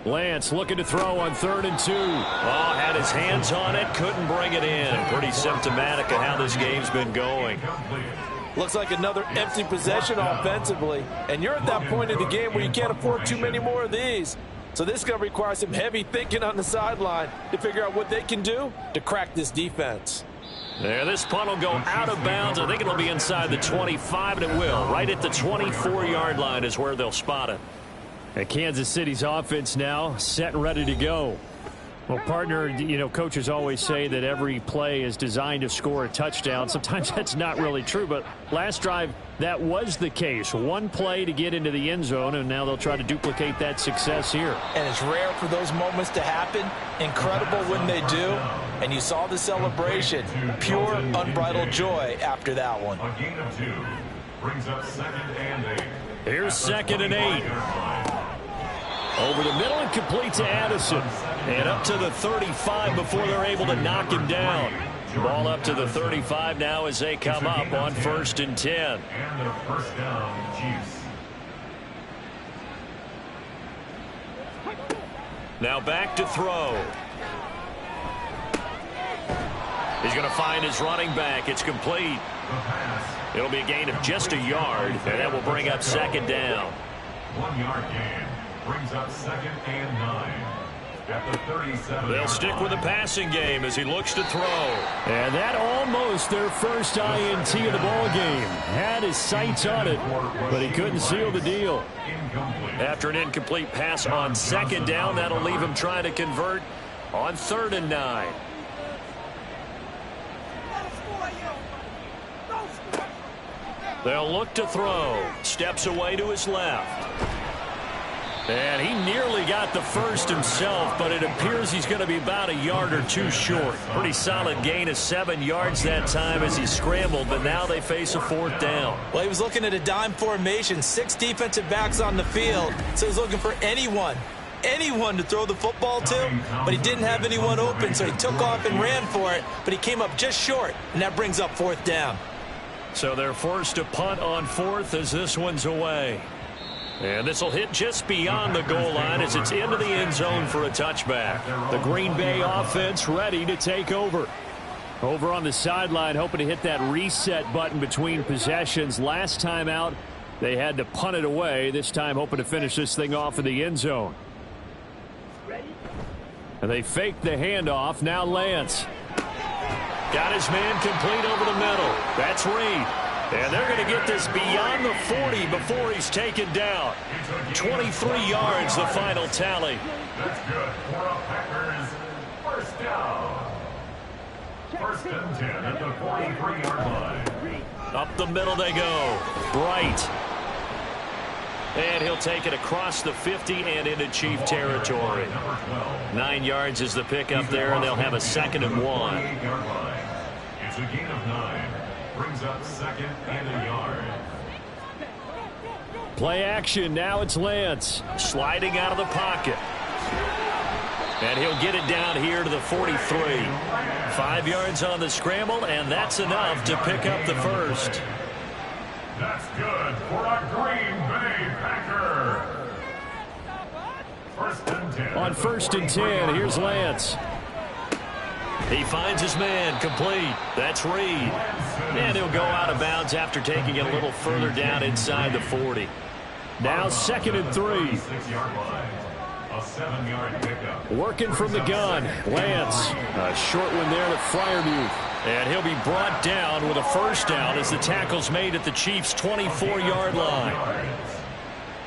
Lance looking to throw on 3rd and 2. Oh, had his hands on it, couldn't bring it in. Pretty symptomatic of how this game's been going. Looks like another empty possession offensively. And you're at that point in the game where you can't afford too many more of these. So this is going to require some heavy thinking on the sideline to figure out what they can do to crack this defense. There, this punt will go out of bounds. I think it'll be inside the 25, and it will. Right at the 24-yard line is where they'll spot it. And Kansas City's offense now set and ready to go. Well, partner, you know, coaches always say that every play is designed to score a touchdown. Sometimes that's not really true, but last drive, that was the case. One play to get into the end zone, and now they'll try to duplicate that success here. And it's rare for those moments to happen. Incredible when they do. And you saw the celebration. Pure, unbridled joy after that one. A gain of 2 brings up 2nd and 8. Here's 2nd and 8. Over the middle and complete to Addison. And up to the 35 before they're able to knock him down. Ball up to the 35 now as they come up on 1st and 10. And their first down, Chiefs. Now back to throw. He's going to find his running back. It's complete. It'll be a gain of just a yard, and that will bring up 2nd down. 1 yard gain brings up 2nd and 9 at the 37. They'll stick with the passing game as he looks to throw. And that almost their first INT of the ball game. Had his sights on it, but he couldn't seal the deal. After an incomplete pass on 2nd down, that'll leave him trying to convert on 3rd and 9. They'll look to throw. Steps away to his left. And he nearly got the first himself, but it appears he's going to be about a yard or two short. Pretty solid gain of 7 yards that time as he scrambled, but now they face a 4th down. Well, he was looking at a dime formation, 6 defensive backs on the field, so he's looking for anyone to throw the football to, but he didn't have anyone open, so he took off and ran for it, but he came up just short, and that brings up 4th down. So they're forced to punt on 4th as this one's away. And this will hit just beyond the goal line as it's into the end zone for a touchback. The Green Bay offense ready to take over. Over on the sideline, hoping to hit that reset button between possessions. Last time out, they had to punt it away. This time, hoping to finish this thing off in the end zone. And they fake the handoff. Now Lance. Got his man complete over the middle. That's Reed. And they're going to get this beyond the 40 before he's taken down. 23 yards, the final tally. That's good for a Packers first down. 1st and 10 at the 43-yard line. Up the middle they go. Bright. And he'll take it across the 50 and into Chief territory. 9 yards is the pickup there, and they'll have a 2nd and 1. It's a gain of 9. Brings up 2nd and a yard. Play action. Now it's Lance. Sliding out of the pocket. And he'll get it down here to the 43. 5 yards on the scramble, and that's enough to pick up the first. That's good for a Green Bay Packer. 1st and 10. On 1st and 10, here's Lance. He finds his man complete. That's Reed. And he'll go out of bounds after taking it a little further down inside the 40. Now 2nd and 3. 6-yard line. A 7-yard pickup. Working from the gun. Lance. A short one there to Freiermuth. And he'll be brought down with a 1st down as the tackle's made at the Chiefs' 24-yard line.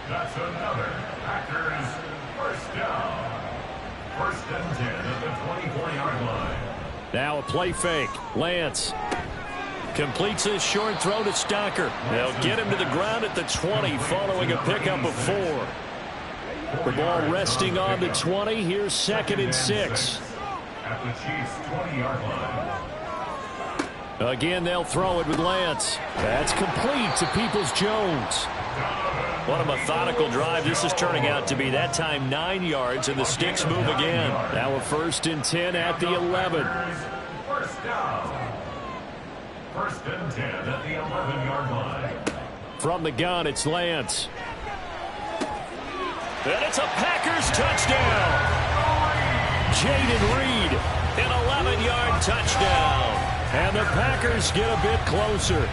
That's another Packers first down. 1st and 10 at the 24-yard line. Now a play fake. Lance completes his short throw to Stocker. They'll get him to the ground at the 20 following a pickup of 4. The ball resting on the 20. Here's 2nd and 6. At the Chiefs' 20-yard line. Again, they'll throw it with Lance. That's complete to Peoples-Jones. What a methodical drive this is turning out to be. That time 9 yards, and the sticks move again. Now a 1st and 10 at the 11. First down. 1st and 10 at the 11-yard line. From the gun, it's Lance. And it's a Packers touchdown. Jaden Reed, an 11-yard touchdown. And the Packers get a bit closer.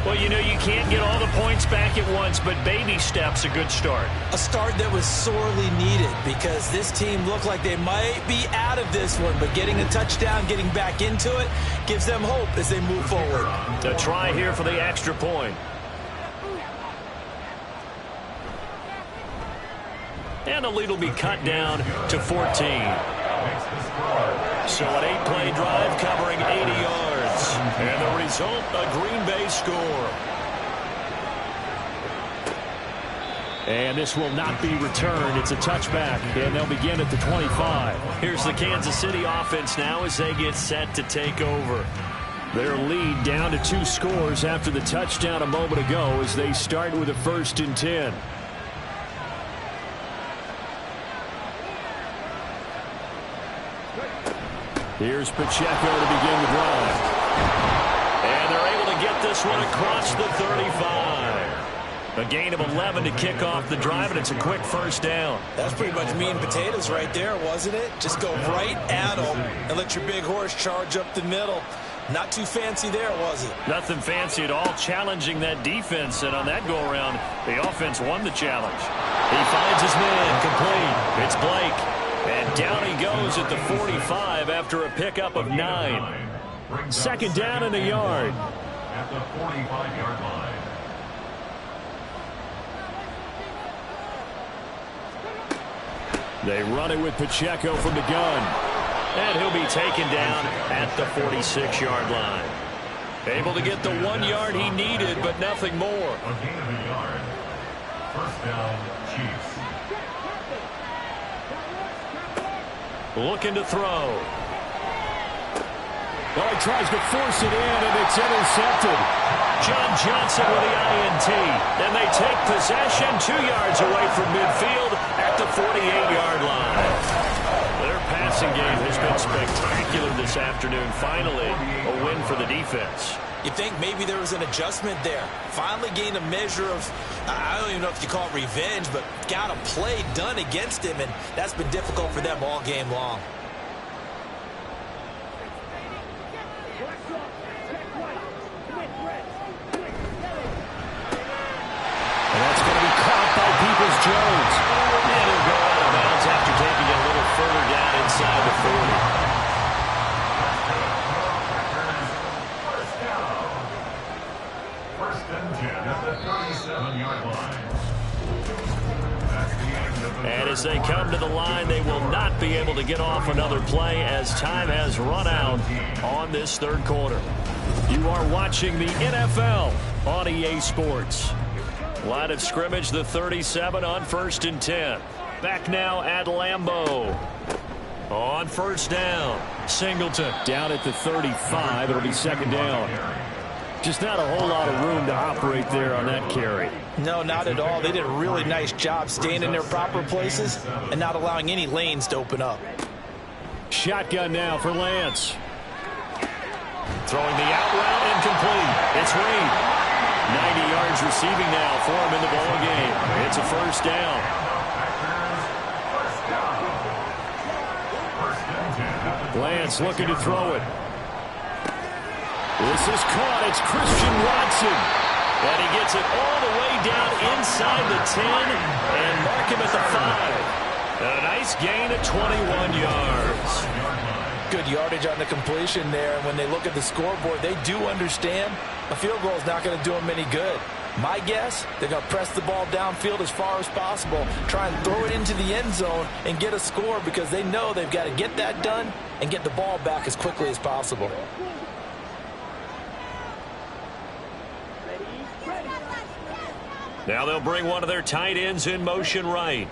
Well, you know, you can't get all the points back at once, but baby steps a good start. A start that was sorely needed because this team looked like they might be out of this one, but getting a touchdown, getting back into it, gives them hope as they move forward. To try here for the extra point. And the lead will be cut down to 14. So an 8-play drive covering 80 yards. And the result, a Green Bay score. And this will not be returned. It's a touchback, and they'll begin at the 25. Here's the Kansas City offense now as they get set to take over. Their lead down to 2 scores after the touchdown a moment ago as they start with a 1st and 10. Here's Pacheco to begin the drive. And they're able to get this one across the 35. A gain of 11 to kick off the drive, and it's a quick 1st down. That's pretty much meat and potatoes right there, wasn't it? Just go right at them and let your big horse charge up the middle. Not too fancy there, was it? Nothing fancy at all, challenging that defense, and on that go-around, the offense won the challenge. He finds his man complete. It's Blake. And down he goes at the 45 after a pickup of 9. 2nd down and a yard. At the 45-yard line. They run it with Pacheco from the gun. And he'll be taken down at the 46-yard line. Able to get the 1 yard he needed, but nothing more. A gain of a yard. 1st down, Chiefs. looking to throw. Well, he tries to force it in, and it's intercepted. John Johnson with the INT. And they take possession 2 yards away from midfield at the 48-yard line. Their passing game has been spectacular this afternoon. Finally, a win for the defense. You think maybe there was an adjustment there. Finally gained a measure of, I don't even know if you call it revenge, but got a play done against him, and that's been difficult for them all game long. And that's going to be caught by Peoples-Jones. And he'll go out of bounds after taking it a little further down inside the 40. And as they come to the line, they will not be able to get off another play as time has run out on this third quarter. You are watching the NFL on EA Sports. Line of scrimmage, the 37 on 1st and 10. Back now at Lambeau. On first down, Singleton. Down at the 35, it'll be second down. Just not a whole lot of room to operate there on that carry. No, not at all. They did a really nice job staying in their proper places and not allowing any lanes to open up. Shotgun now for Lance. Throwing the out route incomplete. It's Reed. 90 yards receiving now for him in the ball game. It's a first down. Lance looking to throw it. This is caught. It's Christian Watson. And he gets it all the way down inside the 10 and mark him at the 5. A nice gain of 21 yards. Good yardage on the completion there. And when they look at the scoreboard, they do understand a field goal is not going to do them any good. My guess, they're going to press the ball downfield as far as possible, try and throw it into the end zone and get a score because they know they've got to get that done and get the ball back as quickly as possible. Now they'll bring one of their tight ends in motion right.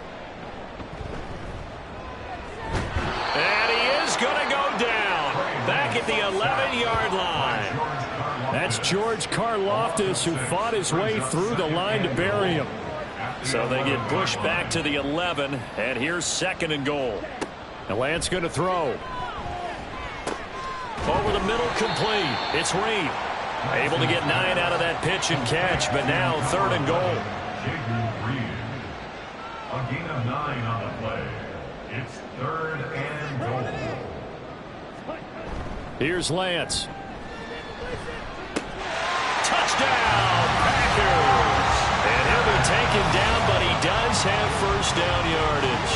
And he is going to go down back at the 11-yard line. That's George Karlaftis, who fought his way through the line to bury him. So they get pushed back to the 11, and here's second and goal. Now Lance going to throw. Over the middle, complete. It's Reed. Able to get 9 out of that pitch and catch, but now third and goal. A gain of 9 on the play. It's third and goal. Here's Lance. Touchdown, Packers! And he'll be taken down, but he does have first down yardage.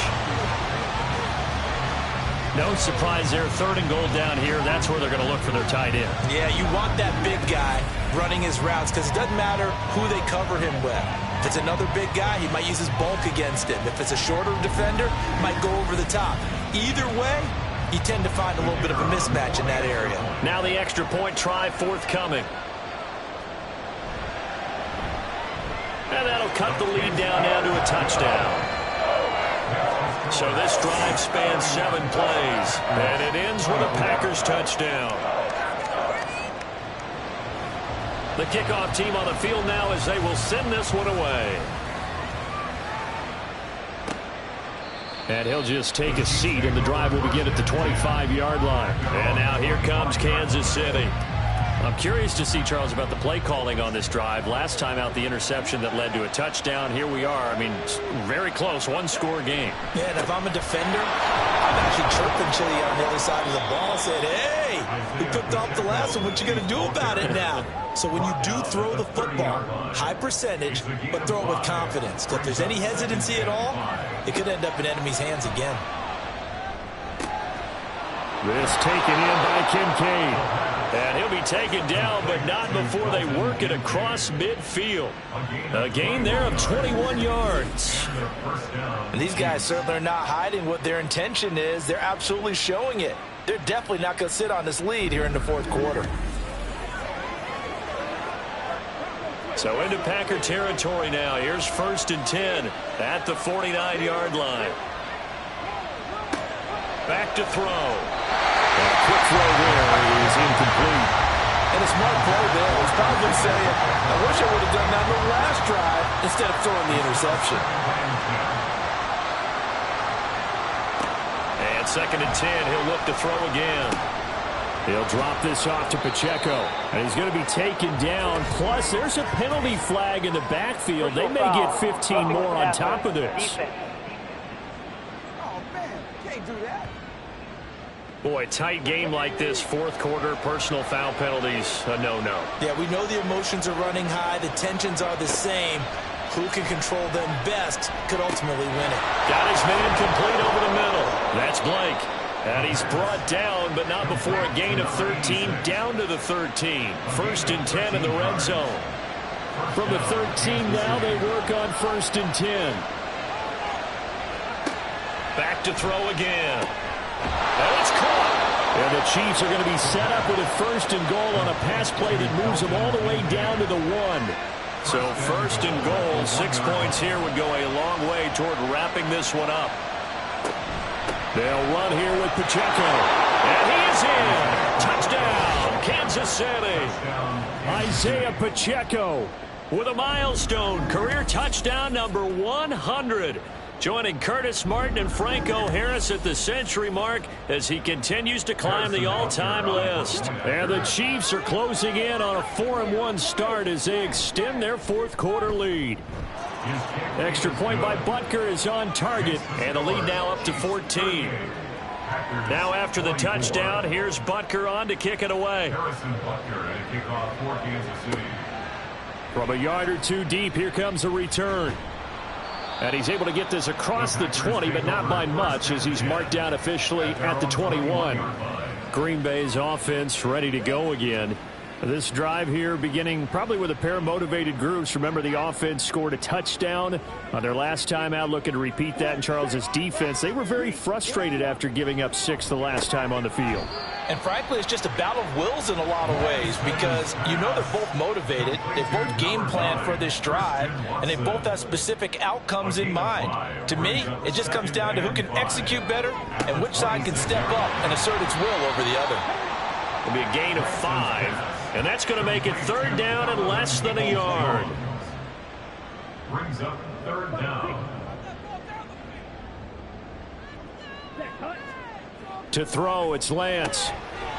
No surprise there, third and goal down here. That's where they're going to look for their tight end. Yeah, you want that big guy running his routes because it doesn't matter who they cover him with. If it's another big guy, he might use his bulk against him. If it's a shorter defender, he might go over the top. Either way, you tend to find a little bit of a mismatch in that area. Now the extra point try forthcoming. And that'll cut the lead down now to a touchdown. So this drive spans 7 plays, and it ends with a Packers touchdown. The kickoff team on the field now as they will send this one away. And he'll just take a seat, and the drive will begin at the 25-yard line. And now here comes Kansas City. I'm curious to see, Charles, about the play calling on this drive. Last time out, the interception that led to a touchdown. Here we are. I mean, very close, one-score game. Yeah, and if I'm a defender, I'm actually chirping Chili on the other side of the ball, saying, hey, we picked off the last one. What you going to do about it now? So when you do throw the football, high percentage, but throw it with confidence. If there's any hesitancy at all, it could end up in enemy's hands again. This taken in by Kincaid. And he'll be taken down, but not before they work it across midfield. A gain there of 21 yards. And these guys certainly are not hiding what their intention is. They're absolutely showing it. They're definitely not going to sit on this lead here in the fourth quarter. So into Packer territory now. Here's 1st and 10 at the 49-yard line. Back to throw. A quick throw there is incomplete. And a smart play there. He's probably saying, I wish I would have done that on the last drive instead of throwing the interception. And 2nd and 10, he'll look to throw again. He'll drop this off to Pacheco. And he's going to be taken down. Plus, there's a penalty flag in the backfield. They may get 15 more on top of this. Oh, man, can't do that. Boy, tight game like this, 4th quarter, personal foul penalties, a no-no. Yeah, we know the emotions are running high. The tensions are the same. Who can control them best could ultimately win it. Got his man complete over the middle. That's Blake. And he's brought down, but not before a gain of 13, down to the 13. 1st and 10 in the red zone. From the 13 now, they work on 1st and 10. Back to throw again. And it's caught. And the Chiefs are going to be set up with a 1st and goal on a pass play that moves them all the way down to the 1. So 1st and goal, 6 points here would go a long way toward wrapping this one up. They'll run here with Pacheco. And he is in. Touchdown, Kansas City. Isaiah Pacheco with a milestone career touchdown number 100. Joining Curtis Martin and Franco Harris at the century mark as he continues to climb the all-time list. And the Chiefs are closing in on a 4-1 start as they extend their 4th quarter lead. Extra point by Butker is on target, and the lead now up to 14. Now after the touchdown, here's Butker on to kick it away. From a yard or two deep, here comes a return. And he's able to get this across the 20, but not by much, as he's marked down officially at the 21. Green Bay's offense ready to go again. This drive here beginning probably with a pair of motivated groups. Remember, the offense scored a touchdown on their last time out, looking to repeat that in Charles's defense. They were very frustrated after giving up 6 the last time on the field. And frankly, it's just a battle of wills in a lot of ways because you know they're both motivated. They both game planned for this drive, and they both have specific outcomes in mind. To me, it just comes down to who can execute better and which side can step up and assert its will over the other. It'll be a gain of 5, and that's going to make it 3rd down and less than a yard. Brings up 3rd down. To throw, it's Lance.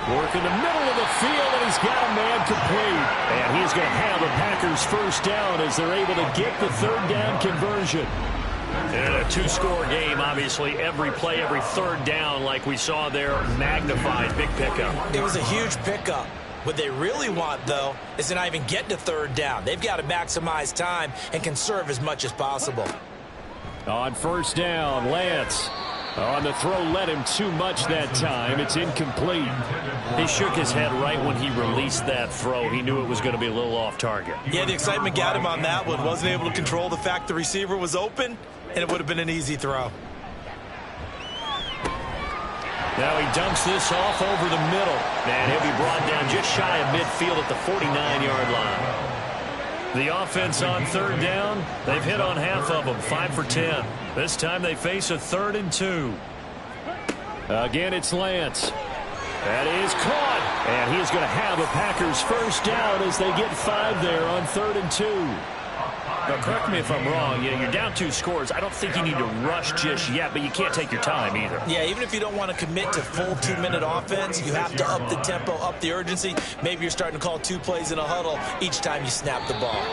Work in the middle of the field, and he's got a man complete. And he's going to have a Packers 1st down as they're able to get the 3rd down conversion. And a 2-score game, obviously. Every play, every 3rd down, like we saw there, magnified. Big pickup. It was a huge pickup. What they really want, though, is to not even get to 3rd down. They've got to maximize time and conserve as much as possible. On 1st down, Lance. On the throw, led him too much that time. It's incomplete. He shook his head right when he released that throw. He knew it was going to be a little off target. Yeah, the excitement got him on that one. Wasn't able to control the fact the receiver was open, and it would have been an easy throw. Now he dumps this off over the middle. And he'll be brought down just shy of midfield at the 49-yard line. The offense on 3rd down, they've hit on half of them, 5 for 10. This time they face a 3rd and 2. Again, it's Lance. That is caught. And he is going to have a Packers 1st down as they get 5 there on 3rd and 2. Now, correct me if I'm wrong. You're down 2 scores. I don't think you need to rush just yet, but you can't take your time either. Yeah, even if you don't want to commit to full 2-minute offense, you have to up the tempo, up the urgency. Maybe you're starting to call 2 plays in a huddle each time you snap the ball.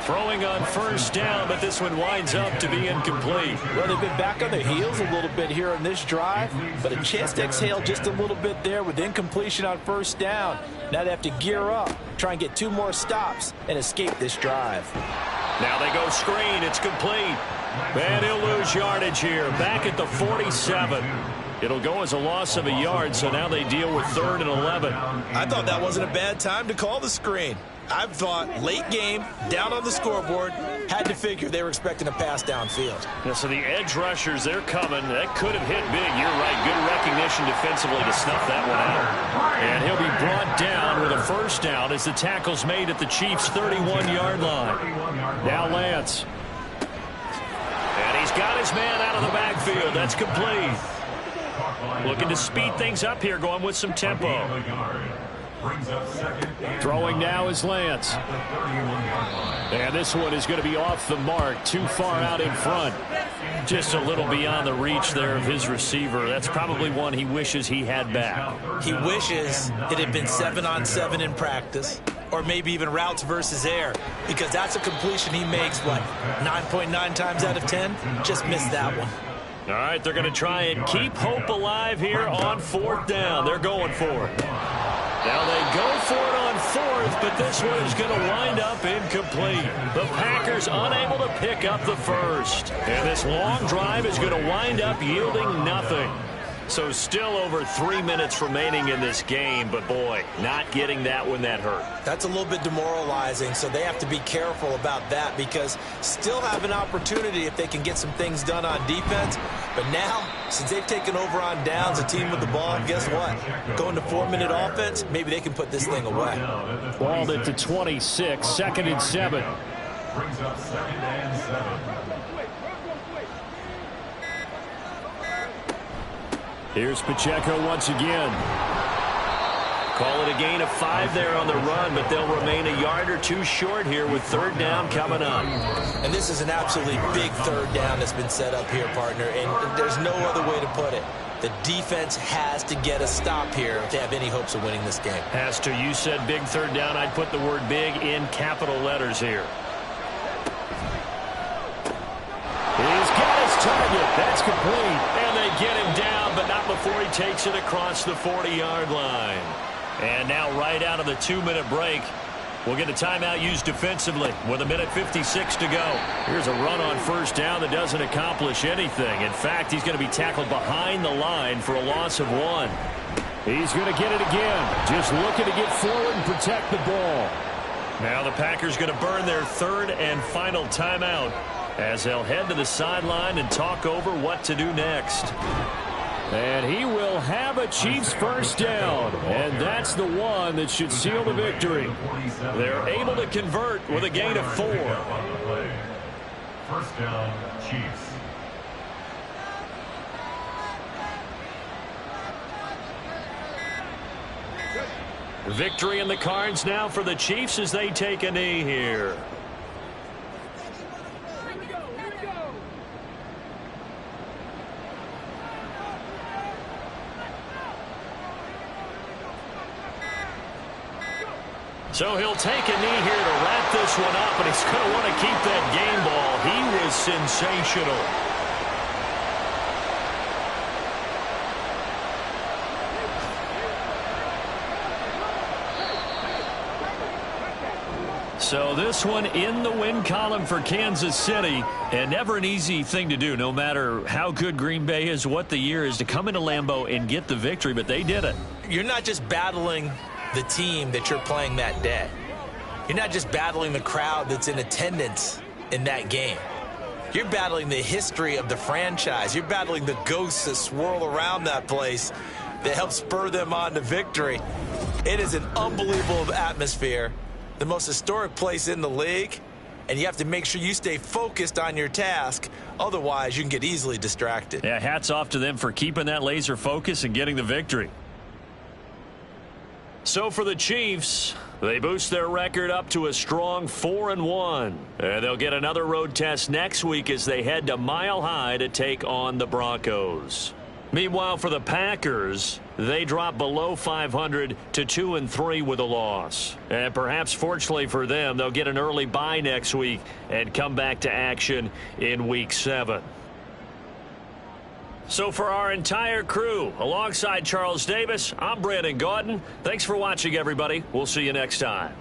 Throwing on 1st down, but this one winds up to be incomplete. Well, they've been back on their heels a little bit here on this drive, but a chance to exhale just a little bit there with incompletion on 1st down. Now they have to gear up, try and get 2 more stops, and escape this drive. Now they go screen. It's complete. And he'll lose yardage here. Back at the 47. It'll go as a loss of a yard, so now they deal with 3rd and 11. I thought that wasn't a bad time to call the screen. I thought late game, down on the scoreboard, had to figure they were expecting a pass downfield. Yeah, so the edge rushers, they're coming. That could have hit big. You're right. Good recognition defensively to snuff that one out. And he'll be brought down with a 1st down as the tackle's made at the Chiefs' 31-yard line. Now Lance. And he's got his man out of the backfield. That's complete. Looking to speed things up here, going with some tempo. Throwing now is Lance. And this one is going to be off the mark, too far out in front. Just a little beyond the reach there of his receiver. That's probably one he wishes he had back. He wishes it had been 7-on-7 in practice, or maybe even routes versus air, because that's a completion he makes, what, 9.9 times out of 10? Just missed that one. All right, they're going to try and keep hope alive here on 4th down. They're going for it. Now they go for it on 4th, but this one is going to wind up incomplete. The Packers unable to pick up the first. And this long drive is going to wind up yielding nothing. So still over 3 minutes remaining in this game, but boy, not getting that one that hurt. That's a little bit demoralizing, so they have to be careful about that, because still have an opportunity if they can get some things done on defense. But now, since they've taken over on downs, a team with the ball, guess what? Going to 4-minute offense, maybe they can put this thing away. Balled it to 26, 2nd and 7. Brings up 2nd and 7. Here's Pacheco once again. Call it a gain of 5 there on the run, but they'll remain a yard or two short here with 3rd down coming up. And this is an absolutely big 3rd down that's been set up here, partner, and there's no other way to put it. The defense has to get a stop here to have any hopes of winning this game. Has to. You said big 3rd down. I'd put the word big in capital letters here. He's got his target. That's complete. And they get him down, but not before he takes it across the 40-yard line. And now right out of the 2-minute break, we'll get a timeout used defensively with 1:56 to go. Here's a run on 1st down that doesn't accomplish anything. In fact, he's going to be tackled behind the line for a loss of 1. He's going to get it again. Just looking to get forward and protect the ball. Now the Packers going to burn their 3rd and final timeout as they'll head to the sideline and talk over what to do next. And he will have a Chiefs 1st down. And that's the one that should seal the victory. They're able to convert with a gain of 4. 1st down, Chiefs. Victory in the cards now for the Chiefs as they take a knee here. So he'll take a knee here to wrap this one up, and he's going to want to keep that game ball. He was sensational. So this one in the win column for Kansas City, and never an easy thing to do, no matter how good Green Bay is, what the year is, to come into Lambeau and get the victory, but they did it. You're not just battling the team that you're playing that day. You're not just battling the crowd that's in attendance in that game. You're battling the history of the franchise. You're battling the ghosts that swirl around that place that help spur them on to victory. It is an unbelievable atmosphere, the most historic place in the league, and you have to make sure you stay focused on your task. Otherwise, you can get easily distracted. Yeah, hats off to them for keeping that laser focus and getting the victory. So for the Chiefs, they boost their record up to a strong 4-1. And they'll get another road test next week as they head to Mile High to take on the Broncos. Meanwhile, for the Packers, they drop below 500 to 2-3 with a loss. And perhaps fortunately for them, they'll get an early bye next week and come back to action in Week 7. So for our entire crew, alongside Charles Davis, I'm Brandon Gaudin. Thanks for watching, everybody. We'll see you next time.